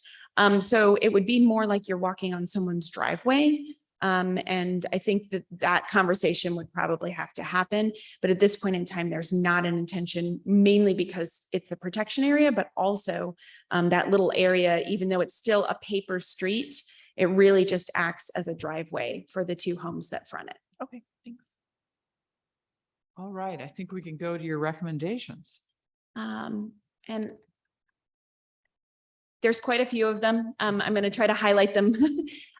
So it would be more like you're walking on someone's driveway. And I think that conversation would probably have to happen. But at this point in time, there's not an intention, mainly because it's the protection area, but also that little area, even though it's still a paper street, it really just acts as a driveway for the two homes that front it. Okay, thanks. All right, I think we can go to your recommendations. And there's quite a few of them. I'm going to try to highlight them.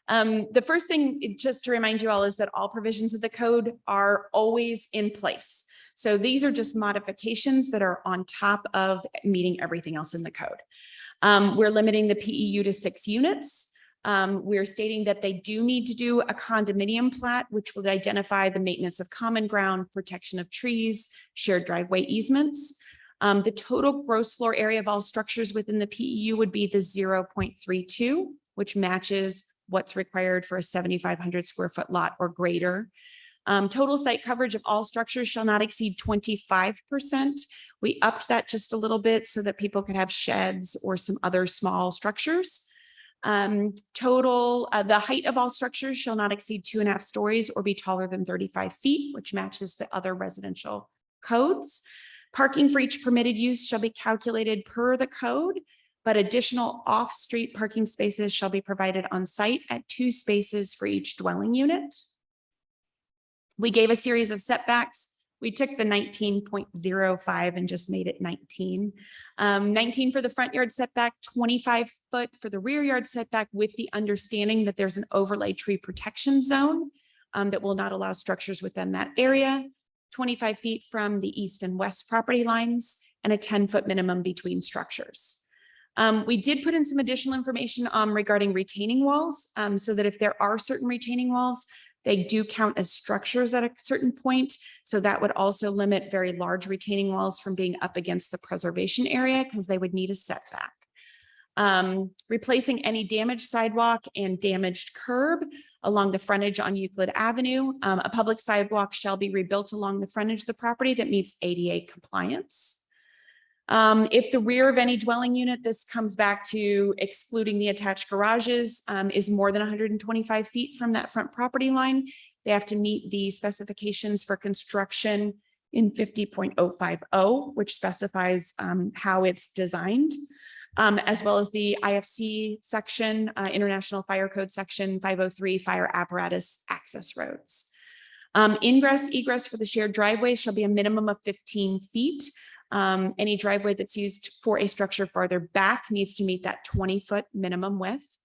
The first thing, just to remind you all, is that all provisions of the code are always in place. So these are just modifications that are on top of meeting everything else in the code. We're limiting the PEU to 6 units. We're stating that they do need to do a condominium plat, which would identify the maintenance of common ground, protection of trees, shared driveway easements. The total gross floor area of all structures within the PEU would be the 0.32, which matches what's required for a 7,500 square foot lot or greater. Total site coverage of all structures shall not exceed 25%. We upped that just a little bit so that people could have sheds or some other small structures. The height of all structures shall not exceed 2.5 stories or be taller than 35 feet, which matches the other residential codes. Parking for each permitted use shall be calculated per the code, but additional off-street parking spaces shall be provided on site at 2 spaces for each dwelling unit. We gave a series of setbacks. We took the 19.05 and just made it 19. 19 for the front yard setback, 25 foot for the rear yard setback, with the understanding that there's an overlay tree protection zone that will not allow structures within that area. 25 feet from the east and west property lines, and a 10-foot minimum between structures. We did put in some additional information regarding retaining walls, so that if there are certain retaining walls, they do count as structures at a certain point. So that would also limit very large retaining walls from being up against the preservation area, because they would need a setback. Replacing any damaged sidewalk and damaged curb along the frontage on Euclid Avenue. A public sidewalk shall be rebuilt along the frontage of the property that meets ADA compliance. If the rear of any dwelling unit, this comes back to excluding the attached garages, is more than 125 feet from that front property line, they have to meet the specifications for construction in 50.050, which specifies how it's designed. As well as the IFC section, International Fire Code section 503, fire apparatus access roads. Ingress, egress for the shared driveways shall be a minimum of 15 feet. Any driveway that's used for a structure farther back needs to meet that 20-foot minimum width.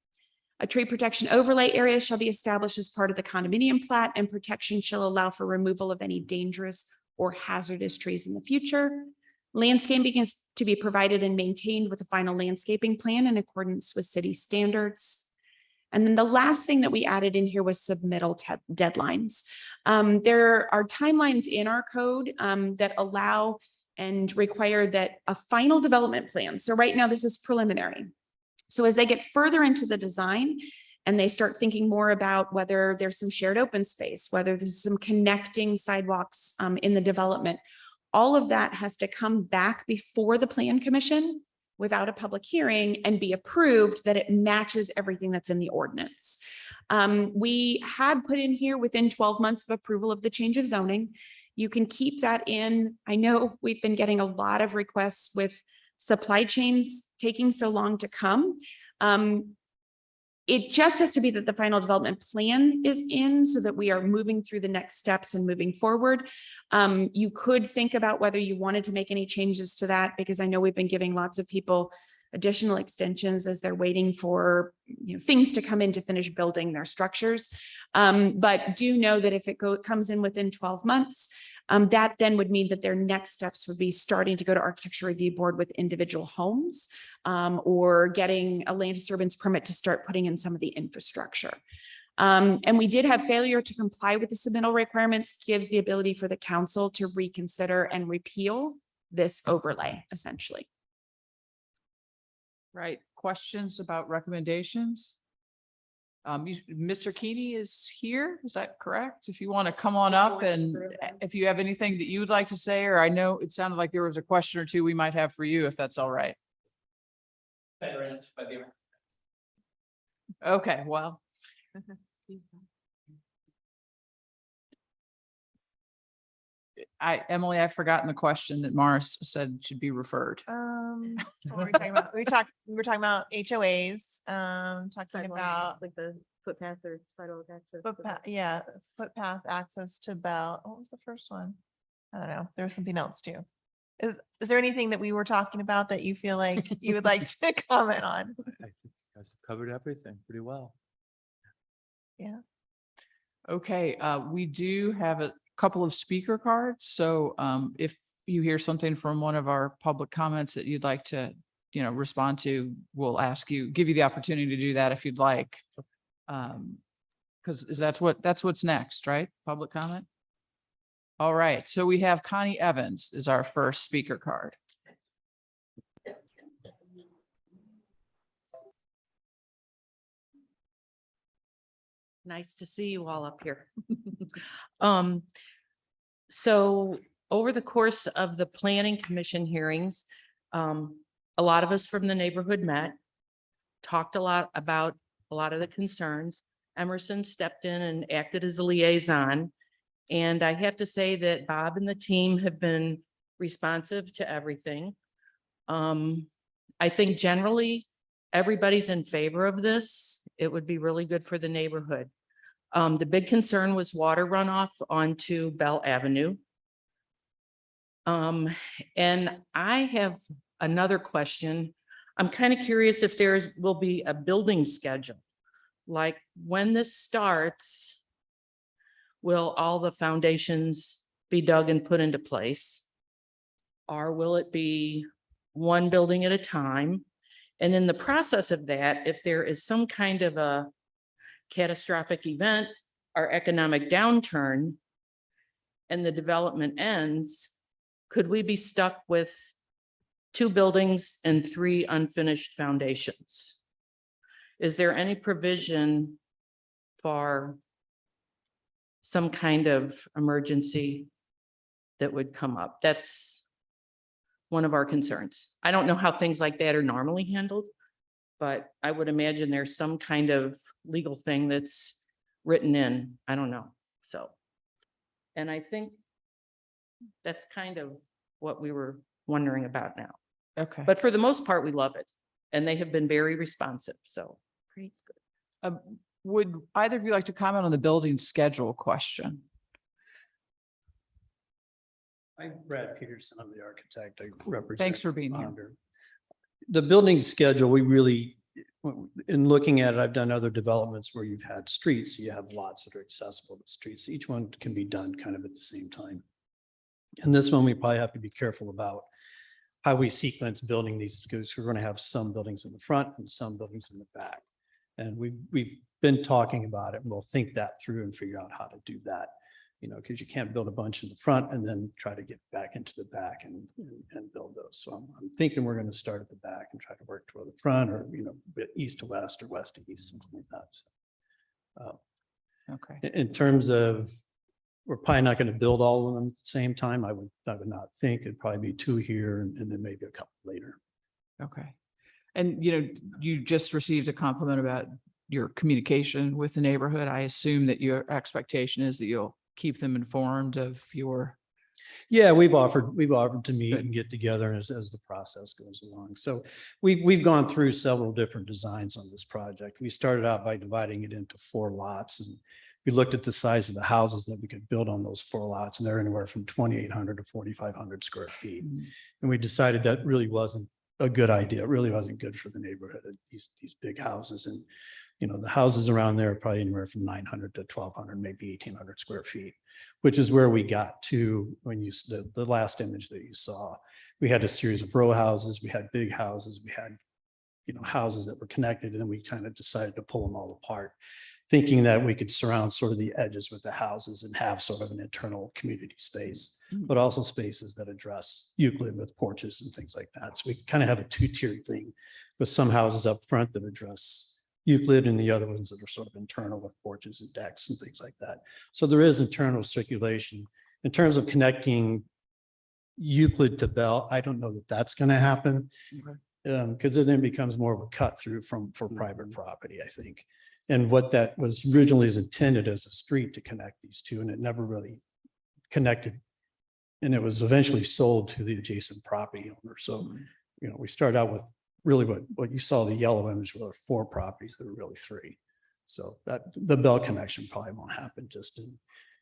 A tree protection overlay area shall be established as part of the condominium plat, and protection shall allow for removal of any dangerous or hazardous trees in the future. Landscaping is to be provided and maintained with a final landscaping plan in accordance with city standards. And then the last thing that we added in here was submittal deadlines. There are timelines in our code that allow and require that a final development plan. So right now this is preliminary. So as they get further into the design and they start thinking more about whether there's some shared open space, whether there's some connecting sidewalks in the development, all of that has to come back before the plan commission without a public hearing and be approved that it matches everything that's in the ordinance. We had put in here within 12 months of approval of the change of zoning. You can keep that in. I know we've been getting a lot of requests with supply chains taking so long to come. It just has to be that the final development plan is in so that we are moving through the next steps and moving forward. You could think about whether you wanted to make any changes to that, because I know we've been giving lots of people additional extensions as they're waiting for things to come in to finish building their structures. But do know that if it comes in within 12 months, that then would mean that their next steps would be starting to go to architecture review board with individual homes, or getting a land disturbance permit to start putting in some of the infrastructure. And we did have failure to comply with the submittal requirements, gives the ability for the council to reconsider and repeal this overlay, essentially. Right. Questions about recommendations? Mr. Keeney is here. Is that correct? If you want to come on up, and if you have anything that you'd like to say, or I know it sounded like there was a question or two we might have for you, if that's all right. Okay, well. Emily, I've forgotten the question that Morris said should be referred. What were we talking about? We were talking about HOAs, talking about Like the footpath or sidewalk access. footpath access to Bell. What was the first one? I don't know. There was something else too. Is there anything that we were talking about that you feel like you would like to comment on? I think you guys have covered everything pretty well. Yeah. Okay, we do have a couple of speaker cards. So if you hear something from one of our public comments that you'd like to, respond to, we'll give you the opportunity to do that if you'd like. Because that's what's next, right? Public comment. All right. So we have Connie Evans is our first speaker card. Nice to see you all up here. So over the course of the planning commission hearings, a lot of us from the neighborhood met, talked a lot about a lot of the concerns. Emerson stepped in and acted as a liaison. And I have to say that Bob and the team have been responsive to everything. I think generally everybody's in favor of this. It would be really good for the neighborhood. The big concern was water runoff onto Bell Avenue. And I have another question. I'm kind of curious if will be a building schedule. Like when this starts, will all the foundations be dug and put into place? Or will it be one building at a time? And in the process of that, if there is some kind of a catastrophic event or economic downturn and the development ends, could we be stuck with 2 buildings and 3 unfinished foundations? Is there any provision for some kind of emergency that would come up? That's one of our concerns. I don't know how things like that are normally handled, but I would imagine there's some kind of legal thing that's written in. I don't know. So, and I think that's kind of what we were wondering about now. Okay. But for the most part, we love it. And they have been very responsive. So pretty good. Would either of you like to comment on the building schedule question? I'm Brad Peterson. I'm the architect. I represent. Thanks for being here. Ponder. The building schedule, we really, in looking at it, I've done other developments where you've had streets, you have lots that are accessible to streets. Each one can be done kind of at the same time. And this one, we probably have to be careful about how we sequence building these, because we're going to have some buildings in the front and some buildings in the back. And we've been talking about it, and we'll think that through and figure out how to do that. Because you can't build a bunch in the front and then try to get back into the back and build those. So I'm thinking we're going to start at the back and try to work toward the front, or east to west or west to east, something like that. So, okay. In terms of, we're probably not going to build all of them at the same time. I would not think. It'd probably be 2 here and then maybe a couple later. Okay. And you just received a compliment about your communication with the neighborhood. I assume that your expectation is that you'll keep them informed of your Yeah, we've offered to meet and get together as the process goes along. So we've gone through several different designs on this project. We started out by dividing it into 4 lots, and we looked at the size of the houses that we could build on those 4 lots, and they're anywhere from 2,800 to 4,500 square feet. And we decided that really wasn't a good idea. It really wasn't good for the neighborhood, these big houses. And, you know, the houses around there are probably anywhere from 900 to 1,200, maybe 1,800 square feet, which is where we got to when the last image that you saw. We had a series of row houses, we had big houses, we had, you know, houses that were connected, and then we kind of decided to pull them all apart, thinking that we could surround sort of the edges with the houses and have sort of an internal community space, but also spaces that address Euclid with porches and things like that. So we kind of have a 2-tiered thing with some houses up front that address Euclid and the other ones that are sort of internal with porches and decks and things like that. So there is internal circulation. In terms of connecting Euclid to Bell, I don't know that that's going to happen, because it then becomes more of a cut through for private property, I think. And what that was originally is intended as a street to connect these two, and it never really connected. And it was eventually sold to the adjacent property owner. So, you know, we started out with really what you saw, the yellow image, were 4 properties, there were really 3. So that the Bell connection probably won't happen, just in,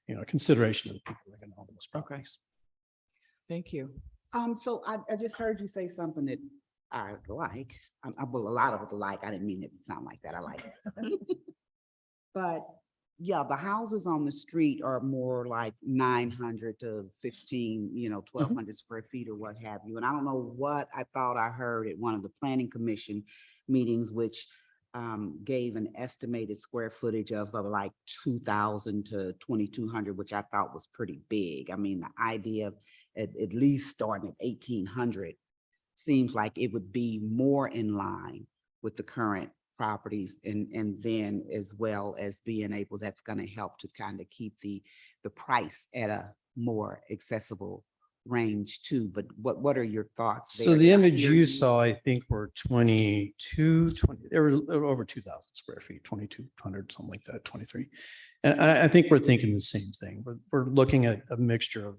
you know, consideration of the people that are going to own those properties. Thank you. So I just heard you say something that I like. Well, a lot of it like. I didn't mean it to sound like that. I like it. But yeah, the houses on the street are more like 900 to 15, you know, 1,200 square feet or what have you. And I don't know what I thought I heard at one of the planning commission meetings, which gave an estimated square footage of like 2,000 to 2,200, which I thought was pretty big. I mean, the idea of at least starting at 1,800 seems like it would be more in line with the current properties, and then as well as being able, that's going to help to kind of keep the price at a more accessible range too. But what are your thoughts there? So the Did I image hear you saw, I think, were 20, they were over 2,000 square feet, 2,200, something like that, 23. And I think we're thinking the same thing. We're looking at a mixture of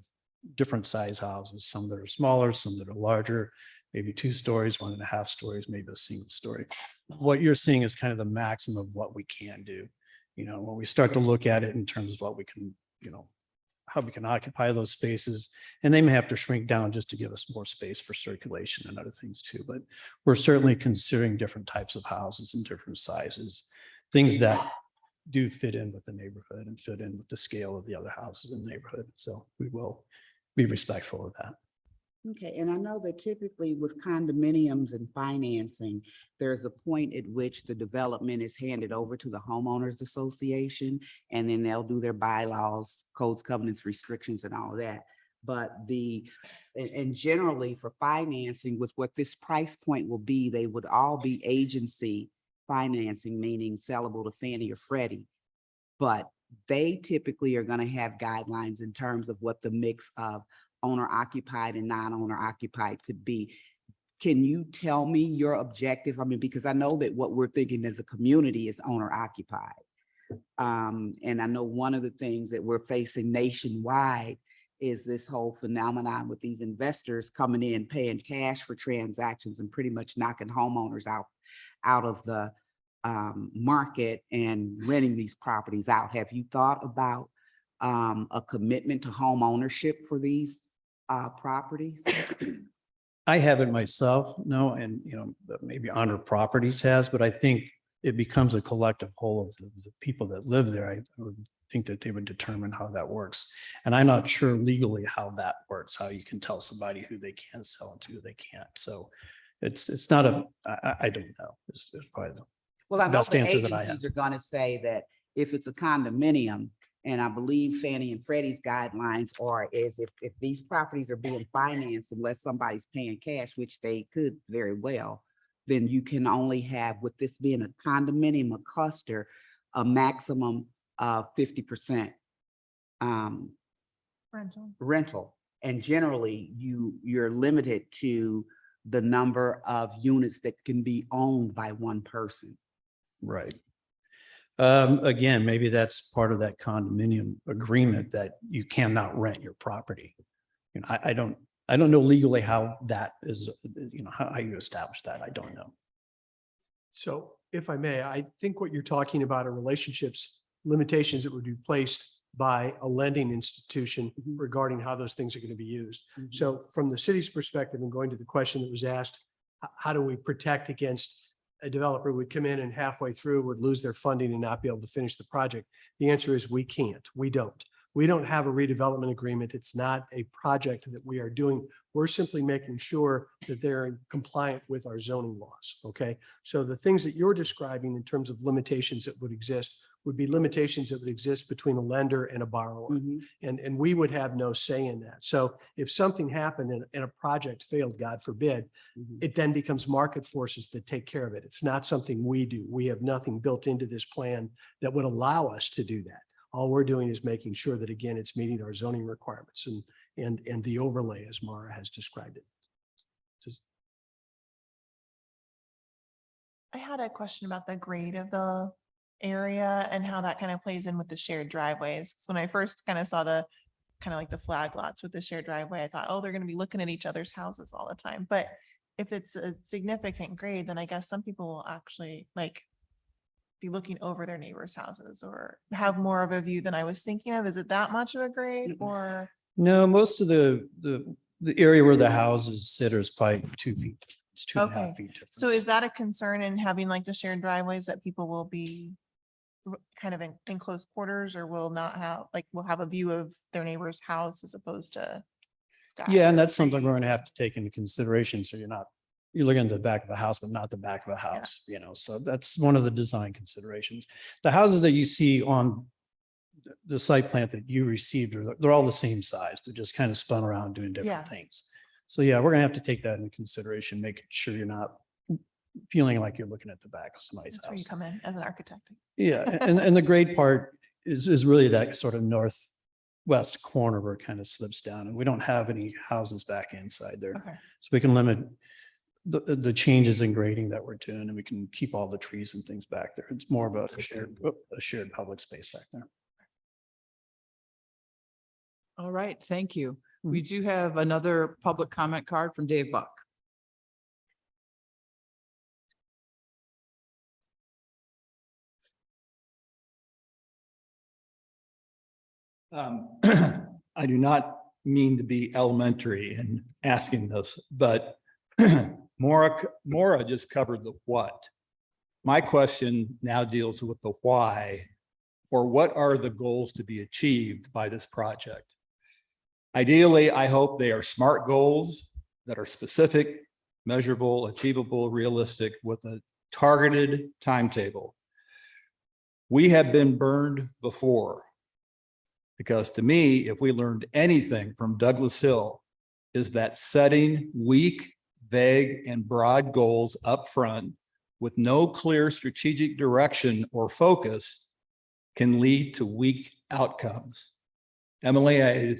different size houses, some that are smaller, some that are larger, maybe 2 stories, 1.5 stories, maybe a single story. What you're seeing is kind of the maximum of what we can do. You know, when we start to look at it in terms of what we can, you know, how we can occupy those spaces, and they may have to shrink down just to give us more space for circulation and other things too. But we're certainly considering different types of houses and different sizes, things that do fit in with the neighborhood and fit in with the scale of the other houses in the neighborhood. So we will be respectful of that. Okay, and I know that typically with condominiums and financing, there's a point at which the development is handed over to the homeowners association, and then they'll do their bylaws, codes, covenants, restrictions, and all of that. But and generally for financing, with what this price point will be, they would all be agency financing, meaning sellable to Fannie or Freddie. But they typically are going to have guidelines in terms of what the mix of owner occupied and non-owner occupied could be. Can you tell me your objective? I mean, because I know that what we're thinking as a community is owner occupied. And I know one of the things that we're facing nationwide is this whole phenomenon with these investors coming in, paying cash for transactions and pretty much knocking homeowners out of the market and renting these properties out. Have you thought about a commitment to home ownership for these properties? I haven't myself, no, and you know, maybe Honor Properties has, but I think it becomes a collective whole of the people that live there. I would think that they would determine how that works. And I'm not sure legally how that works, how you can tell somebody who they can sell it to, who they can't. So it's not I don't know. It's probably Well, I know best the answer that I have. agencies are going to say that if it's a condominium, and I believe Fannie and Freddie's guidelines are if these properties are being financed, unless somebody's paying cash, which they could very well, then you can only have, with this being a condominium, a cluster, a maximum of 50% rental. And generally you're limited to the number of units that can be owned by one person. Right. Again, maybe that's part of that condominium agreement that you cannot rent your property. You know, I don't know legally how that is, you know, how you establish that. I don't know. So if I may, I think what you're talking about are relationships, limitations that would be placed by a lending institution regarding how those things are going to be used. So from the city's perspective, and going to the question that was asked, how do we protect against a developer who would come in and halfway through would lose their funding and not be able to finish the project? The answer is we can't. We don't. We don't have a redevelopment agreement. It's not a project that we are doing. We're simply making sure that they're compliant with our zoning laws. Okay. So the things that you're describing in terms of limitations that would exist would be limitations that would exist between a lender and a borrower. And we would have no say in that. So if something happened and a project failed, God forbid, it then becomes market forces that take care of it. It's not something we do. We have nothing built into this plan that would allow us to do that. All we're doing is making sure that, again, it's meeting our zoning requirements and the overlay as Mara has described it. Just I had a question about the grade of the area and how that kind of plays in with the shared driveways. 'Cause when I first kind of saw the kind of like the flag lots with the shared driveway, I thought, oh, they're going to be looking at each other's houses all the time. But if it's a significant grade, then I guess some people will actually like be looking over their neighbors' houses or have more of a view than I was thinking of. Is it that much of a grade or? No, most of the area where the houses sit is probably 2 feet. It's 2.5 feet. So is that a concern in having like the shared driveways that people will be kind of in close quarters or will not have, like, will have a view of their neighbor's house as opposed to sky? Yeah, and that's something we're going to have to take into consideration. So you're looking at the back of the house, but not the back of a house, you know, so that's one of the design considerations. The houses that you see on the site plan that you received, they're all the same size. They're just kind of spun around doing different things. So yeah, we're gonna have to take that into consideration, making sure you're not feeling like you're looking at the back of somebody's That's where you house. come in as an architect. Yeah, and the grade part is really that sort of northwest corner where it kind of slips down, and we don't have any houses back inside there. Okay. So we can limit the changes in grading that we're doing, and we can keep all the trees and things back there. It's more of a shared public space back there. All right, thank you. We do have another public comment card from Dave Buck. I do not mean to be elementary in asking this, but Maura just covered the what. My question now deals with the why, or what are the goals to be achieved by this project? Ideally, I hope they are SMART goals that are specific, measurable, achievable, realistic, with a targeted timetable. We have been burned before. Because to me, if we learned anything from Douglas Hill, is that setting weak, vague, and broad goals up front with no clear strategic direction or focus can lead to weak outcomes. Emily, I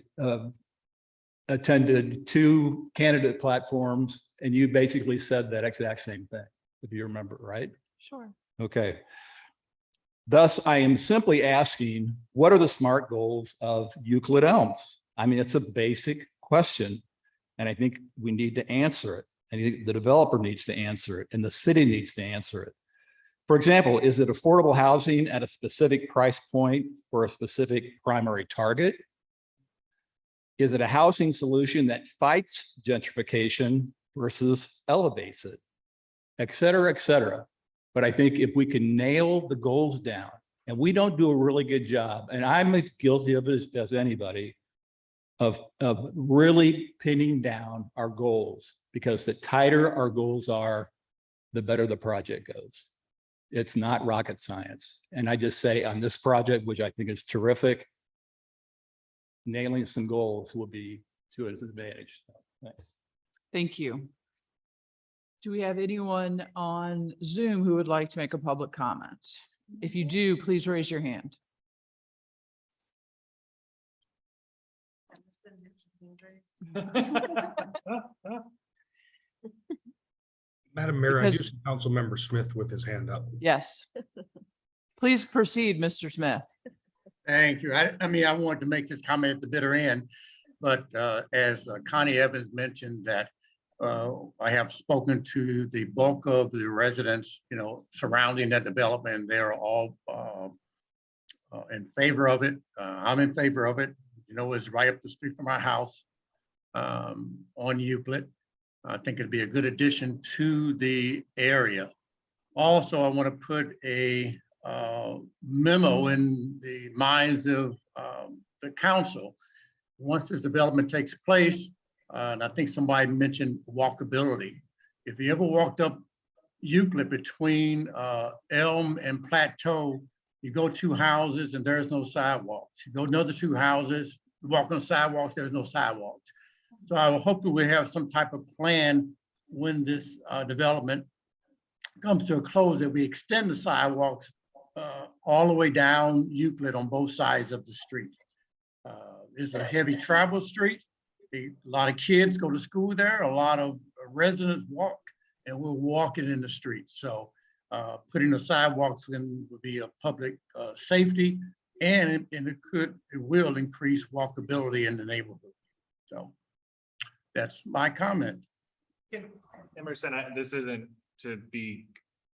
attended 2 candidate platforms, and you basically said that exact same thing, if you remember, right? Sure. Okay. Thus, I am simply asking, what are the SMART goals of Euclid Elms? I mean, it's a basic question, and I think we need to answer it. I think the developer needs to answer it, and the city needs to answer it. For example, is it affordable housing at a specific price point for a specific primary target? Is it a housing solution that fights gentrification versus elevates it, et cetera, et cetera? But I think if we can nail the goals down, and we don't do a really good job, and I'm as guilty of it as anybody, of really pinning down our goals, because the tighter our goals are, the better the project goes. It's not rocket science. And I just say on this project, which I think is terrific, nailing some goals will be to its advantage. Thanks. Thank you. Do we have anyone on Zoom who would like to make a public comment? If you do, please raise your hand. Madam Mayor, I do Because- see Councilmember Smith with his hand up. Yes. Please proceed, Mr. Smith. Thank you. I mean, I wanted to make this comment at the bitter end. But as Connie Evans mentioned that I have spoken to the bulk of the residents, surrounding that development. They're all in favor of it. I'm in favor of it. It's right up the street from our house on Euclid. I think it'd be a good addition to the area. Also, I want to put a memo in the minds of the council. Once this development takes place, and I think somebody mentioned walkability. If you ever walked up Euclid between Elm and Plateau, you go 2 houses and there's no sidewalks. You go another 2 houses, you walk on sidewalks, there's no sidewalks. So I hope that we have some type of plan when this development comes to a close, that we extend the sidewalks all the way down Euclid on both sides of the street. It's a heavy travel street. A lot of kids go to school there. A lot of residents walk, and we're walking in the streets. So putting the sidewalks in would be a public safety, and it will increase walkability in the neighborhood. So that's my comment. Emerson, this isn't to be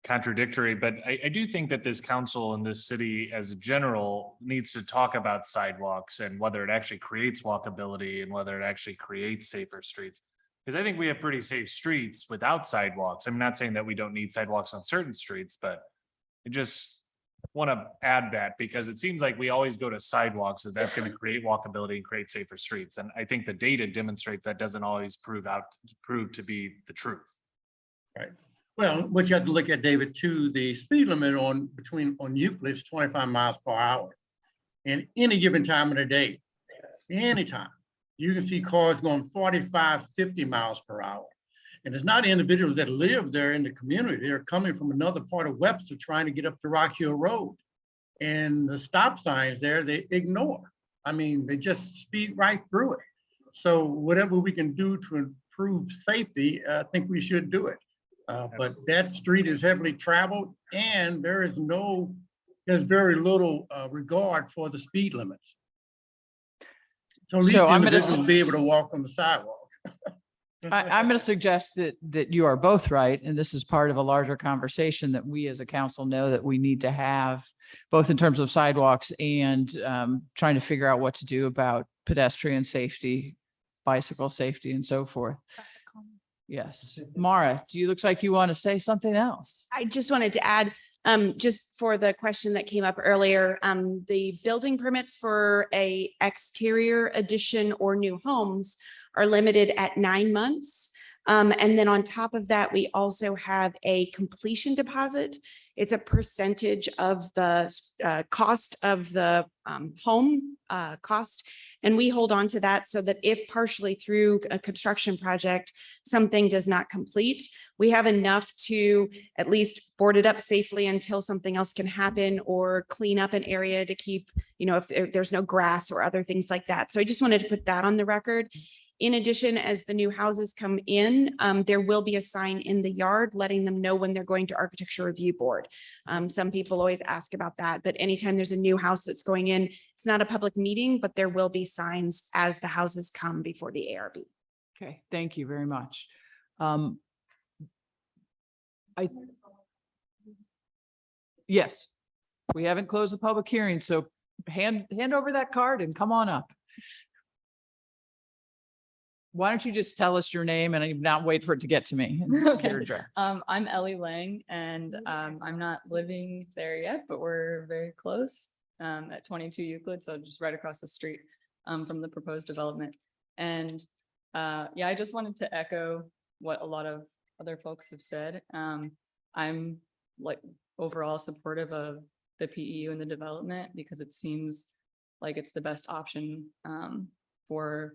contradictory, but I do think that this council and this city as a general needs to talk about sidewalks and whether it actually creates walkability and whether it actually creates safer streets. Because I think we have pretty safe streets without sidewalks. I'm not saying that we don't need sidewalks on certain streets, but I just want to add that because it seems like we always go to sidewalks and that's going to create walkability and create safer streets. And I think the data demonstrates that doesn't always prove to be the truth. Right. Well, what you have to look at, David, too, the speed limit on Euclid is 25 miles per hour. And any given time of the day, anytime, you can see cars going 45, 50 miles per hour. And it's not individuals that live there in the community. They're coming from another part of Webster trying to get up to Rock Hill Road. And the stop signs there, they ignore. I mean, they just speed right through it. So whatever we can do to improve safety, I think we should do it. But that street is heavily traveled and there's very little regard for the speed limits. So at least the individuals will be able to walk on the sidewalk. I'm going to suggest that you are both right. And this is part of a larger conversation that we as a council know that we need to have, both in terms of sidewalks and trying to figure out what to do about pedestrian safety, bicycle safety, and so forth. Yes. Mara, looks like you want to say something else. I just wanted to add, just for the question that came up earlier, the building permits for a exterior addition or new homes are limited at 9 months. And then on top of that, we also have a completion deposit. It's a percentage of the cost of the home cost. And we hold on to that so that if partially through a construction project, something does not complete, we have enough to at least board it up safely until something else can happen or clean up an area to keep, if there's no grass or other things like that. So I just wanted to put that on the record. In addition, as the new houses come in, there will be a sign in the yard letting them know when they're going to Architecture Review Board. Some people always ask about that, but anytime there's a new house that's going in, it's not a public meeting, but there will be signs as the houses come before the ARB. Okay, thank you very much. Yes, we haven't closed the public hearing, so hand over that card and come on up. Why don't you just tell us your name and not wait for it to get to me? Okay. Your address. I'm Ellie Lang and I'm not living there yet, but we're very close at 22 Euclid. So just right across the street from the proposed development. And yeah, I just wanted to echo what a lot of other folks have said. I'm overall supportive of the PEU and the development because it seems like it's the best option for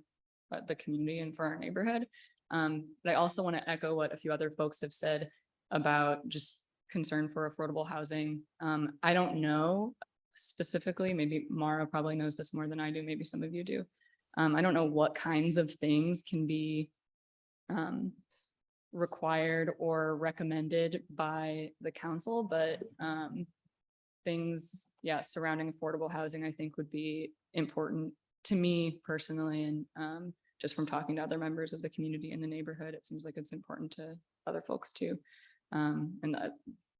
the community and for our neighborhood. But I also want to echo what a few other folks have said about just concern for affordable housing. I don't know specifically, maybe Mara probably knows this more than I do, maybe some of you do. I don't know what kinds of things can be required or recommended by the council, but things, surrounding affordable housing, I think would be important to me personally, and just from talking to other members of the community in the neighborhood, it seems like it's important to other folks too. And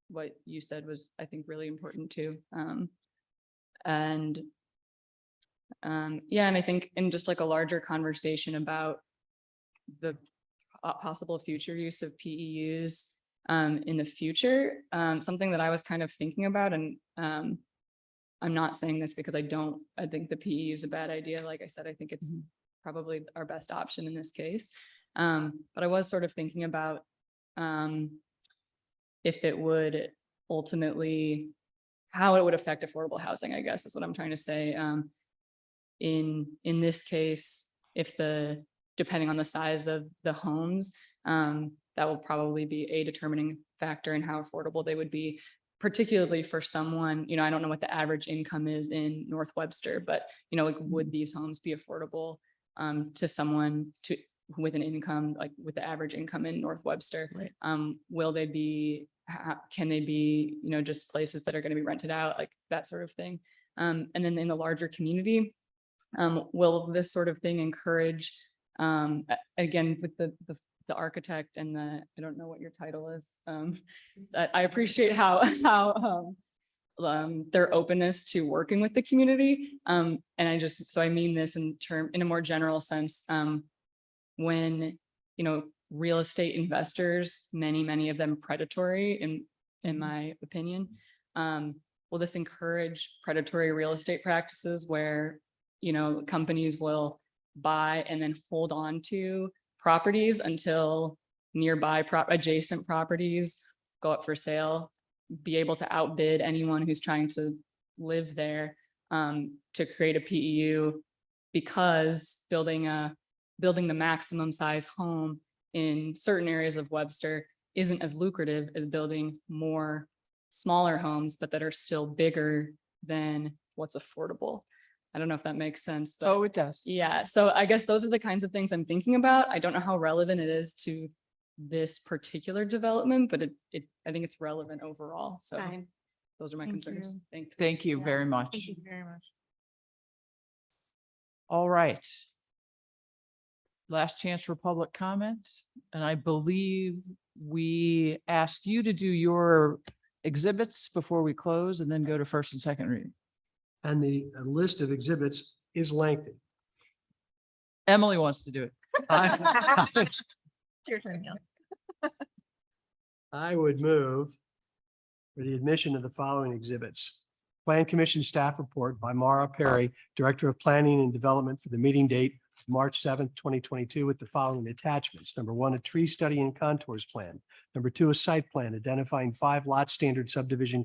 what you said was, I think, really important too. Yeah, and I think in just like a larger conversation about the possible future use of PEUs in the future, something that I was kind of thinking about, and I'm not saying this because I think the PEU is a bad idea. Like I said, I think it's probably our best option in this case. But I was sort of thinking about if it would ultimately, how it would affect affordable housing, I guess is what I'm trying to say. In this case, depending on the size of the homes, that will probably be a determining factor in how affordable they would be, particularly for someone, I don't know what the average income is in North Webster, but, like, would these homes be affordable to someone with an income, like with the average income in North Webster? Right. Will they be, can they be, just places that are going to be rented out, like that sort of thing? And then in the larger community, will this sort of thing encourage, again, with the architect and I don't know what your title is. I appreciate how their openness to working with the community. And I mean this in a more general sense, when, real estate investors, many of them predatory in my opinion, will this encourage predatory real estate practices where, companies will buy and then hold on to properties until nearby adjacent properties go up for sale, be able to outbid anyone who's trying to live there, to create a PEU, because building the maximum size home in certain areas of Webster isn't as lucrative as building more smaller homes, but that are still bigger than what's affordable. I don't know if that makes sense, but Oh, it does. yeah. So I guess those are the kinds of things I'm thinking about. I don't know how relevant it is to this particular development, but I think it's relevant overall. So those are my concerns. Thanks. Thank you very much. Thank you very much. All right. Last chance for public comment. And I believe we asked you to do your exhibits before we close and then go to first and second reading. And the list of exhibits is lengthy. Emily wants to do it. It's your turn now. I would move for the admission of the following exhibits. Plan Commission Staff Report by Mara Perry, Director of Planning and Development, for the meeting date March 7th, 2022, with the following attachments. Number 1, a tree study and contours plan. Number 2, a site plan identifying 5 lot standard subdivision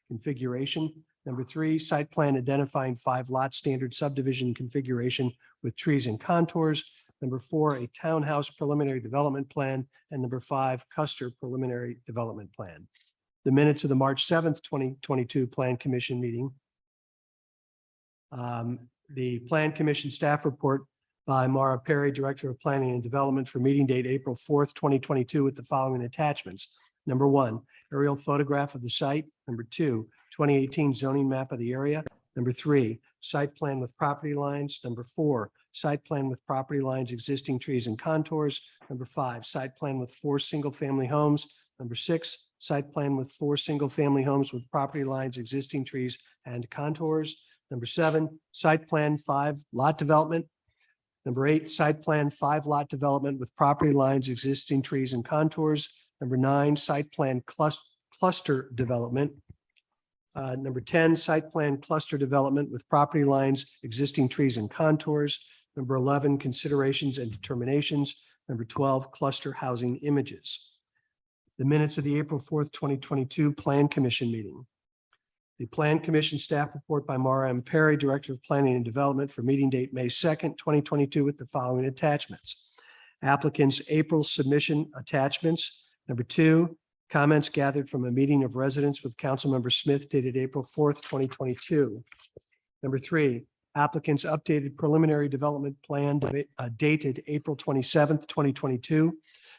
configuration. Number 3, site plan identifying 5 lot standard subdivision configuration with trees and contours. Number 4, a townhouse preliminary development plan. And number 5, Custer preliminary development plan. The minutes of the March 7th, 2022 Plan Commission meeting. The Plan Commission Staff Report by Mara Perry, Director of Planning and Development, for meeting date April 4th, 2022, with the following attachments. Number 1, aerial photograph of the site. Number 2, 2018 zoning map of the area. Number 3, site plan with property lines. Number 4, site plan with property lines, existing trees and contours. Number 5, site plan with 4 single-family homes. Number 6, site plan with 4 single-family homes with property lines, existing trees and contours. Number 7, site plan 5 lot development. Number 8, site plan 5 lot development with property lines, existing trees and contours. Number 9, site plan cluster development. Number 10, site plan cluster development with property lines, existing trees and contours. Number 11, considerations and determinations. Number 12, cluster housing images. The minutes of the April 4th, 2022 Plan Commission meeting. The Plan Commission Staff Report by Mara M. Perry, Director of Planning and Development, for meeting date May 2nd, 2022, with the following attachments. Applicants' April submission attachments. Number 2, comments gathered from a meeting of residents with Councilmember Smith dated April 4th, 2022. Number 3, applicants' updated preliminary development plan dated April 27th, 2022.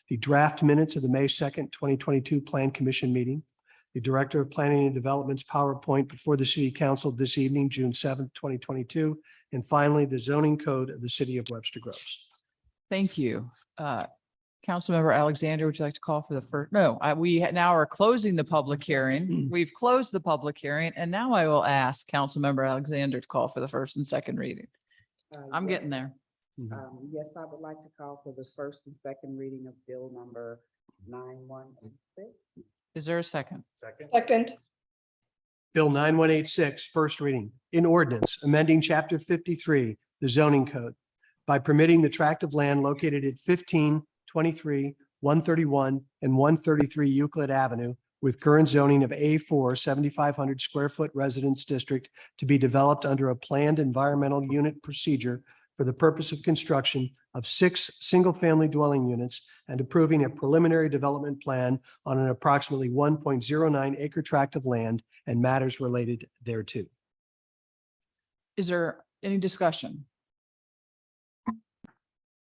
The draft minutes of the May 2nd, 2022 Plan Commission meeting. the Director of Planning and Development's PowerPoint before the City Council this evening, June 7th, 2022. And finally, the zoning code of the City of Webster Groves. Thank you. Councilmember Alexander, would you like to call for the first? No, we now are closing the public hearing. We've closed the public hearing, and now I will ask Councilmember Alexander to call for the first and second reading. I'm getting there. Yes, I would like to call for the first and second reading of bill number 9186. Is there a second? Second. Bill 9186, first reading. In ordinance, amending Chapter 53, the zoning code, by permitting the tract of land located at 15, 23, 131, and 133 Euclid Avenue with current zoning of A4 7,500 square foot residence district to be developed under a planned environmental unit procedure for the purpose of construction of 6 single-family dwelling units and approving a preliminary development plan on an approximately 1.09 acre tract of land and matters related thereto. Is there any discussion?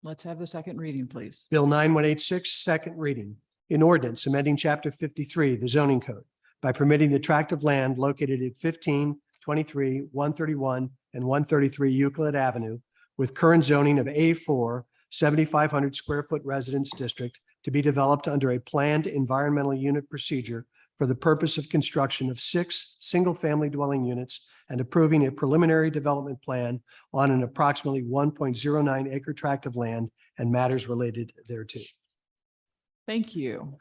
Let's have the second reading, please. Bill 9186, second reading. In ordinance, amending Chapter 53, the zoning code, by permitting the tract of land located at 15, 23, 131, and 133 Euclid Avenue with current zoning of A4, 7,500 square foot residence district to be developed under a planned environmental unit procedure for the purpose of construction of 6 single-family dwelling units and approving a preliminary development plan on an approximately 1.09 acre tract of land and matters related thereto. Thank you.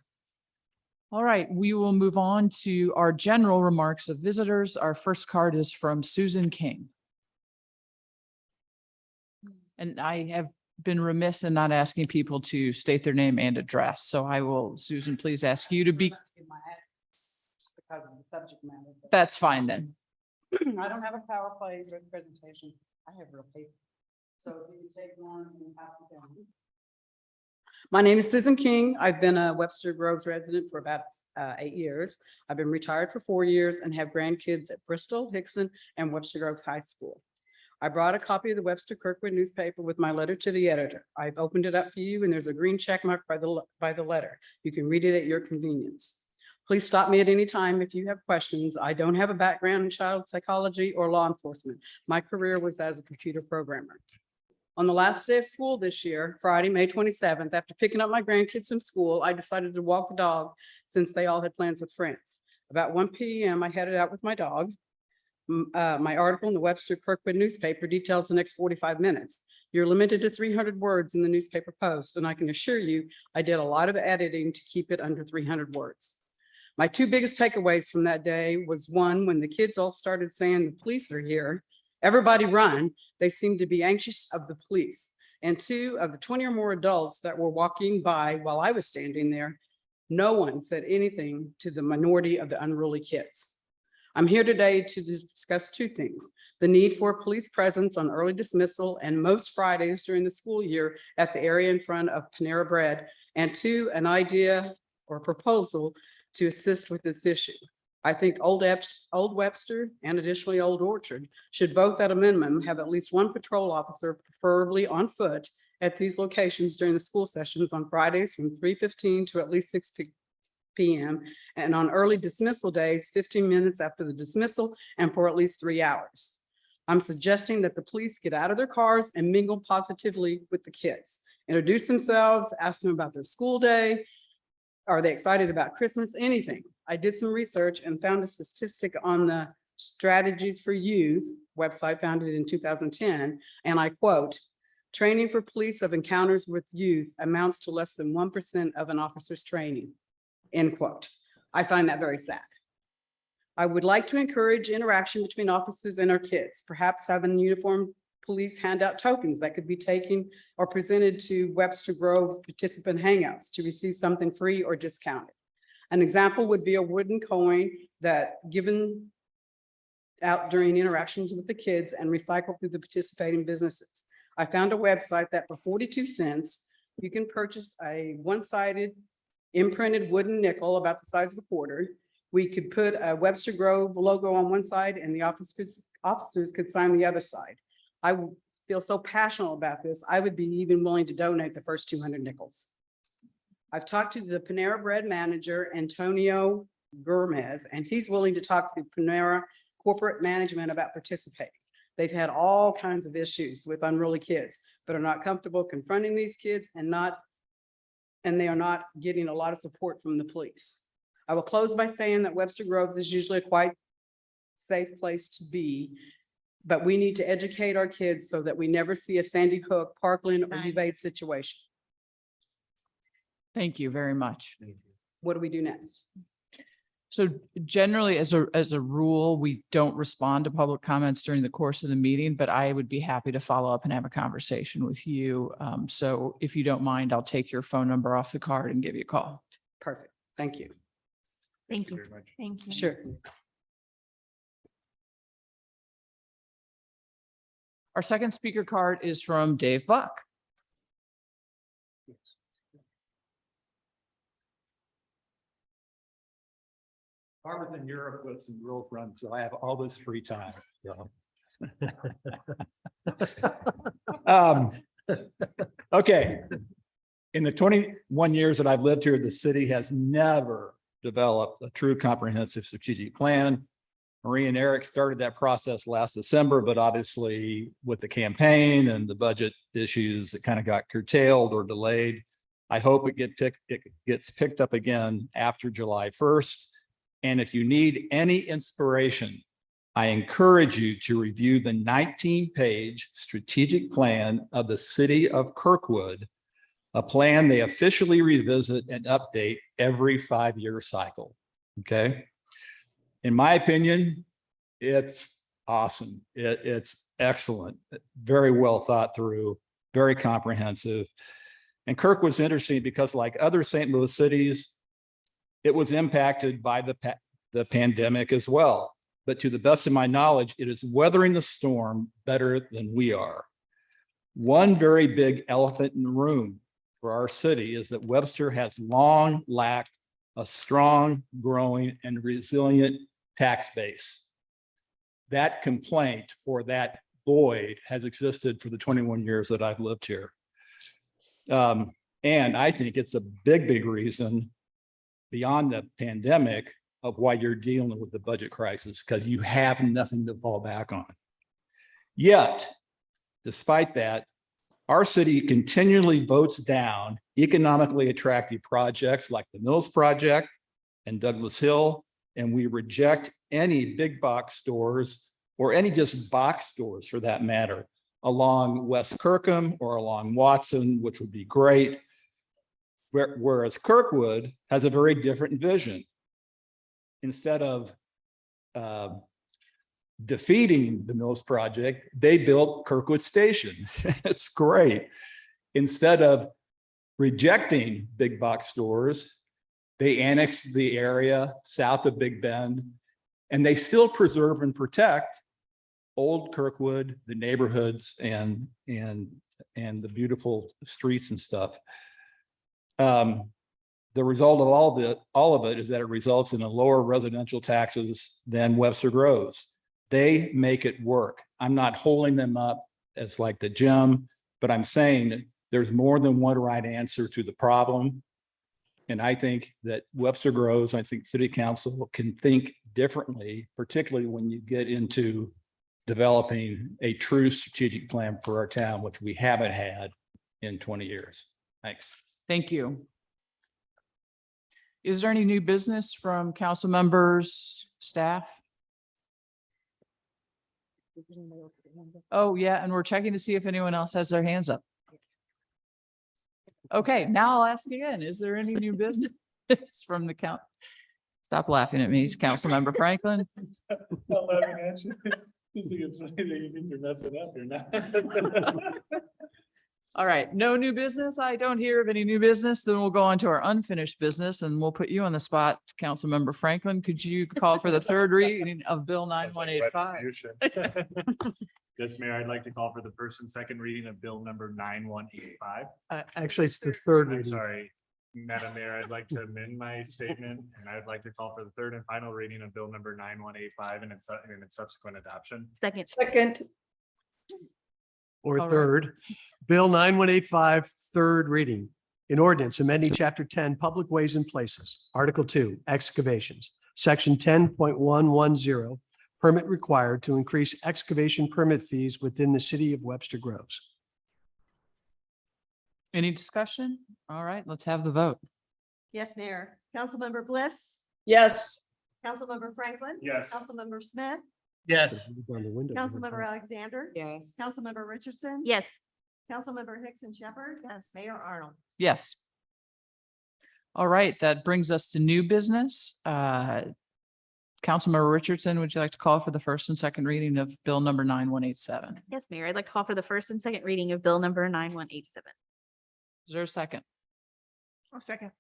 All right, we will move on to our general remarks of visitors. Our first card is from Susan King. And I have been remiss in not asking people to state their name and address. So I will, Susan, please ask you to be. Because of the subject matter. That's fine then. I don't have a PowerPoint presentation. I have real paper. So if you can take one and pass it down. My name is Susan King. I've been a Webster Groves resident for about 8 years. I've been retired for 4 years and have grandkids at Bristol, Hickson, and Webster Groves High School. I brought a copy of the Webster Kirkwood newspaper with my letter to the editor. I've opened it up for you and there's a green check mark by the letter. You can read it at your convenience. Please stop me at any time if you have questions. I don't have a background in child psychology or law enforcement. My career was as a computer programmer. On the last day of school this year, Friday, May 27th, after picking up my grandkids from school, I decided to walk the dog since they all had plans with friends. About 1 p.m., I headed out with my dog. My article in the Webster Kirkwood newspaper details the next 45 minutes. You're limited to 300 words in the newspaper post, and I can assure you, I did a lot of editing to keep it under 300 words. My 2 biggest takeaways from that day was 1, when the kids all started saying the police are here, everybody run, they seemed to be anxious of the police. And 2, of the 20 or more adults that were walking by while I was standing there, no one said anything to the minority of the unruly kids. I'm here today to discuss 2 things: the need for a police presence on early dismissal and most Fridays during the school year at the area in front of Panera Bread, and 2, an idea or proposal to assist with this issue. I think Old Webster and additionally Old Orchard should both at a minimum have at least 1 patrol officer, preferably on foot, at these locations during the school sessions on Fridays from 3:15 to at least 6 p.m. and on early dismissal days, 15 minutes after the dismissal and for at least 3 hours. I'm suggesting that the police get out of their cars and mingle positively with the kids, introduce themselves, ask them about their school day. Are they excited about Christmas? Anything. I did some research and found a statistic on the Strategies for Youth website founded in 2010, and I quote, "Training for police of encounters with youth amounts to less than 1% of an officer's training," end quote. I find that very sad. I would like to encourage interaction between officers and our kids, perhaps having uniformed police hand out tokens that could be taken or presented to Webster Groves participant hangouts to receive something free or discounted. An example would be a wooden coin that given out during interactions with the kids and recycled through the participating businesses. I found a website that for 42 cents, you can purchase a one-sided imprinted wooden nickel about the size of a quarter. We could put a Webster Grove logo on one side and the officers could sign the other side. I feel so passionate about this, I would be even willing to donate the first 200 nickels. I've talked to the Panera Bread manager, Antonio Gomez, and he's willing to talk to Panera corporate management about participating. They've had all kinds of issues with unruly kids, but are not comfortable confronting these kids and they are not getting a lot of support from the police. I will close by saying that Webster Groves is usually a quite safe place to be, but we need to educate our kids so that we never see a Sandy Hook, Parkland, or Evade situation. Thank you very much. What do we do next? So generally, as a rule, we don't respond to public comments during the course of the meeting, but I would be happy to follow up and have a conversation with you. So if you don't mind, I'll take your phone number off the card and give you a call. Perfect. Thank you. Thank you. very much. Thank you. Sure. Our second speaker card is from Dave Buck. I was in Europe with some girlfriends, so I have all this free time. So. Okay. In the 21 years that I've lived here, the city has never developed a true comprehensive strategic plan. Marie and Eric started that process last December, but obviously with the campaign and the budget issues, it kind of got curtailed or delayed. I hope it gets picked up again after July 1st. And if you need any inspiration, I encourage you to review the 19-page strategic plan of the city of Kirkwood, a plan they officially revisit and update every 5-year cycle. Okay. In my opinion, it's awesome. It's excellent, very well thought through, very comprehensive. And Kirkwood's interesting because like other St. Louis cities, it was impacted by the pandemic as well. But to the best of my knowledge, it is weathering the storm better than we are. One very big elephant in the room for our city is that Webster has long lacked a strong, growing, and resilient tax base. That complaint or that void has existed for the 21 years that I've lived here. And I think it's a big reason beyond the pandemic of why you're dealing with the budget crisis, because you have nothing to fall back on. Yet, despite that, our city continually votes down economically attractive projects like the Mills Project and Douglas Hill, and we reject any big box stores or any just box stores for that matter along West Kirkham or along Watson, which would be great. Whereas Kirkwood has a very different vision. Instead of defeating the Mills Project, they built Kirkwood Station. It's great. Instead of rejecting big box stores, they annexed the area south of Big Bend, and they still preserve and protect old Kirkwood, the neighborhoods, and the beautiful streets and stuff. The result of all of it is that it results in a lower residential taxes than Webster Groves. They make it work. I'm not holding them up as like the gem, but I'm saying there's more than one right answer to the problem. And I think that Webster Groves, I think City Council can think differently, particularly when you get into developing a true strategic plan for our town, which we haven't had in 20 years. Thanks. Thank you. Is there any new business from council members, staff? Oh, yeah, and we're checking to see if anyone else has their hands up. Okay, now I'll ask again, is there any new business from the count? Stop laughing at me, Councilmember Franklin. Not laughing at you. Just think it's funny that you think you're messing up or not. All right, no new business. I don't hear of any new business. Then we'll go on to our unfinished business and we'll put you on the spot, Councilmember Franklin. Could you call for the third reading of Bill 9185? Yes, Mayor, I'd like to call for the first and second reading of Bill number 9185. Actually, it's the third I'm reading. sorry, Madam Mayor, I'd like to amend my statement and I'd like to call for the third and final reading of Bill number 9185 and its subsequent adoption. Second. Or All right. third. Bill 9185, third reading. An ordinance amending Chapter 10, Public Ways and Places, Article 2, Excavations, Section 10.110, permit required to increase excavation permit fees within the city of Webster Groves. Any discussion? All right, let's have the vote. Yes, Mayor. Councilmember Bliss, Yes. Councilmember Franklin. Yes. Councilmember Smith, Yes. Councilmember Alexander. Yes. Councilmember Richardson. Yes. Councilmember Hickson Shepherd. Yes. Mayor Arnold. Yes. All right, that brings us to new business. Councilmember Richardson, would you like to call for the first and second reading of Bill number 9187? Yes, Mayor. I'd like to call for the first and second reading of Bill number 9187. Is there a second? Oh, second.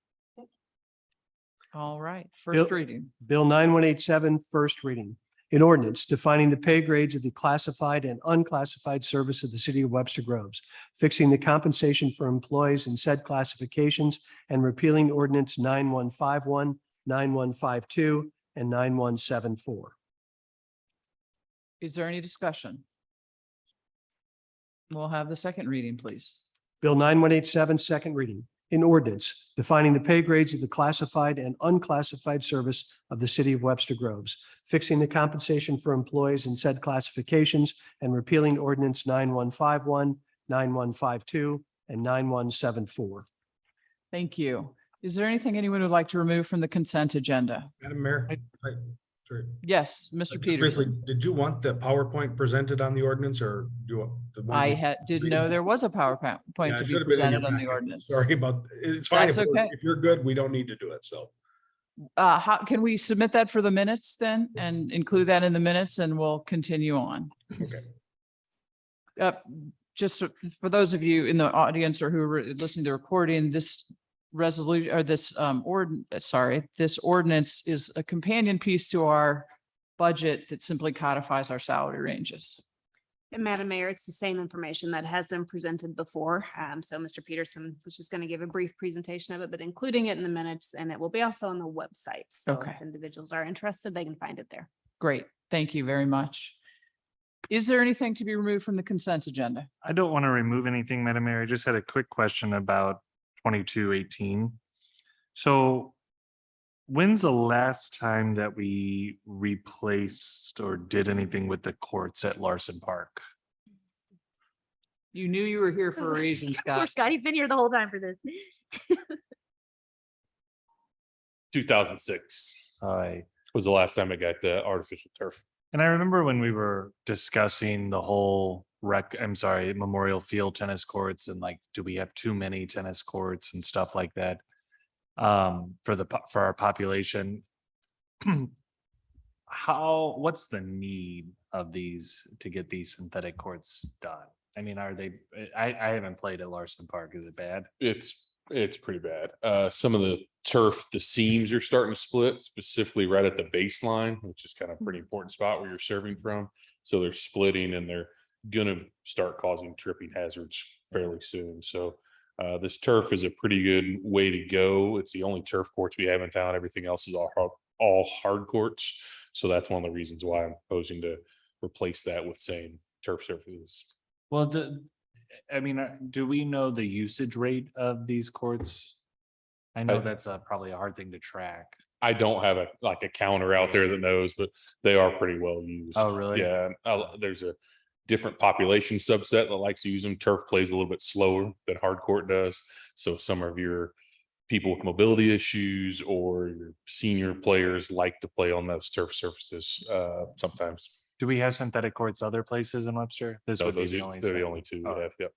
All right, Bill- first reading. Bill 9187, first reading. An ordinance defining the pay grades of the classified and unclassified service of the city of Webster Groves, fixing the compensation for employees in said classifications, and repealing ordinance 9151, 9152, and 9174. Is there any discussion? We'll have the second reading, please. Bill 9187, second reading. An ordinance defining the pay grades of the classified and unclassified service of the city of Webster Groves, fixing the compensation for employees in said classifications, and repealing ordinance 9151, 9152, and 9174. Thank you. Is there anything anyone would like to remove from the consent agenda? Madam Mayor. Sorry. Yes, Mr. Just briefly, Peterson. did you want the PowerPoint presented on the ordinance or do you want? the one- I didn't know there was a PowerPoint Yeah, to it be should have been in your presented on the packet. ordinance. Sorry about, it's fine. That's If we're- okay. If you're good, we don't need to do it. So. How, can we submit that for the minutes then and include that in the minutes and we'll continue on? Okay. Just for those of you in the audience or who are listening to the recording, this resolution or this this ordinance is a companion piece to our budget that simply codifies our salary ranges. And Madam Mayor, it's the same information that has been presented before. So Mr. Peterson was just going to give a brief presentation of it, but including it in the minutes, and it will be also on the website. So Okay. if individuals are interested, they can find it there. Great. Thank you very much. Is there anything to be removed from the consent agenda? I don't want to remove anything, Madam Mayor. I just had a quick question about 2218. So when's the last time that we replaced or did anything with the courts at Larson Park? You knew you were here for a reason, Poor Scott. Scott, he's been here the whole time for this. 2006 I was the last time I got the artificial turf. And I remember when we were discussing the whole Memorial Field tennis courts and like, do we have too many tennis courts and stuff like that? For our population. What's the need of these to get these synthetic courts done? I mean, are they, I haven't played at Larson Park. Is it bad? It's pretty bad. Some of the turf, the seams are starting to split, specifically right at the baseline, which is kind of a pretty important spot where you're serving from. So they're splitting and they're gonna start causing tripping hazards fairly soon. So this turf is a pretty good way to go. It's the only turf courts we have in town. Everything else is all hard courts. So that's one of the reasons why I'm proposing to replace that with same turf surfaces. Well, do we know the usage rate of these courts? I know that's probably a hard thing to track. I don't have a counter out there that knows, but they are pretty well used. Oh, really? Yeah. There's a different population subset that likes to use them. Turf plays a little bit slower than hard court does. So some of your people with mobility issues or your senior players like to play on those turf surfaces sometimes. Do we have synthetic courts other places in Webster? This No, would be those the are- only. they're the site. only two we Oh. have. Yep.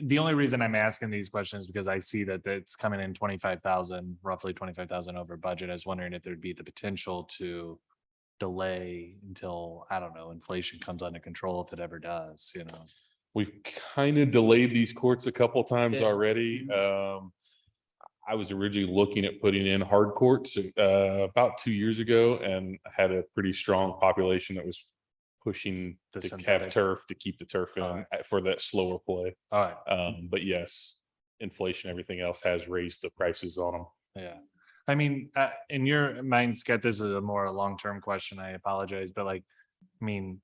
The only reason I'm asking these questions is because I see that it's coming in 25,000, roughly 25,000 over budget. I was wondering if there'd be the potential to delay until, I don't know, inflation comes under control, if it ever does, you know. We've kind of delayed these courts a couple of times Yeah. already. I was originally looking at putting in hard courts about 2 years ago and had a pretty strong population that was pushing The to synthetic. have turf to keep the turf in Alright. for that slower play. All right. But yes, inflation, everything else has raised the prices on them. Yeah. I mean, in your mind, Scott, this is a more long-term question. I apologize, but like, I mean,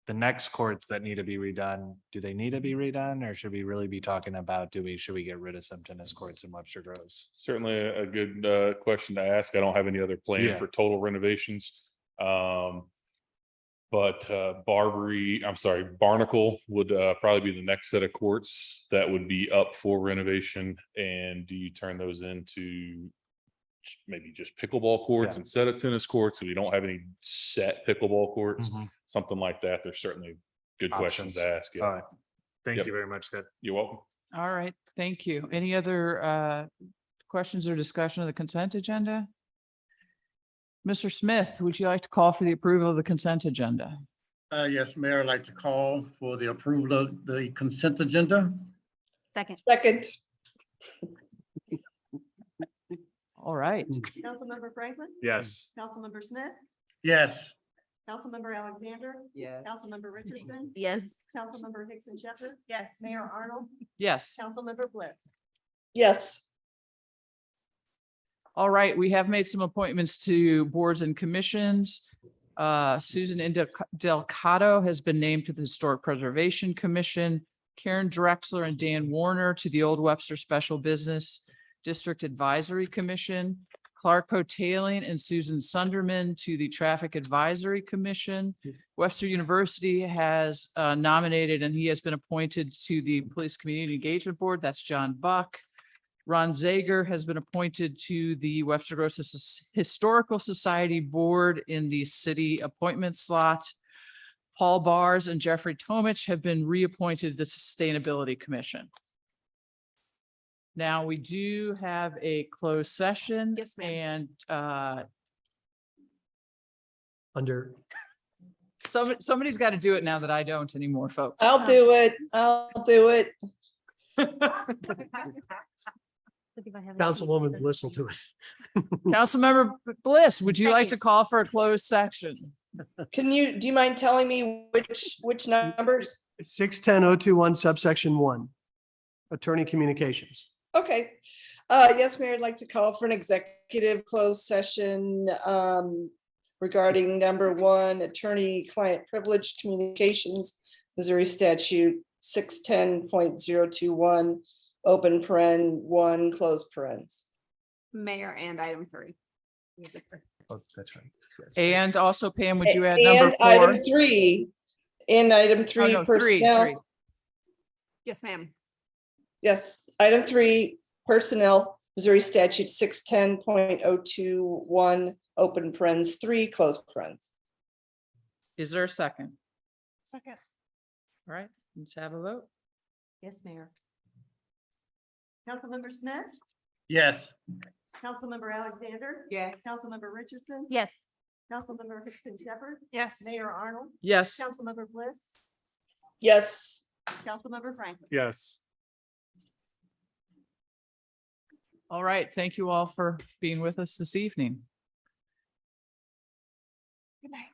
the next courts that need to be redone, do they need to be redone, or should we really be talking about, should we get rid of some tennis courts in Webster Groves? Certainly a good question to ask. I don't have any other plan Yeah. for total renovations. But Barnacle would probably be the next set of courts that would be up for renovation. And do you turn those into maybe just pickleball courts Yeah. instead of tennis courts? So we don't have any set pickleball courts, Mhm. something like that. There's certainly good questions Options. to ask. All Yeah, right. Thank Yep. you very much, Ted. You're welcome. All right, thank you. Any other questions or discussion of the consent agenda? Mr. Smith, would you like to call for the approval of the consent agenda? Yes, Mayor, I'd like to call for the approval of the consent agenda. Second. Second, All right, Councilmember Franklin, Yes. Councilmember Smith, Yes. Councilmember Alexander, Yeah. Councilmember Richardson, Yes. Councilmember Hickson Shepherd, Yes. Mayor Arnold, yes. Councilmember Bliss. yes. All right, we have made some appointments to boards and commissions. Susan Delcato has been named to the Historic Preservation Commission. Karen Drexler and Dan Warner to the Old Webster Special Business District Advisory Commission. Clark Hotaling and Susan Sunderman to the Traffic Advisory Commission. Webster University has nominated and he has been appointed to the Police Community Engagement Board. That's John Buck. Ron Zager has been appointed to the Webster Groves Historical Society Board in the city appointment slot. Paul Bars and Jeffrey Tomich have been reappointed to the Sustainability Commission. Now, we do have a closed session. Yes, ma'am. And Under, somebody's got to do it now that I don't anymore, folks. I'll do it. I'll do it. Councilwoman Bliss will do it. Councilmember Bliss, would you like to call for a closed section? Do you mind telling me which numbers? 610-021 subsection 1, Attorney Communications. Okay. Yes, Mayor, I'd like to call for an executive closed session regarding number 1, attorney-client privilege communications, Missouri statute 610.021, open paren 1, close parens. Mayor, and item 3. Oh, that's right. Yes. And also Pam, would you add number And 4? item 3, in item Oh, 3, no, personnel. Yes, ma'am. Yes, item 3, personnel, Missouri statute 610.021, open parens 3, close parens. Is there a second? Second. All right, let's have a vote. Yes, Mayor. Councilmember Smith, Yes. Councilmember Alexander. Yeah. Councilmember Richardson. Yes. Councilmember Hickson Shepherd, Yes. Mayor Arnold, Yes. Councilmember Bliss, Yes. Councilmember Franklin. Yes. All right, thank you all for being with us this evening. Good night.